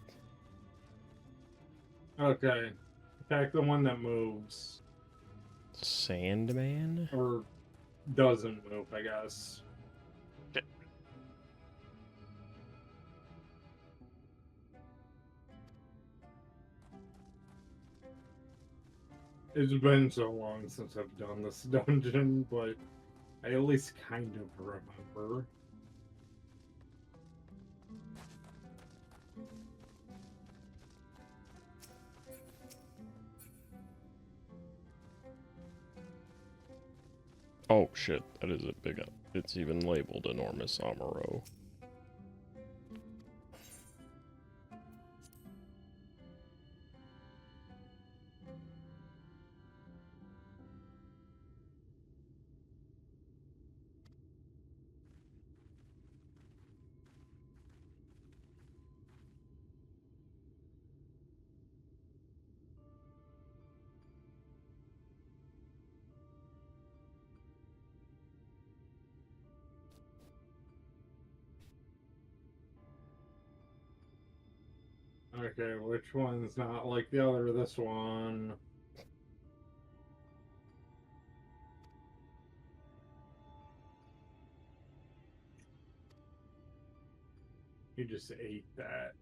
Okay. Attack the one that moves. Sandman? Or doesn't move, I guess. It's been so long since I've done this dungeon, but I at least kind of remember. Oh shit, that is a big one. It's even labeled enormous Amuro. Okay, which one's not like the other? This one. You just ate that.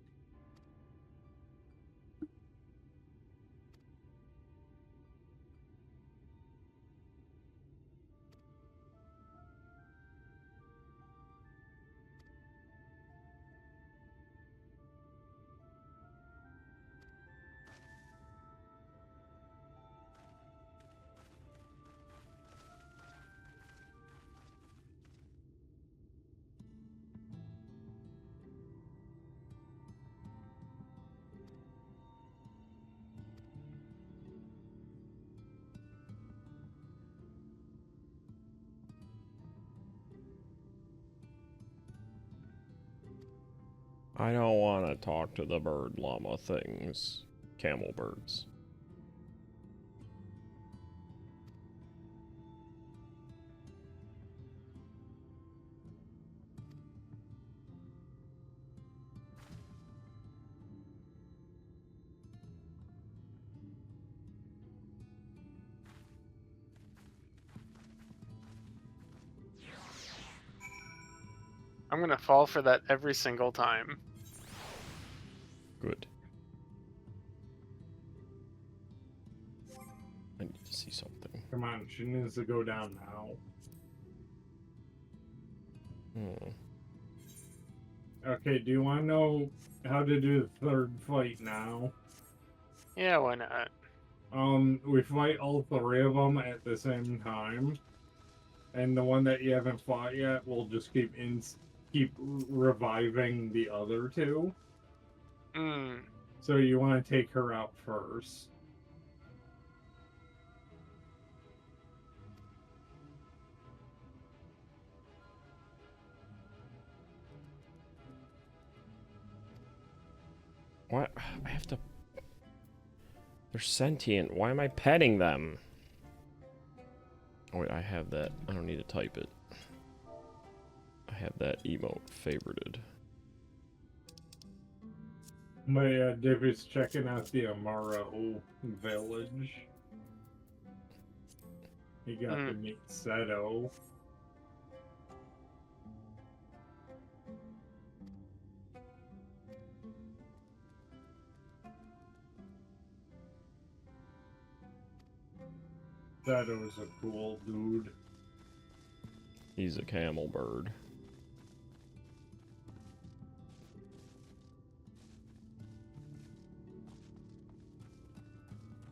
I don't want to talk to the bird llama things. Camel birds. I'm gonna fall for that every single time. Good. I need to see something. Come on, she needs to go down now. Okay, do you want to know how to do the third fight now? Yeah, why not? We fight all three of them at the same time, and the one that you haven't fought yet will just keep reviving the other two. So you want to take her out first. What? I have to... They're sentient. Why am I petting them? Oh wait, I have that. I don't need to type it. I have that emote favorited. My David's checking out the Amara village. He got to meet Seto. Seto's a cool dude. He's a camel bird.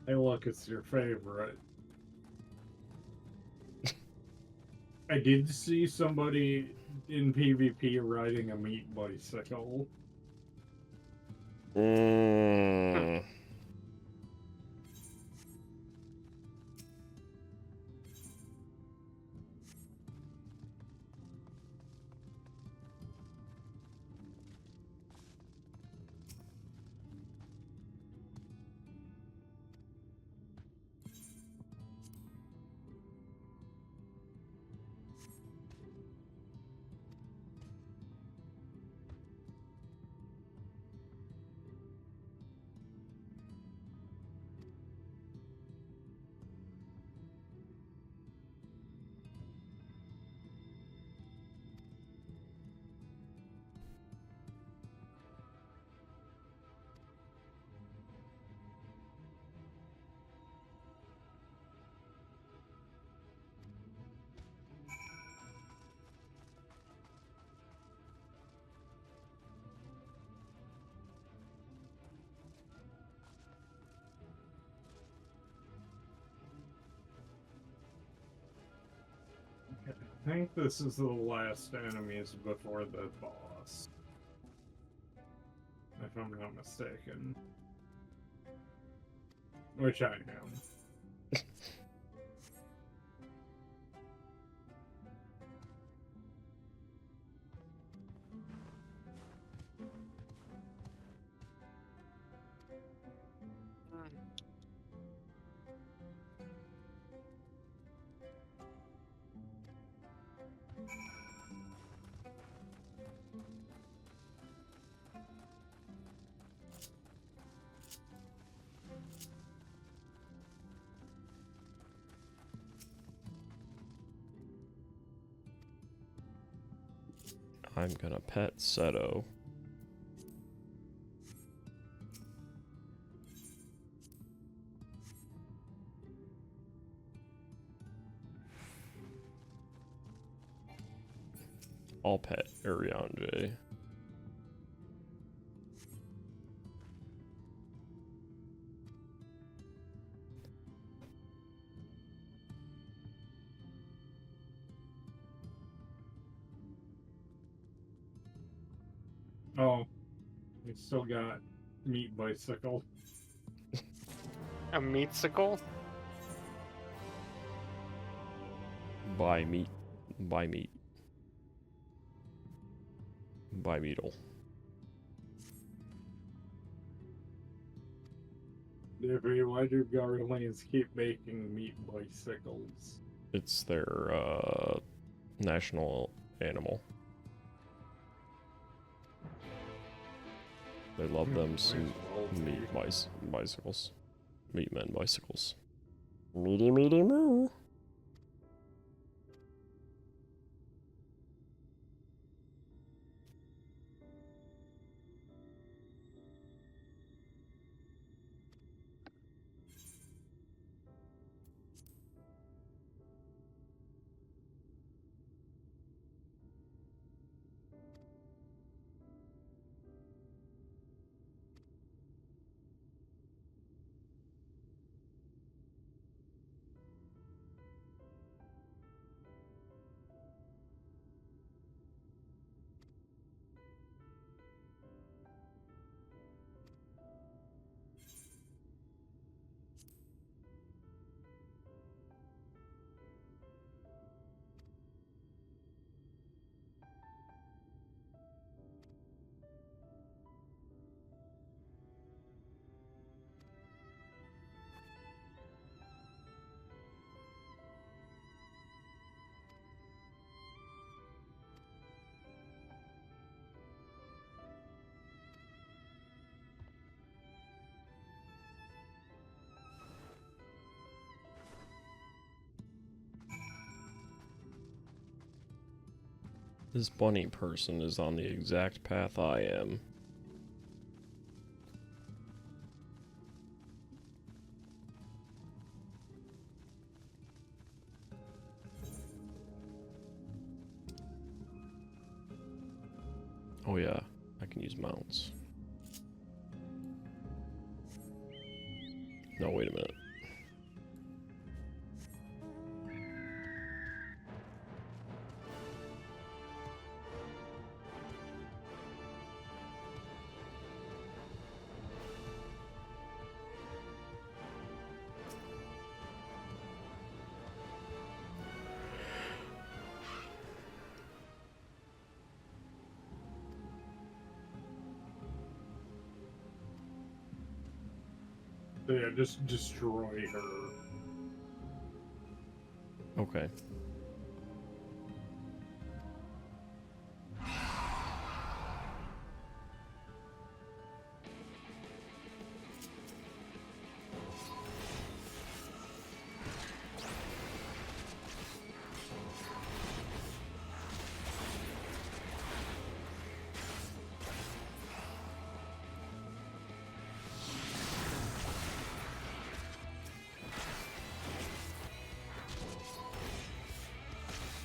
Hey, look, it's your favorite. I did see somebody in PvP riding a meat bicycle. I think this is the last enemies before the boss. If I'm not mistaken. Which I am. I'm gonna pet Seto. I'll pet Eorzea. Oh, we still got meat bicycle. A meatsicle? Buy meat. Buy meat. Buy meatle. Why do Garleans keep making meat bicycles? It's their national animal. They love them some meat bicycles. Meat men bicycles. Meaty meaty moo. This bunny person is on the exact path I am. Oh yeah, I can use mounts. No, wait a minute. Yeah, just destroy her. Okay.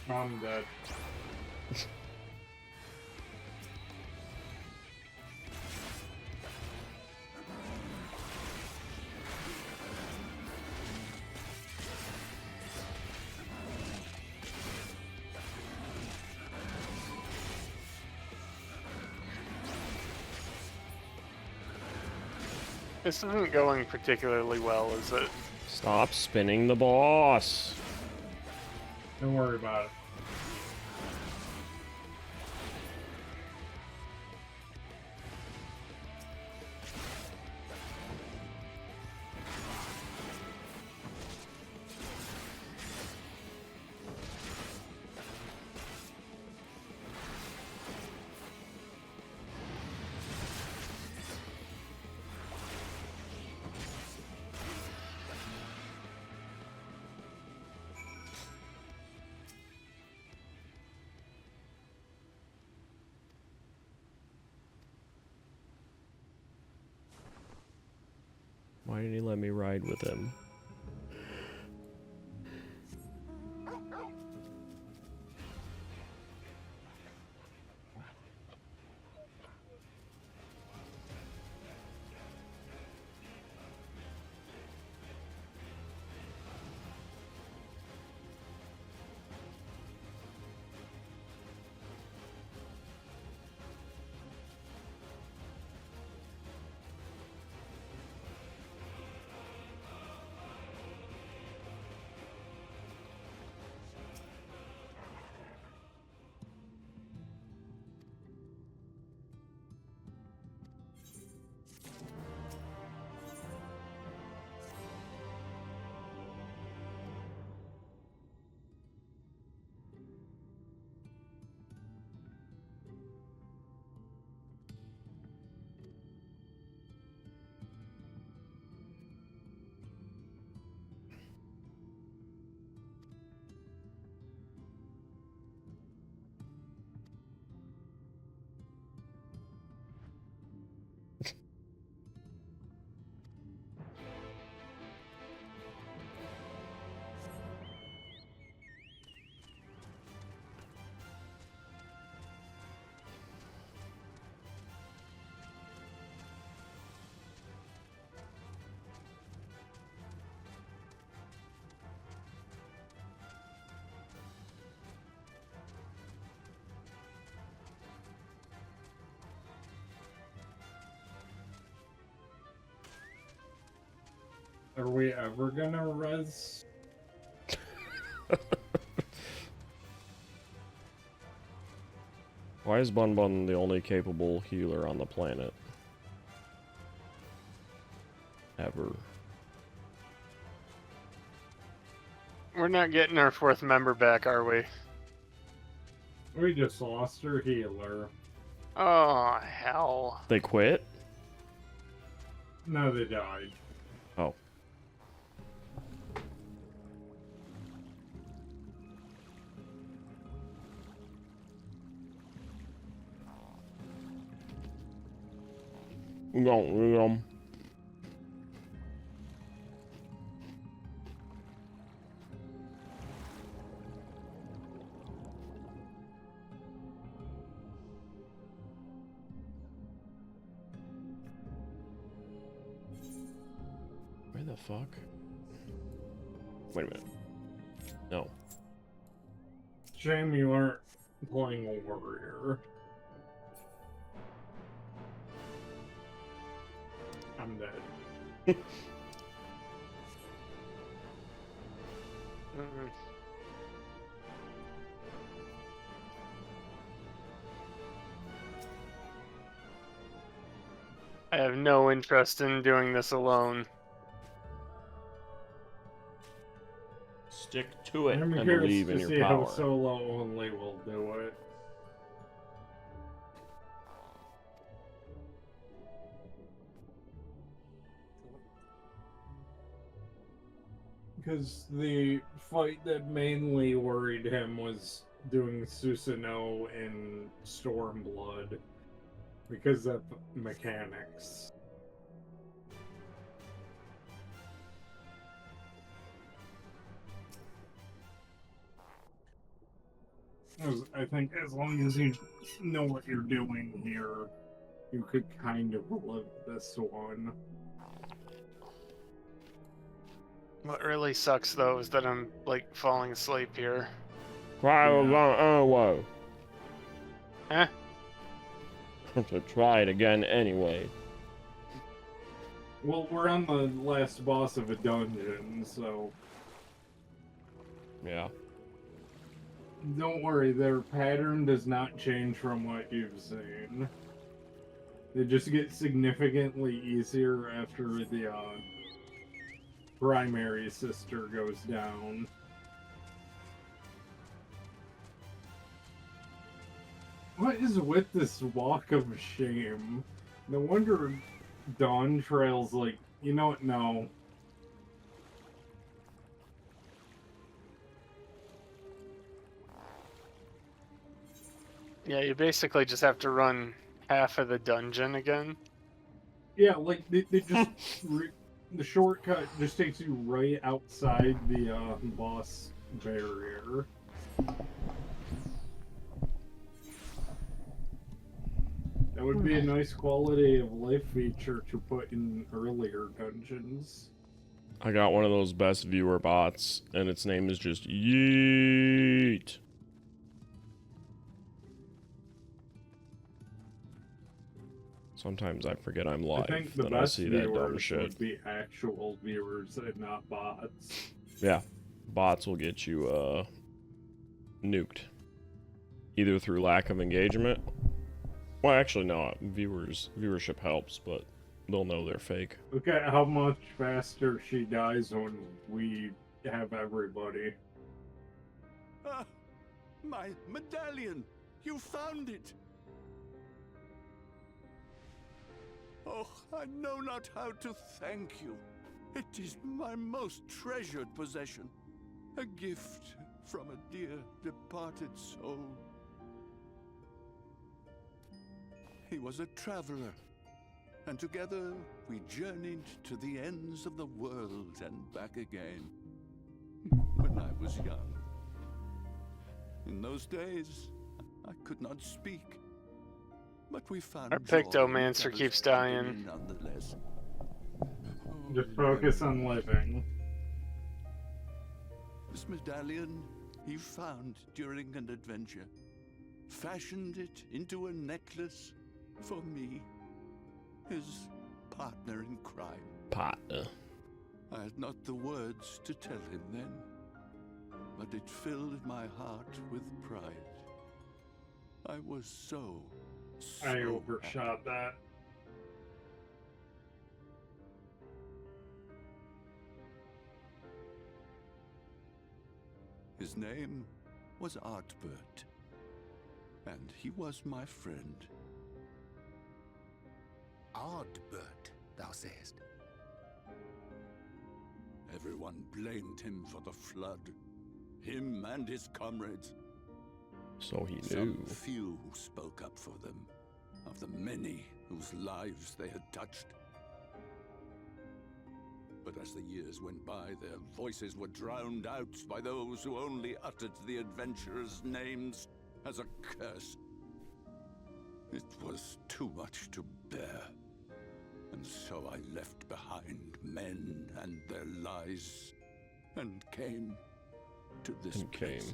I'm dead. This isn't going particularly well, is it? Stop spinning the boss. Don't worry about it. Why did he let me ride with him? Are we ever gonna res? Why is Bun Bun the only capable healer on the planet? Ever. We're not getting our 4th member back, are we? We just lost our healer. Oh, hell. They quit? No, they died. Oh. Where the fuck? Wait a minute. No. Shame you aren't playing a warrior. I'm dead. I have no interest in doing this alone. Stick to it I'm and curious believe in to see your how power. solo only will do it. Because the fight that mainly worried him was doing Susanoo in Stormblood because of mechanics. I think as long as you know what you're doing here, you could kind of live this one. What really sucks, though, is that I'm, like, falling asleep here. Whoa. Huh? To try it again anyway. Well, we're on the last boss of a dungeon, so Yeah. don't worry, their pattern does not change from what you've seen. They just get significantly easier after the primary sister goes down. What is with this walk of shame? No wonder Dawn Trail's like, you know what, no. Yeah, you basically just have to run half of the dungeon again. Yeah, like, they just... the shortcut just takes you right outside the boss barrier. That would be a nice quality of life feature to put in earlier dungeons. I got one of those best viewer bots, and its name is just Yeet. Sometimes I forget I'm live, I think the then I best see that dumb viewers shit. would be actual viewers and not bots. Yeah, bots will get you nuked. Either through lack of engagement. Well, actually, no. Viewership helps, but they'll know they're fake. Look at how much faster she dies when we have everybody. Ah, my medallion! You found it! Oh, I know not how to thank you. It is my most treasured possession. A gift from a dear departed soul. He was a traveler, and together we journeyed to the ends of the world and back again. When I was young. In those days, I could not speak. But we found Our joy in Pictomancer each keeps other's dying. company nonetheless. Just focus on living. This medallion he found during an adventure, fashioned it into a necklace for me, his partner in crime. Partner. I had not the words to tell him then, but it filled my heart with pride. I was so I happy. overshot that. His name was Artbert, and he was my friend. Ardbert, thou sayest. Everyone blamed him for the flood, him and his comrades. So he knew. Some few who spoke up for them, of the many whose lives they had touched. But as the years went by, their voices were drowned out by those who only uttered the adventurers' names as a curse. It was too much to bear, and so I left behind men and their lies, and came to this place.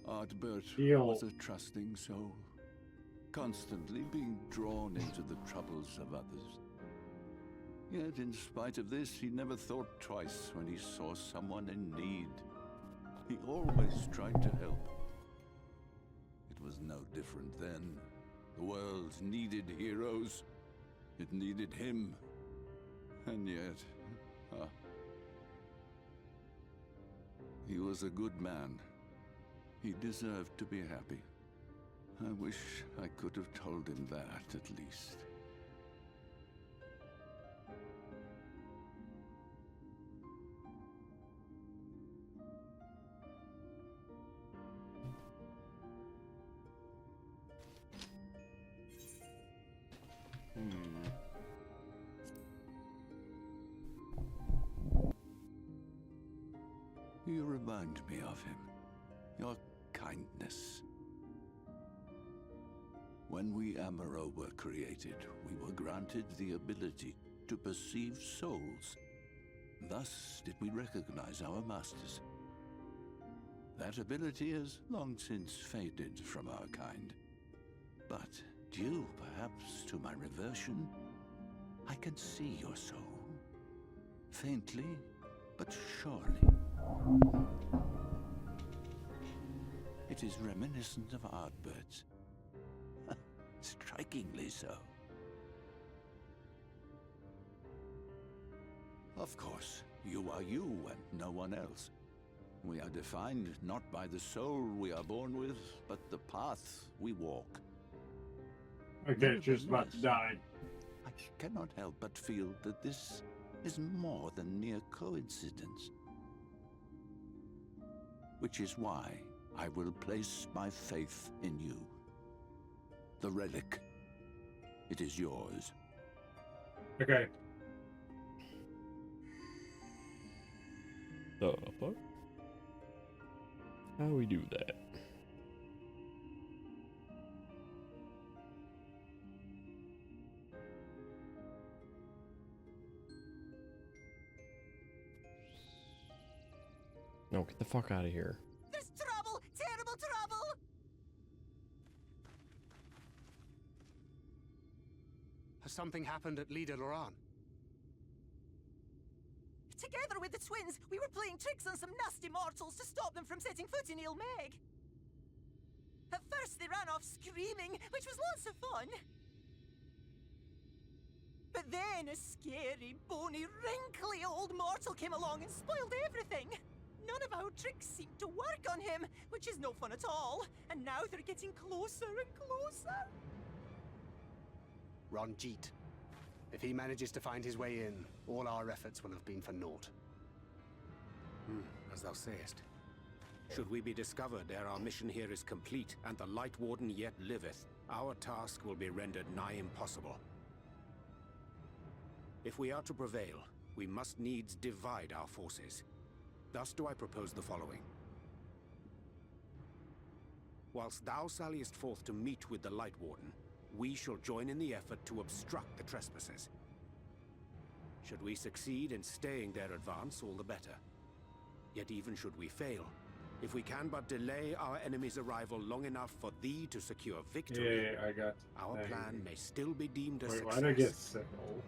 Ardbert was a trusting soul, constantly being drawn into the troubles of others. Yet in spite of this, he never thought twice when he saw someone in need. He always tried to help. It was no different then. The world needed heroes. It needed him. And yet, he was a good man. He deserved to be happy. I wish I could have told him that, at least. You remind me of him. Your kindness. When we Amaro were created, we were granted the ability to perceive souls. Thus did we recognize our masters. That ability has long since faded from our kind. But due perhaps to my reversion, I can see your soul. Faintly, but surely. It is reminiscent of Ardbert's. Strikingly so. Of course, you are you and no one else. We are defined not by the soul we are born with, but the path we walk. Okay, just about to die. I cannot help but feel that this is more than mere coincidence. Which is why I will place my faith in you. The relic. It is yours. Okay. The fuck? How do we do that? No, get the fuck out of here. There's trouble! Terrible trouble! Has something happened at Leader Loran? Together with the twins, we were playing tricks on some nasty mortals to stop them from setting foot in Il Mheg. At first they ran off screaming, which was lots of fun. But then a scary, bony, wrinkly old mortal came along and spoiled everything. None of our tricks seemed to work on him, which is no fun at all. And now they're getting closer and closer. Ranjit. If he manages to find his way in, all our efforts will have been for naught. As thou sayest. Should we be discovered ere our mission here is complete, and the Light Warden yet liveth, our task will be rendered nigh impossible. If we are to prevail, we must needs divide our forces. Thus do I propose the following. Whilst thou salliest forth to meet with the Light Warden, we shall join in the effort to obstruct the trespassers. Should we succeed in staying their advance, all the better. Yet even should we fail, if we can but delay our enemy's arrival long enough for thee to secure victory, Yeah, I got our plan may still be deemed a Wait, success. why'd I get sickle?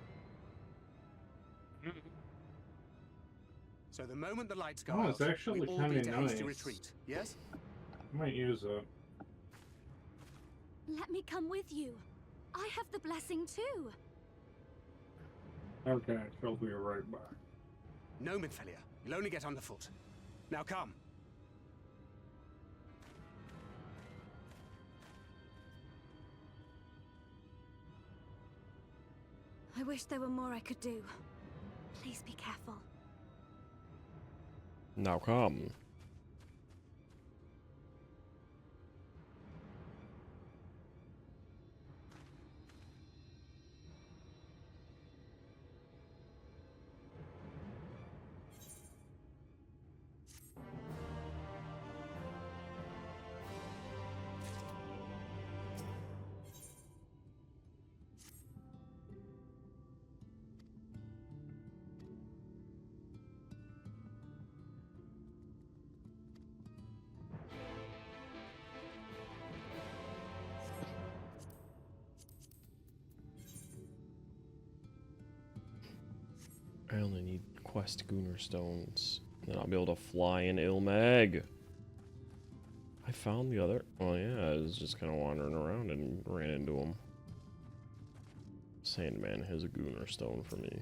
So the moment the lights go Oh, out, it's actually we all kinda beat a hasty nice. retreat. Yes? I might use it. Let me come with you. I have the blessing too. Okay, she'll be right back. No, Midfelia. You'll only get underfoot. Now come. I wish there were more I could do. Please be careful. Now come. I only need quest Gunnar stones. Then I'll be able to fly in Il Mheg. I found the other. Oh yeah, I was just kind of wandering around and ran into him. Sandman has a Gunnar stone for me.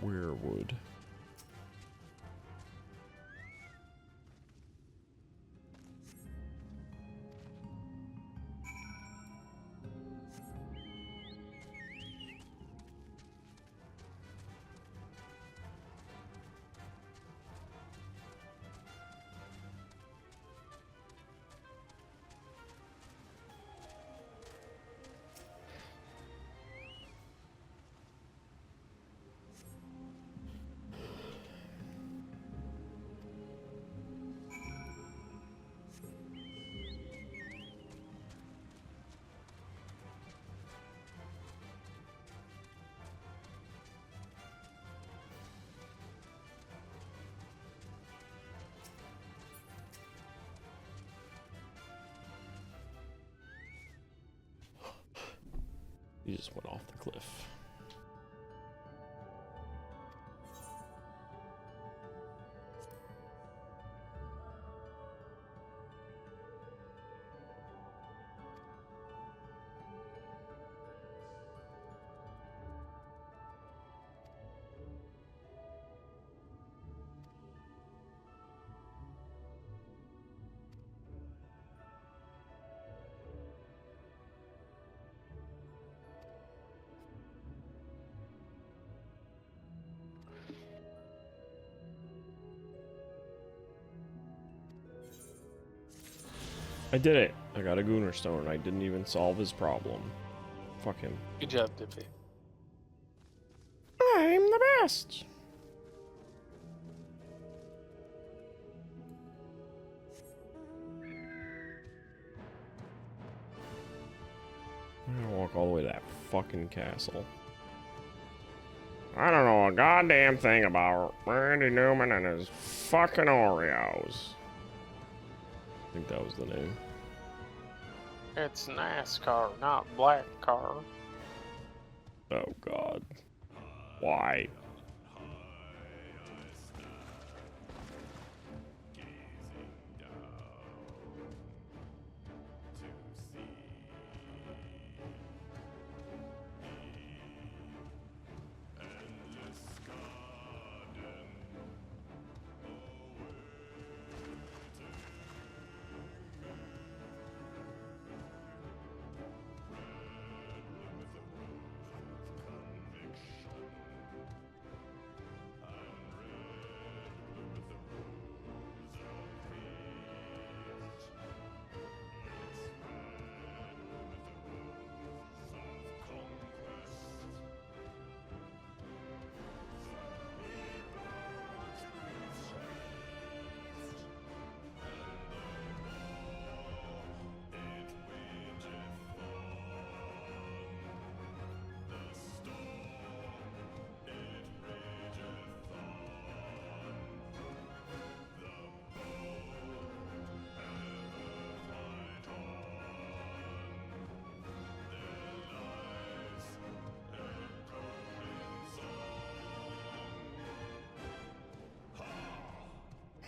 Weirwood. You just went off the cliff. I did it. I got a Gunnar stone. I didn't even solve his problem. Fuck him. Good job, Dippy. I'm the best. I'm gonna walk all the way to that fucking castle. I don't know know a goddamn thing about Randy Newman and his fucking Oreos. I think that was the name. It's NASCAR, not black car. Oh god. Why?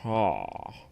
Aw.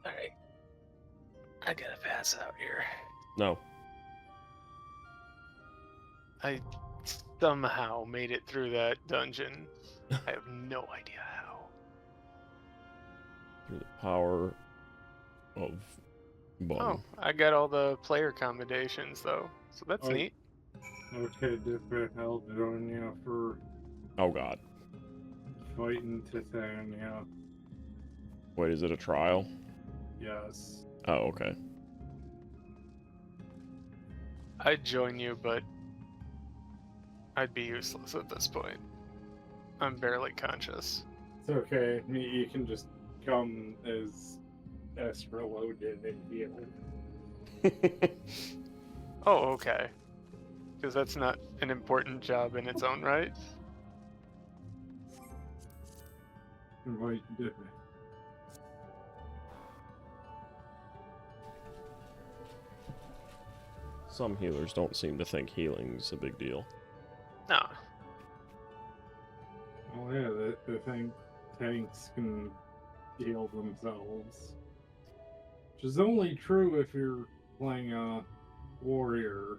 Alright. I gotta pass out here. No. I somehow made it through that dungeon. I have no idea how. Through the power of button. Oh, I got all the player accommodations though, so that's neat. Okay, different help join you for Oh god. fighting Titania. Wait, is it a trial? Yes. Oh, okay. I'd join you, but I'd be useless at this point. I'm barely conscious. It's okay. You can just come as reloaded and heal. Oh, okay. Because that's not an important job in its own right. Right, different. Some healers don't seem to think healing's a big deal. No. Oh yeah, the tanks can heal themselves. Which is only true if you're playing a warrior.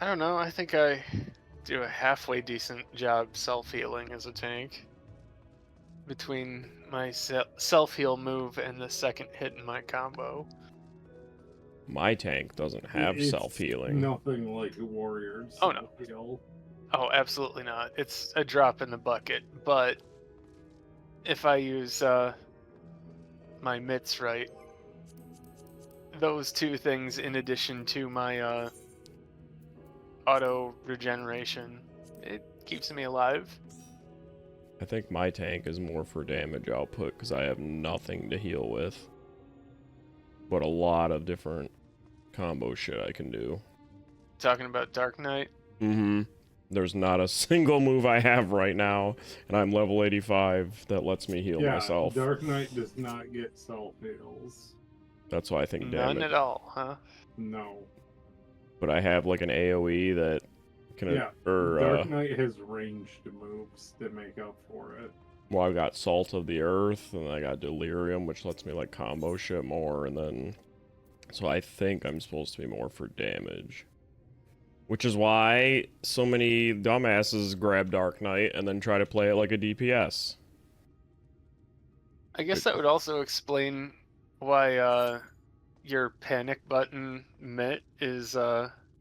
I don't know, I think I do a halfway decent job self-healing as a tank. Between my self-heal move and the second hit in my combo. My tank doesn't have It's self-healing. Nothing like a warrior's Oh no. heal. Oh, absolutely not. It's a drop in the bucket. But if I use my mitts right, those two things in addition to my auto regeneration, it keeps me alive. I think my tank is more for damage output because I have nothing to heal with. But a lot of different combo shit I can do. Talking about Dark Knight? Mm-hmm. There's not a single move I have right now, and I'm level 85, that lets me heal myself. Dark Knight does not get self-heals. That's why I think None damage. at all, huh? No. But I have like an AoE that can... Dark Knight has ranged moves that make up for it. Well, I've got Salt of the Earth, and I got Delirium, which lets me like combo shit more, and then... So I think I'm supposed to be more for damage. Which is why so many dumbasses grab Dark Knight and then try to play it like a DPS. I guess that would also explain why your panic button mitt is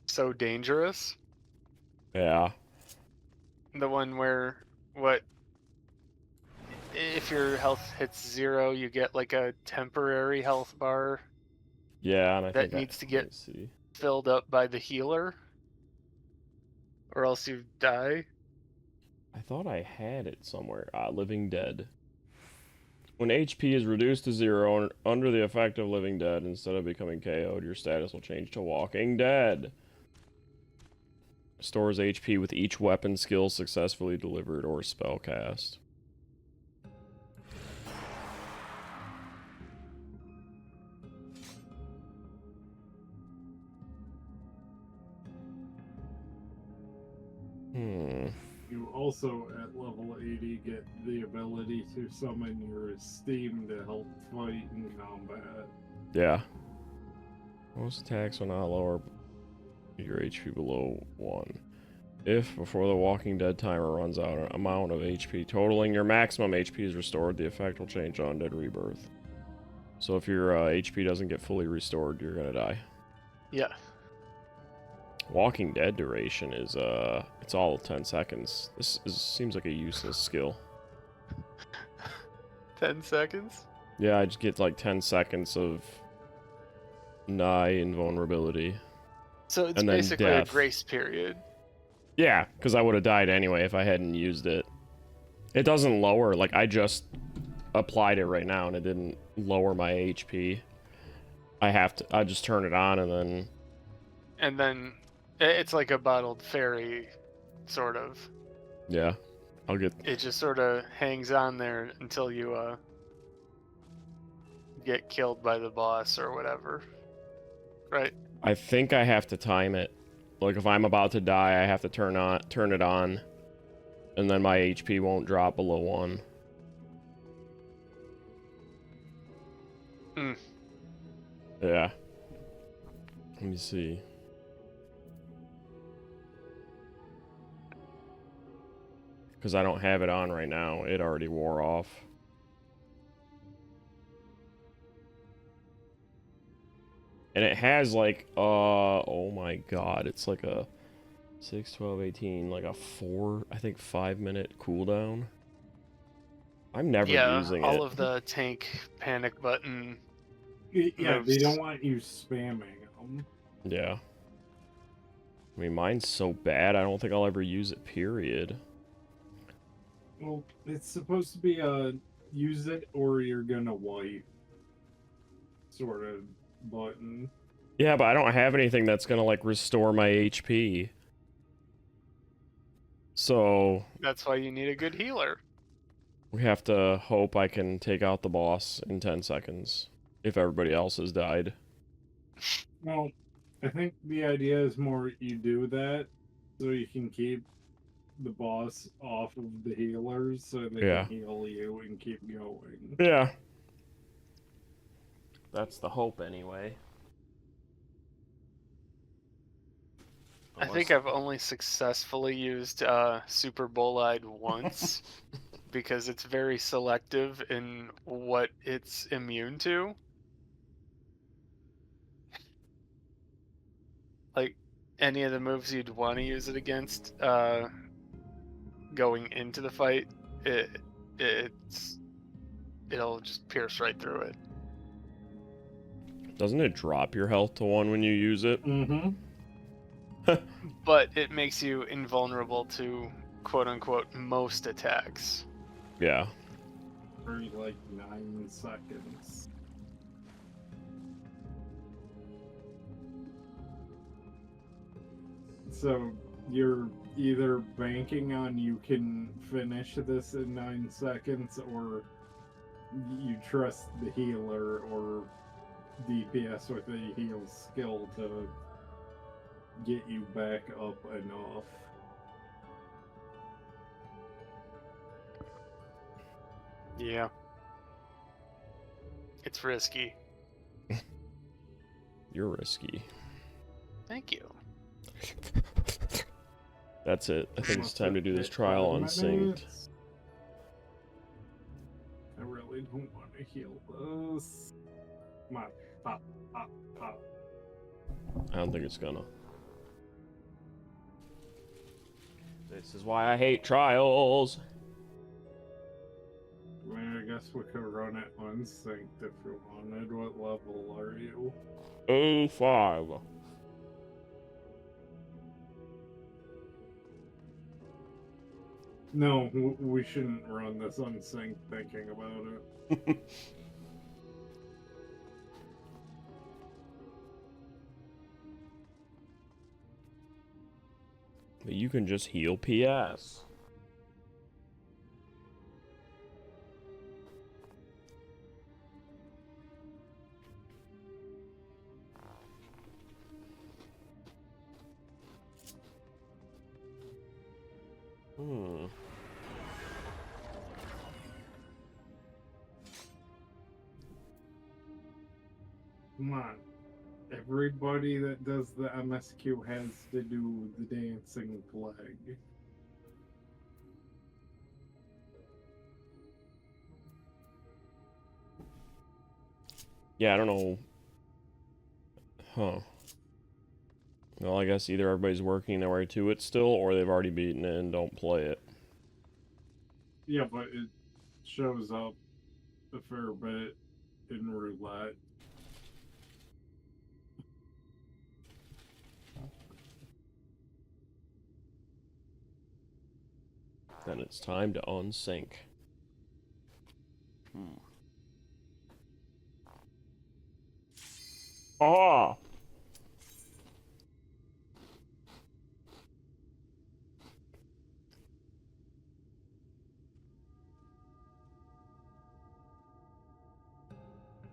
so dangerous. Yeah. The one where, if your health hits 0, you get like a temporary health bar. Yeah, and I think that needs to get filled up by the healer, or else you die. I thought I had it somewhere. Living Dead. When HP is reduced to 0 under the effect of Living Dead, instead of becoming KO'd, your status will change to Walking Dead. Stores HP with each weapon skill successfully delivered or spell cast. You also, at level 80, get the ability to summon your esteem to help fight in combat. Yeah. Most attacks will not lower your HP below 1. If, before the Walking Dead timer runs out, an amount of HP totaling your maximum HP is restored, the effect will change to Undead Rebirth. So if your HP doesn't get fully restored, you're gonna die. Yeah. Walking Dead duration is, it's all 10 seconds. Seems like a useless skill. 10 seconds? Yeah, I just get like 10 seconds of nigh invulnerability. So it's and then basically death. a grace period. Yeah, because I would have died anyway if I hadn't used it. It doesn't lower, like I just applied it right now and it didn't lower my HP. I just turn it on and then... And then it's like a bottled fairy, sort of. Yeah, I'll get... It just sort of hangs on there until you get killed by the boss or whatever. Right? I think I have to time it. Like if I'm about to die, I have to turn it on, and then my HP won't drop below 1. Yeah. Let me see. Because I don't have it on right now. It already wore off. And it has like, oh my god, it's like a 6, 12, 18, like a 5-minute cooldown. I'm never using it. all of the tank panic button. Yeah, moves. they don't want you spamming them. Yeah. I mean, mine's so bad, I don't think I'll ever use it, period. Well, it's supposed to be a use it or you're gonna wipe sort of button. Yeah, but I don't have anything that's gonna, like, restore my HP. So... That's why you need a good healer. We have to hope I can take out the boss in 10 seconds. If everybody else has died. Well, I think the idea is more you do that so you can keep the boss off of the healers so they can heal you and keep going. Yeah. That's the hope anyway. I think I've only successfully used Super Bolide once because it's very selective in what it's immune to. Like, any of the moves you'd want to use it against going into the fight, it'll just pierce right through it. Doesn't it drop your health to 1 when you use it? Mm-hmm. But it makes you invulnerable to quote-unquote most attacks. Yeah. For like 9 seconds. So you're either banking on you can finish this in 9 seconds, or you trust the healer or DPS with a heal skill to get you back up enough. Yeah. It's risky. You're risky. Thank you. That's it. I think it's time to do this trial unsynced. I really don't want to heal this. Come on, pop, pop, pop. I don't think it's gonna. This is why I hate trials. I mean, I guess we could run it unsynced if you wanted. What level are you? 05. No, we shouldn't run this unsynced thinking about it. But you can just heal PS. Come on. Everybody that does the MSQ has to do the dancing flag. Yeah, I don't know. Huh. Well, I guess either everybody's working their way to it still, or they've already beaten it and don't play it. Yeah, but it shows up a fair bit in roulette. Then it's time to unsync. Ah!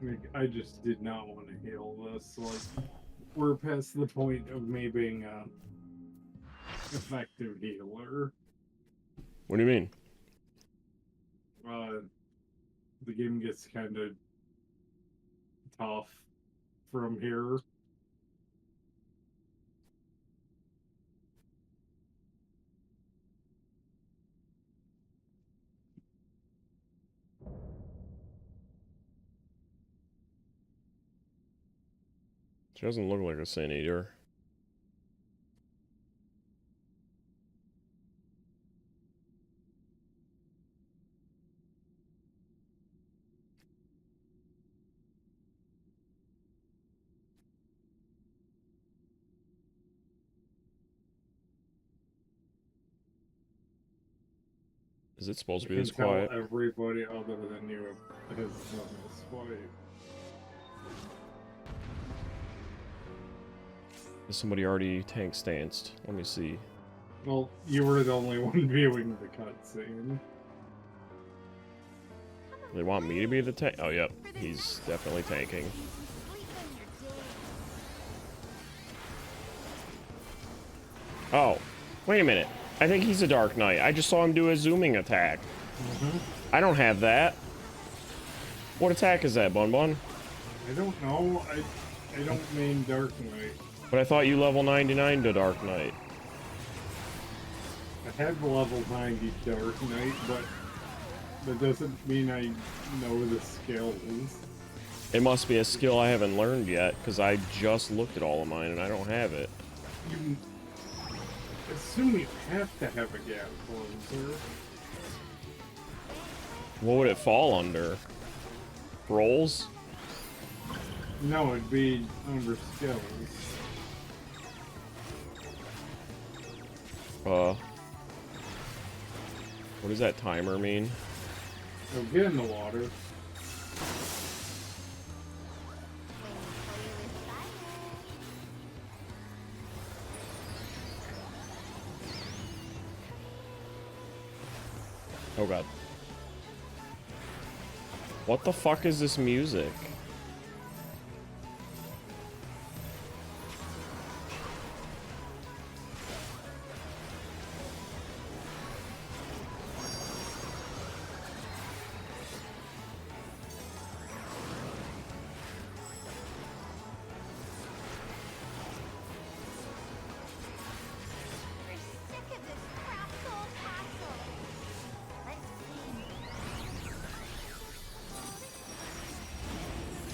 Like, I just did not want to heal this. Like, we're past the point of me being a effective healer. What do you mean? The game gets kind of tough from here. She doesn't look like a Sin Eater. Is it supposed to be this quiet? Everybody other than you has done this fight. Has somebody already tank stanced? Let me see. Well, you were the only one viewing the cutscene. They want me to be the tank? Oh, yep. He's definitely tanking. Oh, wait a minute. I think he's a Dark Knight. I just saw him do a zooming attack. I don't have that. What attack is that, Bun Bun? I don't know. I don't mean Dark Knight. But I thought you level 99 to Dark Knight. I have level 90 Dark Knight, but that doesn't mean I know the skills. It must be a skill I haven't learned yet, because I just looked at all of mine and I don't have it. You assume you have to have a gap closer. What would it fall under? Rolls? No, it'd be under skills. What does that timer mean? So get in the water. Oh god. What the fuck is this music?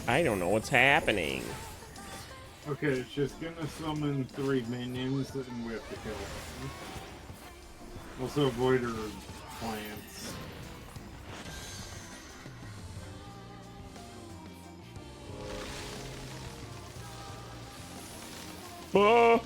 I don't know what's happening. Okay, it's just gonna summon 3 minions and we have to kill them. Also avoid her plants. Oh!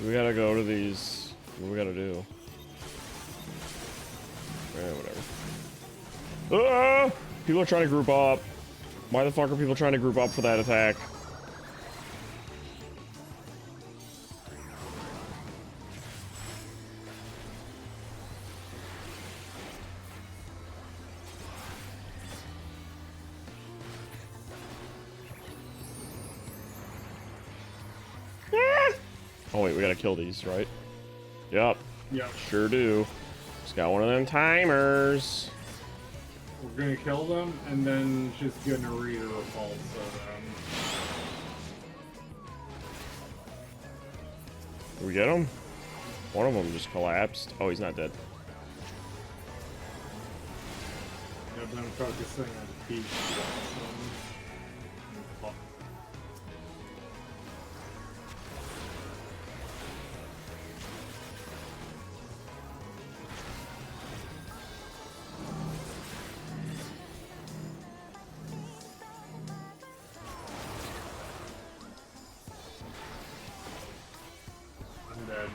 We gotta go to these. What do we gotta do? Whatever. Ah! People are trying to group up. Why the fuck are people trying to group up for that attack? Oh wait, we gotta kill these, right? Yep. Yep. Sure do. Just got one of them timers. We're gonna kill them, and then she's gonna read her repulse Did we get him? One of them just collapsed. Oh, he's not dead. I've been focusing on peach. I'm dead.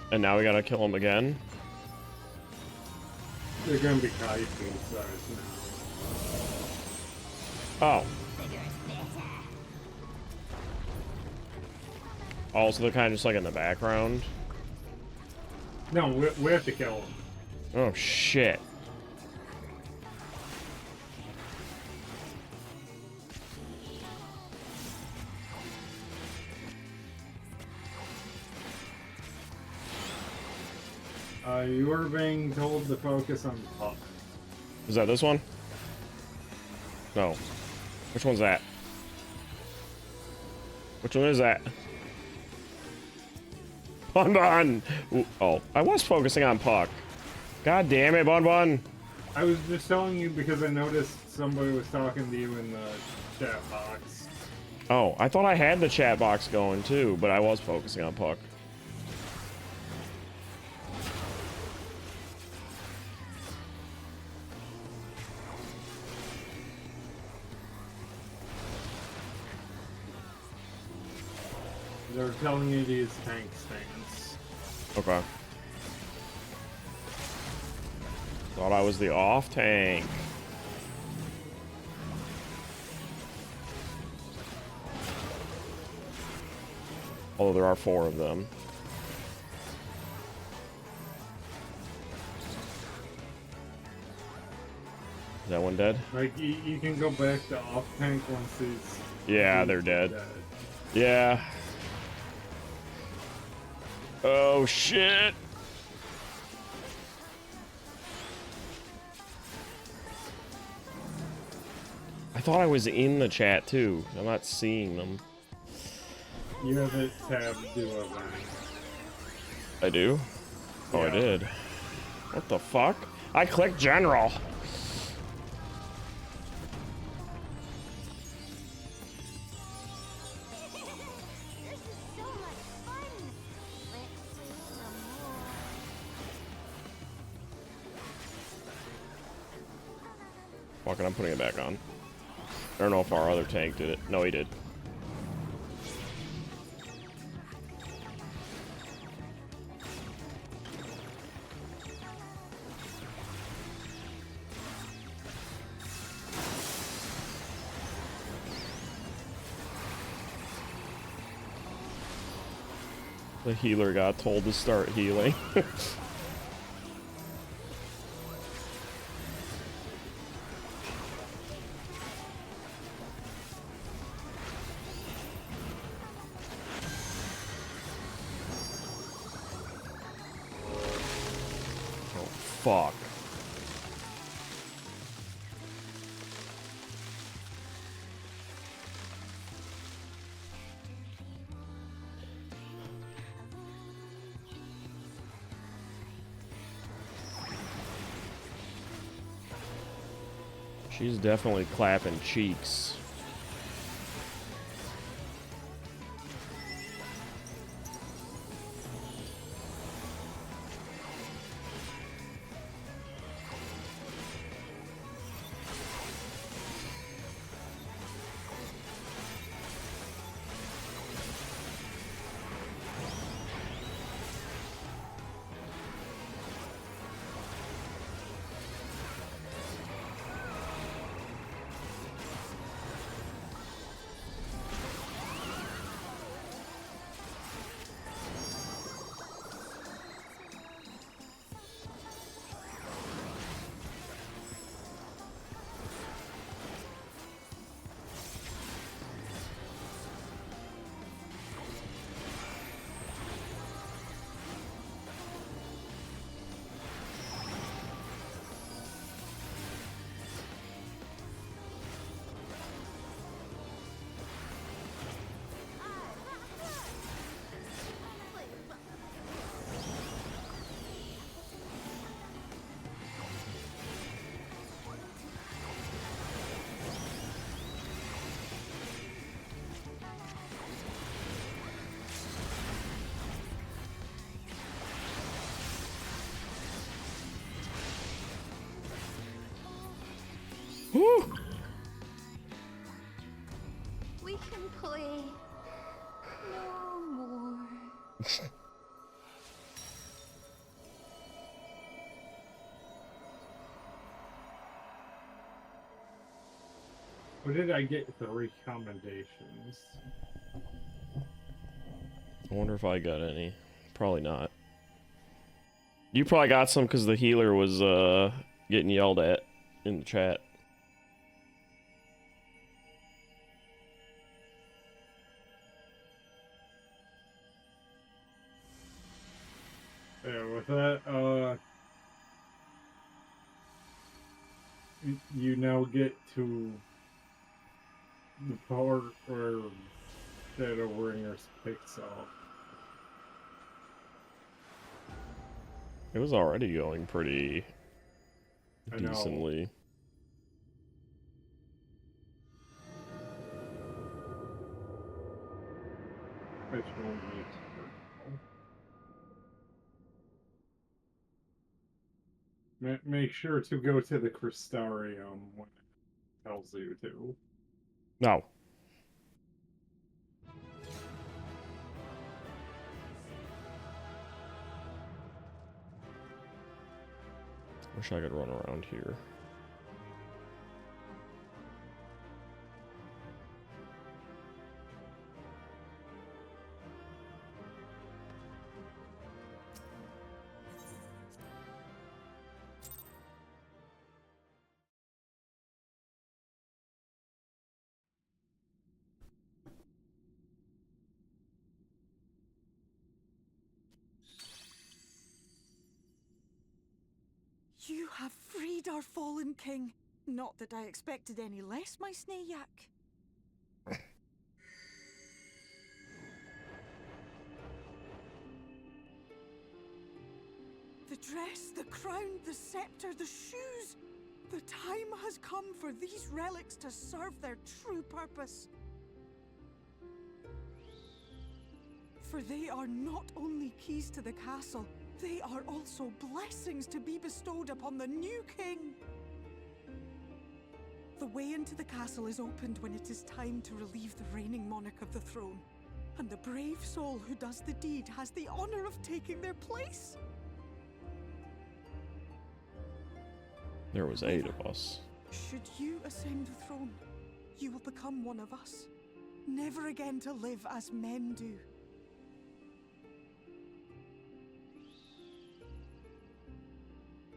And now we gotta kill him again. They're gonna be kaiju size now. Oh. Oh, so they're kind of just like in the background. No, we have to kill them. Oh shit. You were being told to focus on Puck. Is that this one? No. Which one's that? Which one is that? Bun Bun! Ooh, oh, I was focusing on Puck. God damn it, Bun Bun! I was just telling you because I noticed somebody was talking to you in the chat box. Oh, I thought I had the chat box going too, but I was focusing on Puck. They're telling you to use tank stance. Okay. Thought I was the off tank. Although there are 4 of them. Is that one dead? Like, you can go back to off tank once these... Yeah, they're dead. Yeah. Oh, shit! I thought I was in the chat, too. I'm not seeing them. You have it tabbed to event. I do? Oh, Yeah. I did. What the fuck? I clicked general. Fuck it, I'm putting it back on. I don't know if our other tank did it. No, he did. The healer got told to start healing. Fuck. She's definitely clapping cheeks. Woo! We can play no more. What did I get with the recommendations? I wonder if I got any. Probably not. You probably got some because the healer was getting yelled at in the chat. Yeah, with that, you now get to the part where Shadowbringers picks up. It was already going pretty I know. decently. Which one needs make sure to go to the Crystarium when it tells you to. No. Wish I could run around here. feed our fallen king. Not that I expected any less, my Snayak. The dress, the crown, the scepter, the shoes. The time has come for these relics to serve their true purpose. For they are not only keys to the castle, they are also blessings to be bestowed upon the new king. The way into the castle is opened when it is time to relieve the reigning monarch of the throne. And the brave soul who does the deed has the honor of taking their place. There was 8 of us. Should you ascend the throne, you will become one of us, never again to live as men do.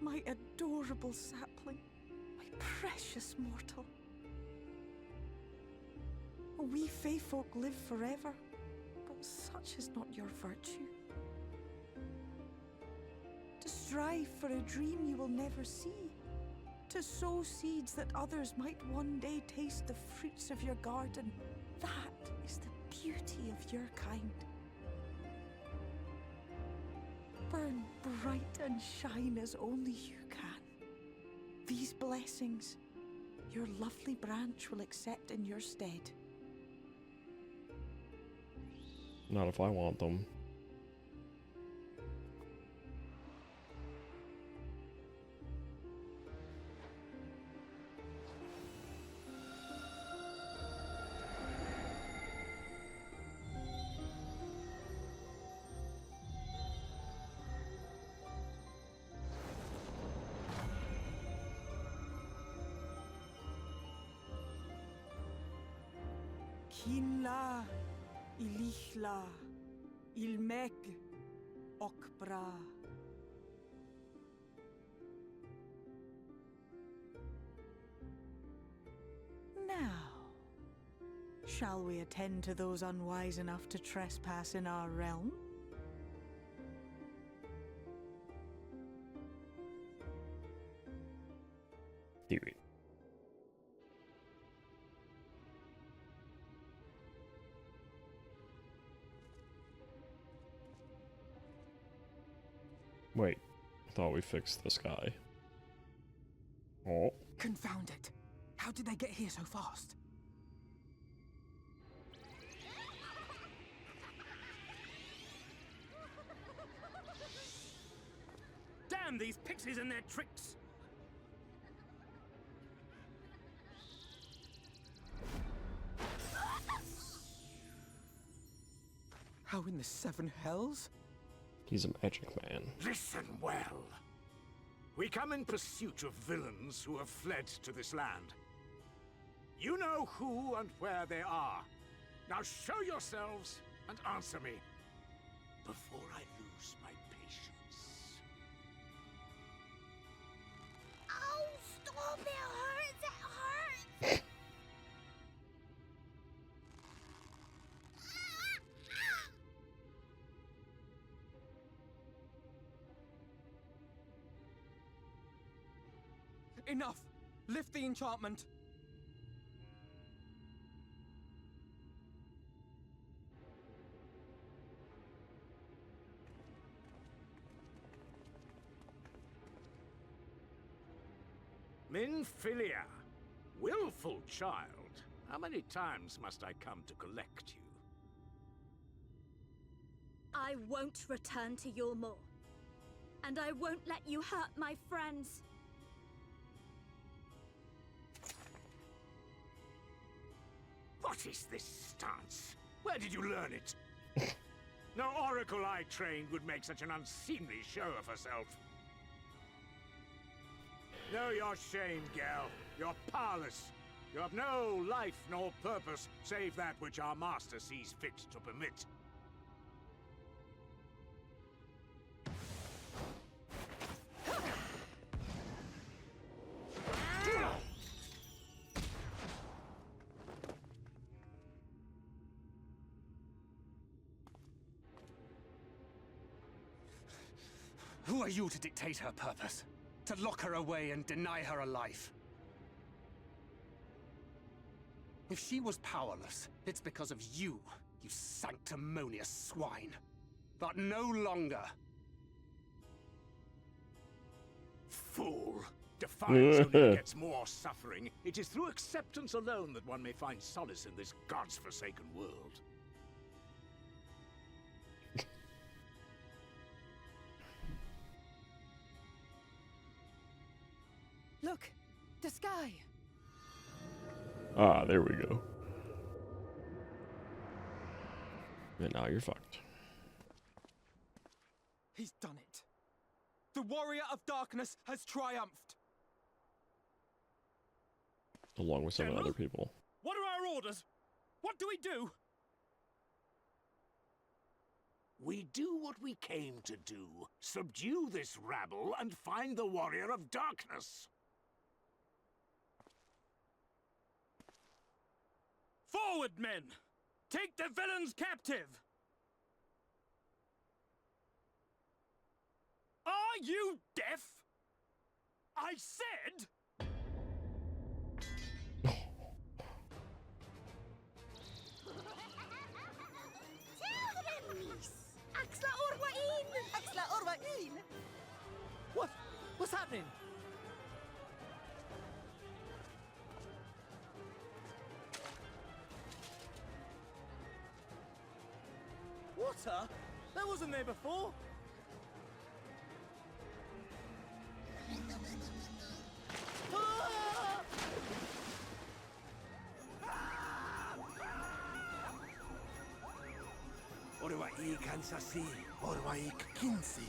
My adorable sapling, my precious mortal. We Fae folk live forever, but such is not your virtue. To strive for a dream you will never see, to sow seeds that others might one day taste the fruits of your garden, that is the beauty of your kind. Burn bright and shine as only you can. These blessings, your lovely branch will accept in your stead. Not if I want them. Kinla, Ilichla, Il Mheg, Okbra. Now, shall we attend to those unwise enough to trespass in our realm? Theory. Wait, I thought we fixed this guy. Oh. Confound it! How did they get here so fast? Damn these pixies and their tricks! How in the 7 hells? He's a magic man. Listen well. We come in pursuit of villains who have fled to this land. You know who and where they are. Now show yourselves and answer me before I lose my patience. Oh, stop! It hurts! It hurts! Enough! Lift the enchantment! Minfilia, willful child. How many times must I come to collect you? I won't return to your moor. And I won't let you hurt my friends. What is this stance? Where did you learn it? No oracle I trained would make such an unseemly show of herself. Know your shame, gal. You're powerless. You have no life nor purpose, save that which our master sees fit to permit. Who are you to dictate her purpose? to lock her away and deny her a life. If she was powerless, it's because of you, you sanctimonious swine. But no longer. Fool! Defiance only gets more suffering. It is through acceptance alone that one may find solace in this god's-forsaken world. Look, the sky. Ah, there we go. And now you're fucked. He's done it. The warrior of darkness has triumphed. Along with some of the other people. What are our orders? What do we do? We do what we came to do. Subdue this rabble and find the warrior of darkness. Forward, men! Take the villains captive! Are you deaf? I said... What's happening? Water? That wasn't there before. Ah! Orwai kansasi, orwai kinsi.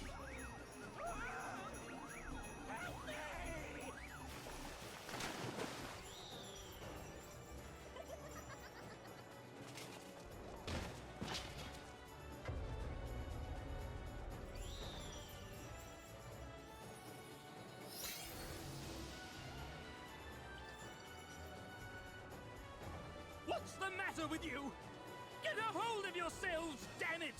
What's the matter with you? Get a hold of yourselves, damn it!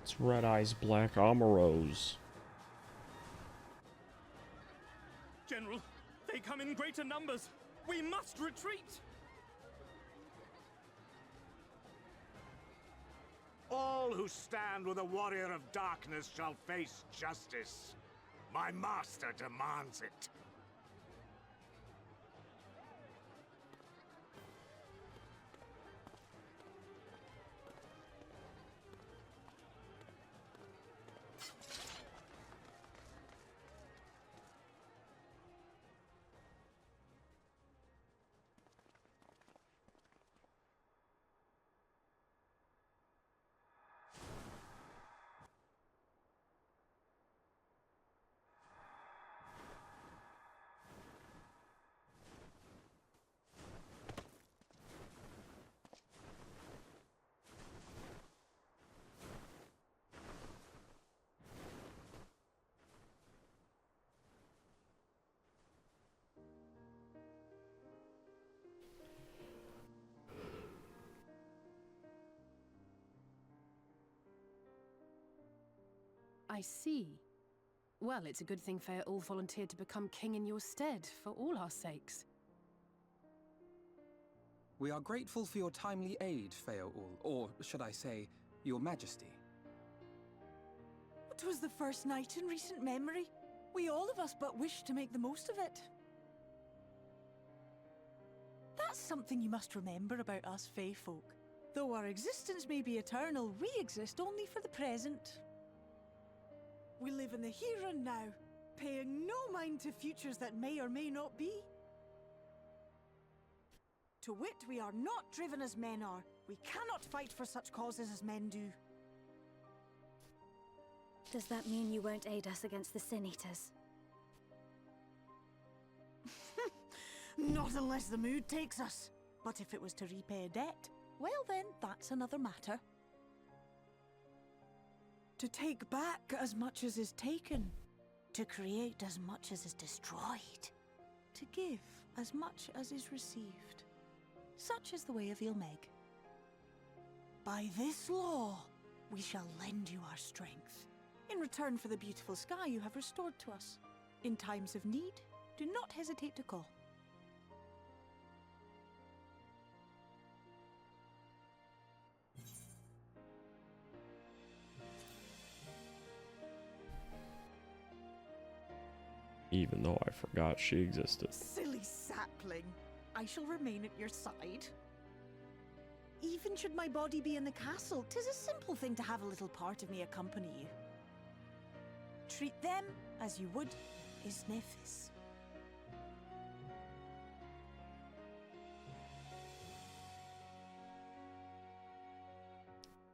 It's Red Eye's Black Amoros. General, they come in greater numbers. We must retreat. All who stand with a warrior of darkness shall face justice. My master demands it. I see. Well, it's a good thing Feaul volunteered to become king in your stead, for all our sakes. We are grateful for your timely aid, Feaul, or should I say, your majesty. It was the first night in recent memory. We all of us but wish to make the most of it. That's something you must remember about us Fey folk. Though our existence may be eternal, we exist only for the present. We live in the here and now, paying no mind to futures that may or may not be. To wit, we are not driven as men are. We cannot fight for such causes as men do. Does that mean you won't aid us against the Sin Eaters? Not unless the mood takes us. But if it was to repay a debt, well then, that's another matter. To take back as much as is taken. To create as much as is destroyed. To give as much as is received. Such is the way of Il Mheg. By this law, we shall lend you our strength, in return for the beautiful sky you have restored to us. In times of need, do not hesitate to call. Even though I forgot she existed. Silly sapling. I shall remain at your side. Even should my body be in the castle, 'tis a simple thing to have a little part of me accompany you. Treat them as you would his nephews.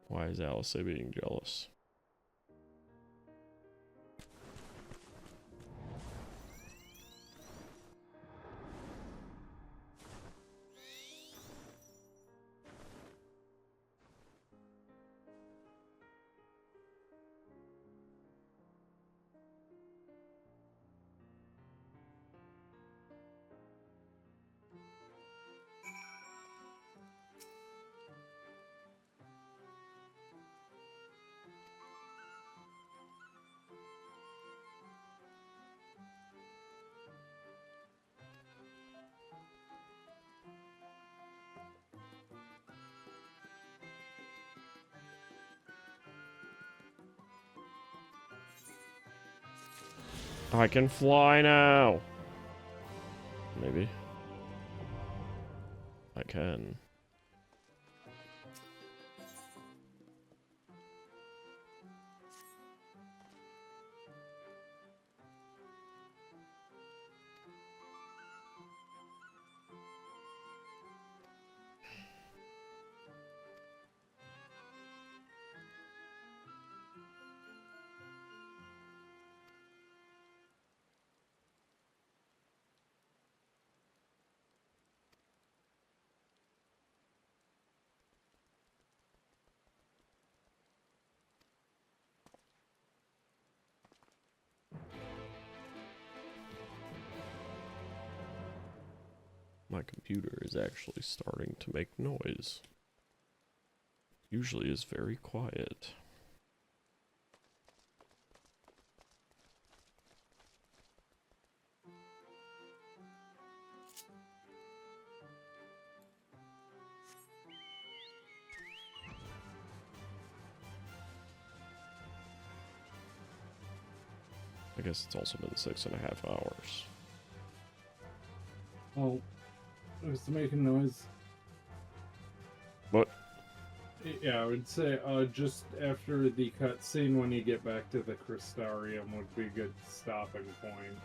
Why is Alice being jealous? I can fly now. Maybe. I can. My computer is actually starting to make noise. Usually is very quiet. I guess it's also been 6.5 hours. Well, it was making noise. What? Yeah, I would say just after the cutscene when you get back to the Crystarium would be a good stopping point.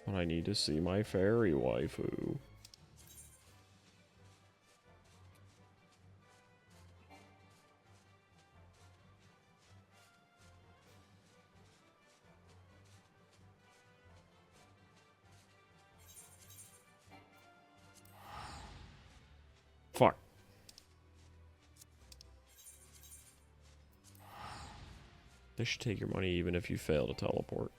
But I need to see my fairy waifu. Fuck. They should take your money even if you fail to teleport.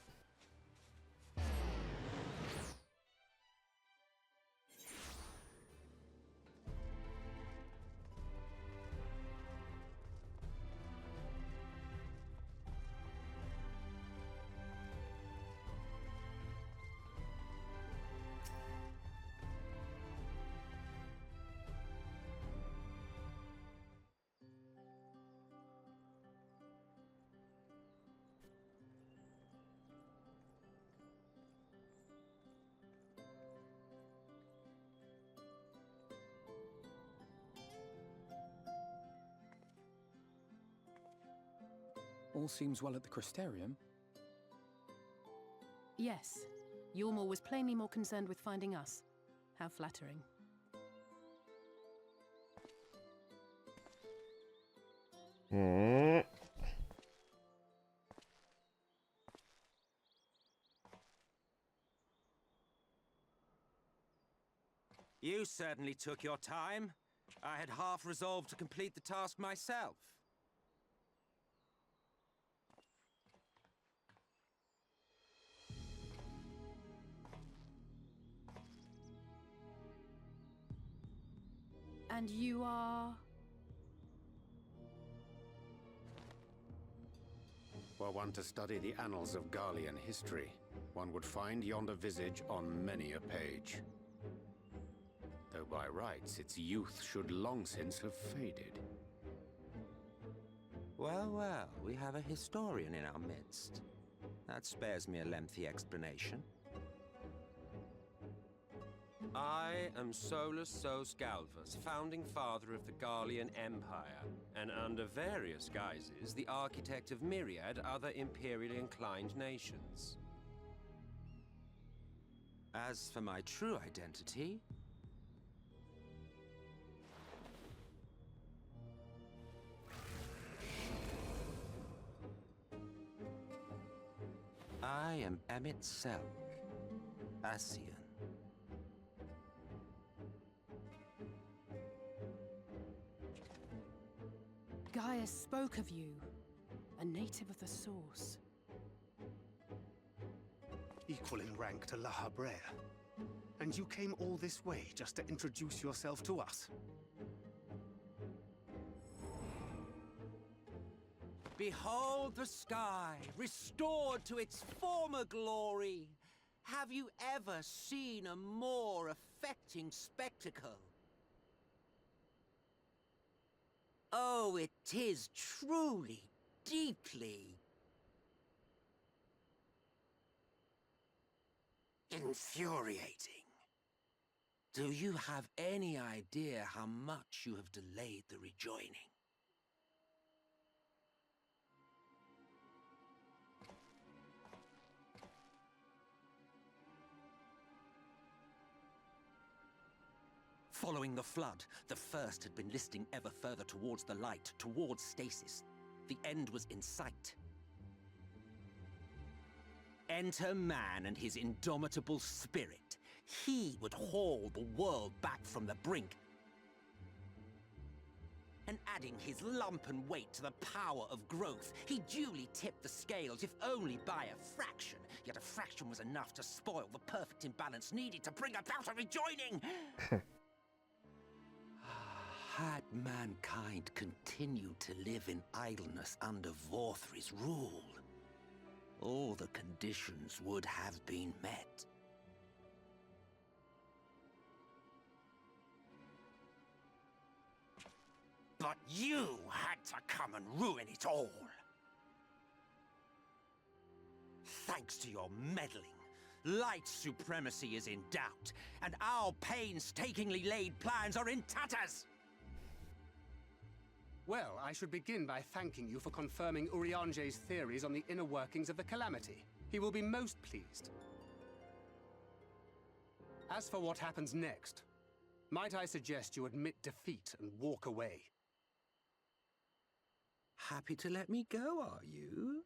All seems well at the Crystarium. Yes. Yormor was plainly more concerned with finding us. How flattering. You certainly took your time. I had half resolved to complete the task myself. And you are? Were one to study the annals of Garlean history, one would find yonder visage on many a page. Though by rights its youth should long since have faded. Well, well, we have a historian in our midst. That spares me a lengthy explanation. I am Solus Sos Galvus, founding father of the Garlean Empire, and under various guises, the architect of myriad other imperially inclined nations. As for my true identity, I am Emmett Selk, Asian. Gaius spoke of you, a native of the Source. Equal in rank to La Habrea. And you came all this way just to introduce yourself to us? Behold the sky, restored to its former glory. Have you ever seen a more affecting spectacle? Oh, it is truly, deeply infuriating. Do you have any idea how much you have delayed the rejoining? Following the flood, the First had been listing ever further towards the light, towards stasis. The end was in sight. Enter man and his indomitable spirit. He would haul the world back from the brink. And adding his lumpen weight to the power of growth, he duly tipped the scales, if only by a fraction. Yet a fraction was enough to spoil the perfect imbalance needed to bring about a rejoining. Had mankind continued to live in idleness under Vorthri's rule, all the conditions would have been met. But you had to come and ruin it all. Thanks to your meddling, light supremacy is in doubt, and our painstakingly laid plans are in tatters! Well, I should begin by thanking you for confirming Urianger's theories on the inner workings of the Calamity. He will be most pleased. As for what happens next, might I suggest you admit defeat and walk away? Happy to let me go, are you?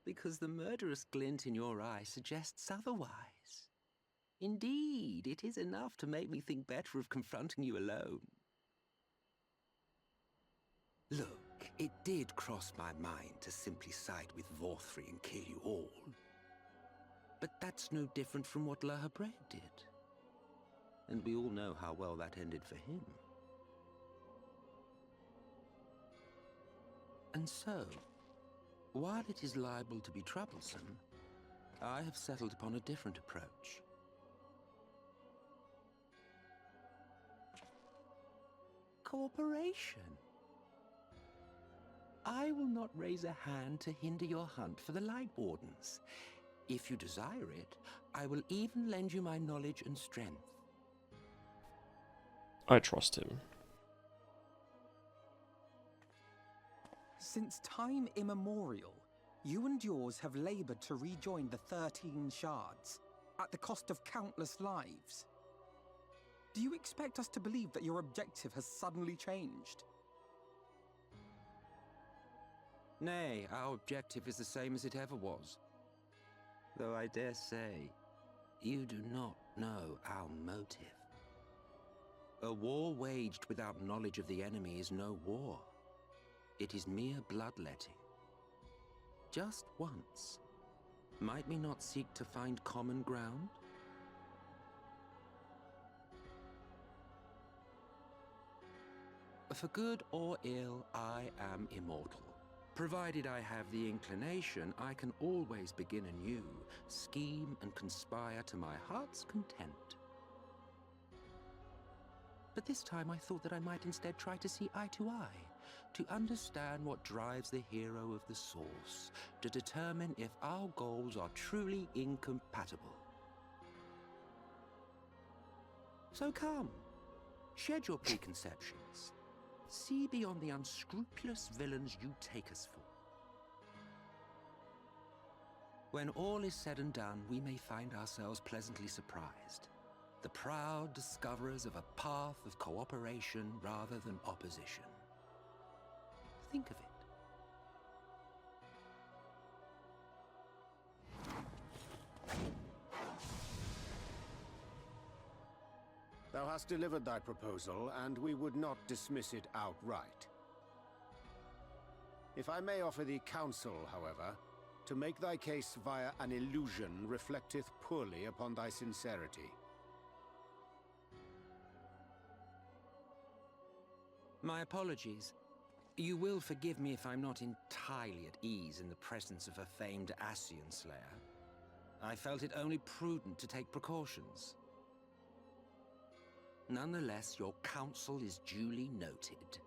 Because the murderous glint in your eye suggests otherwise. Indeed, it is enough to make me think better of confronting you alone. Look, it did cross my mind to simply side with Vorthri and kill you all. But that's no different from what La Habrea did. And we all know how well that ended for him. And so, while it is liable to be troublesome, I have settled upon a different approach. Cooperation. I will not raise a hand to hinder your hunt for the Light Wardens. If you desire it, I will even lend you my knowledge and strength. I trust him. Since time immemorial, you and yours have labored to rejoin the 13 shards, at the cost of countless lives. Do you expect us to believe that your objective has suddenly changed? Nay, our objective is the same as it ever was. Though I dare say, you do not know our motive. A war waged without knowledge of the enemy is no war. It is mere bloodletting. Just once, might we not seek to find common ground? For good or ill, I am immortal. Provided I have the inclination, I can always begin anew, scheme and conspire to my heart's content. But this time I thought that I might instead try to see eye to eye, to understand what drives the hero of the source, to determine if our goals are truly incompatible. So come, shed your preconceptions. See beyond the unscrupulous villains you take us for. When all is said and done, we may find ourselves pleasantly surprised. The proud discoverers of a path of cooperation rather than opposition. Think of it. Thou hast delivered thy proposal, and we would not dismiss it outright. If I may offer thee counsel, however, to make thy case via an illusion reflecteth poorly upon thy sincerity. My apologies. You will forgive me if I'm not entirely at ease in the presence of a famed Ascian Slayer. I felt it only prudent to take precautions. Nonetheless, your counsel is duly noted.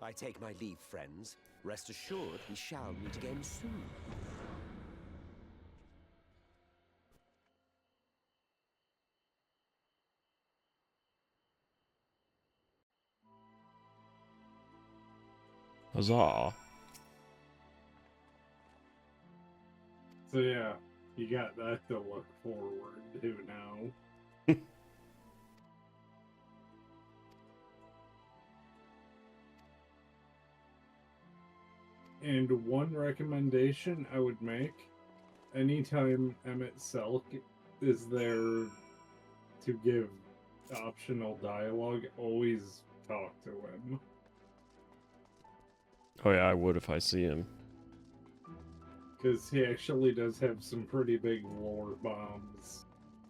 I take my leave, friends. Rest assured, we shall meet again soon. Huzzah. So yeah, you got that to look forward to now. And one recommendation I would make, anytime Emmett Selk is there to give optional dialogue, always talk to him. Oh yeah, I would if I see him. Because he actually does have some pretty big lore bombs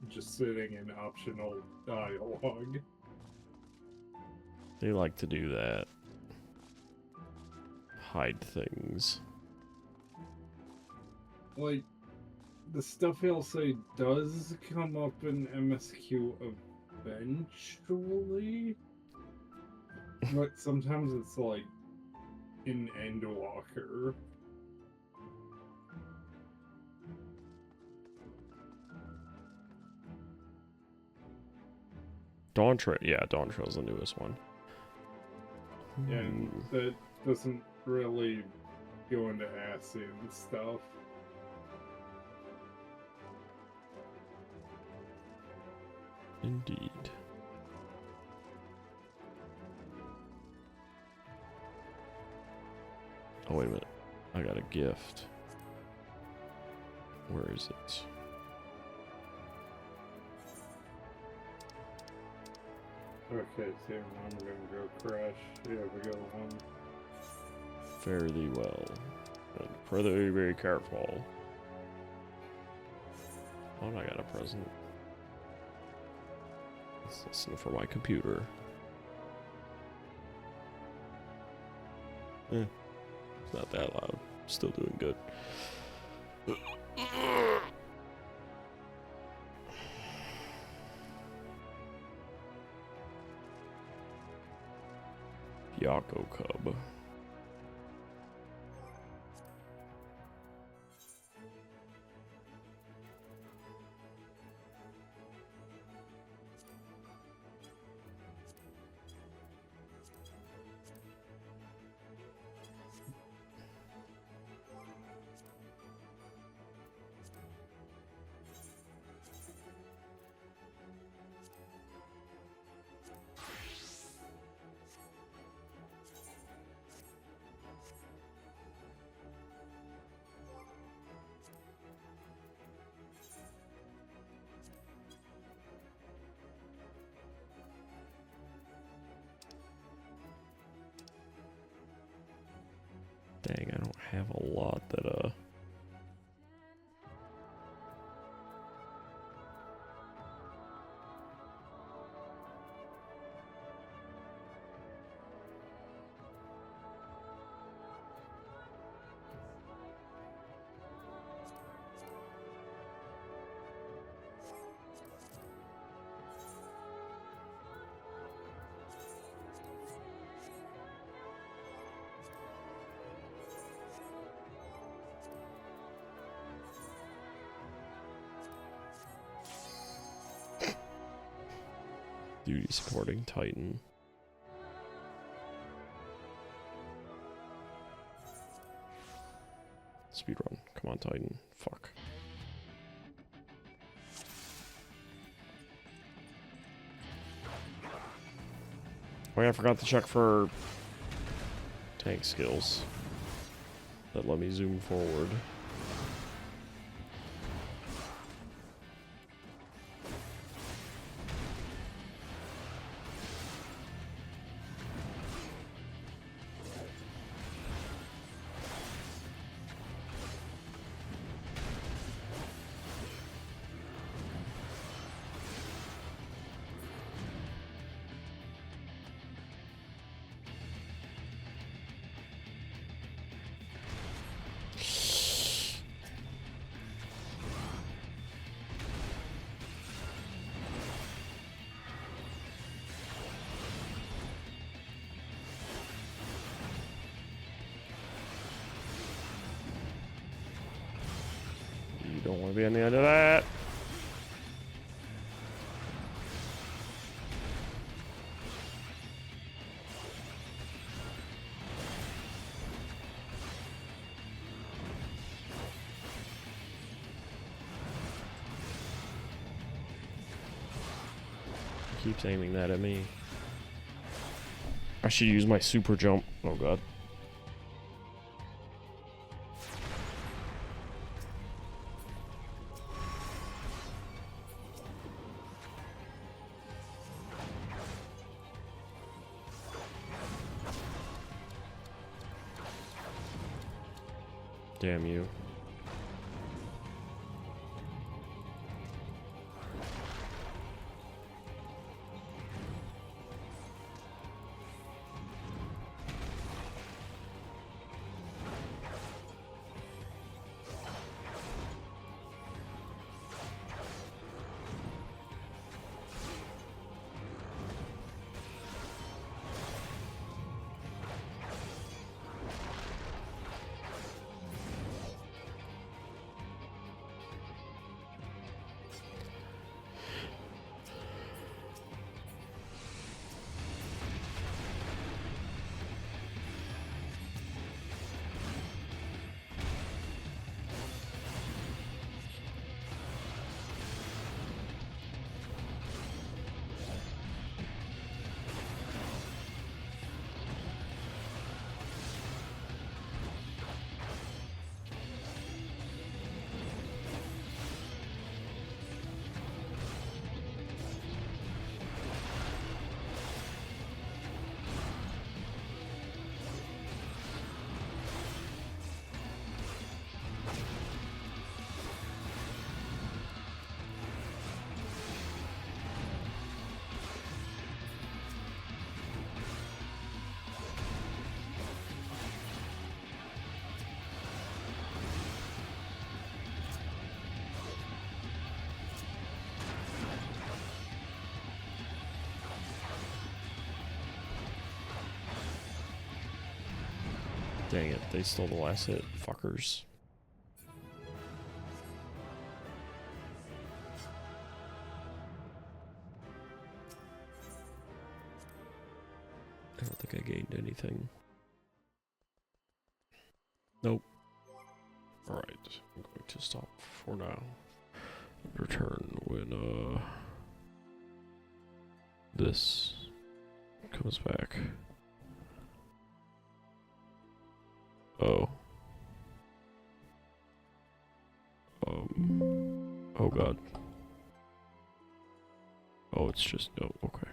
just sitting in optional dialogue. They like to do that. Hide things. Like, the stuff he'll say does come up in MSQ eventually, but sometimes it's like in Endwalker. Dawn Trail, yeah, Dawn Trail's the newest one. And that doesn't really go into Ascian stuff. Indeed. Oh, wait a minute. I got a gift. Where is it? Okay, so I'm gonna go crash. Yeah, we go on. Fare thee well. And further, be very careful. Oh, and I got a present. Let's listen for my computer. It's not that loud. Still doing good. Yako Cub. Dang, I don't have a lot that, Duty supporting Titan. Speedrun. Come on, Titan. Fuck. Oh yeah, I forgot to check for tank skills that let me zoom forward. Don't want to be on the end of that. He keeps aiming that at me. I should use my super jump. Oh god. Damn you. Dang it, they stole the last hit, fuckers. I don't think I gained anything. Nope. Alright, I'm going to stop for now. Return when, this comes back. Oh. Oh god. Oh, it's just, oh, okay.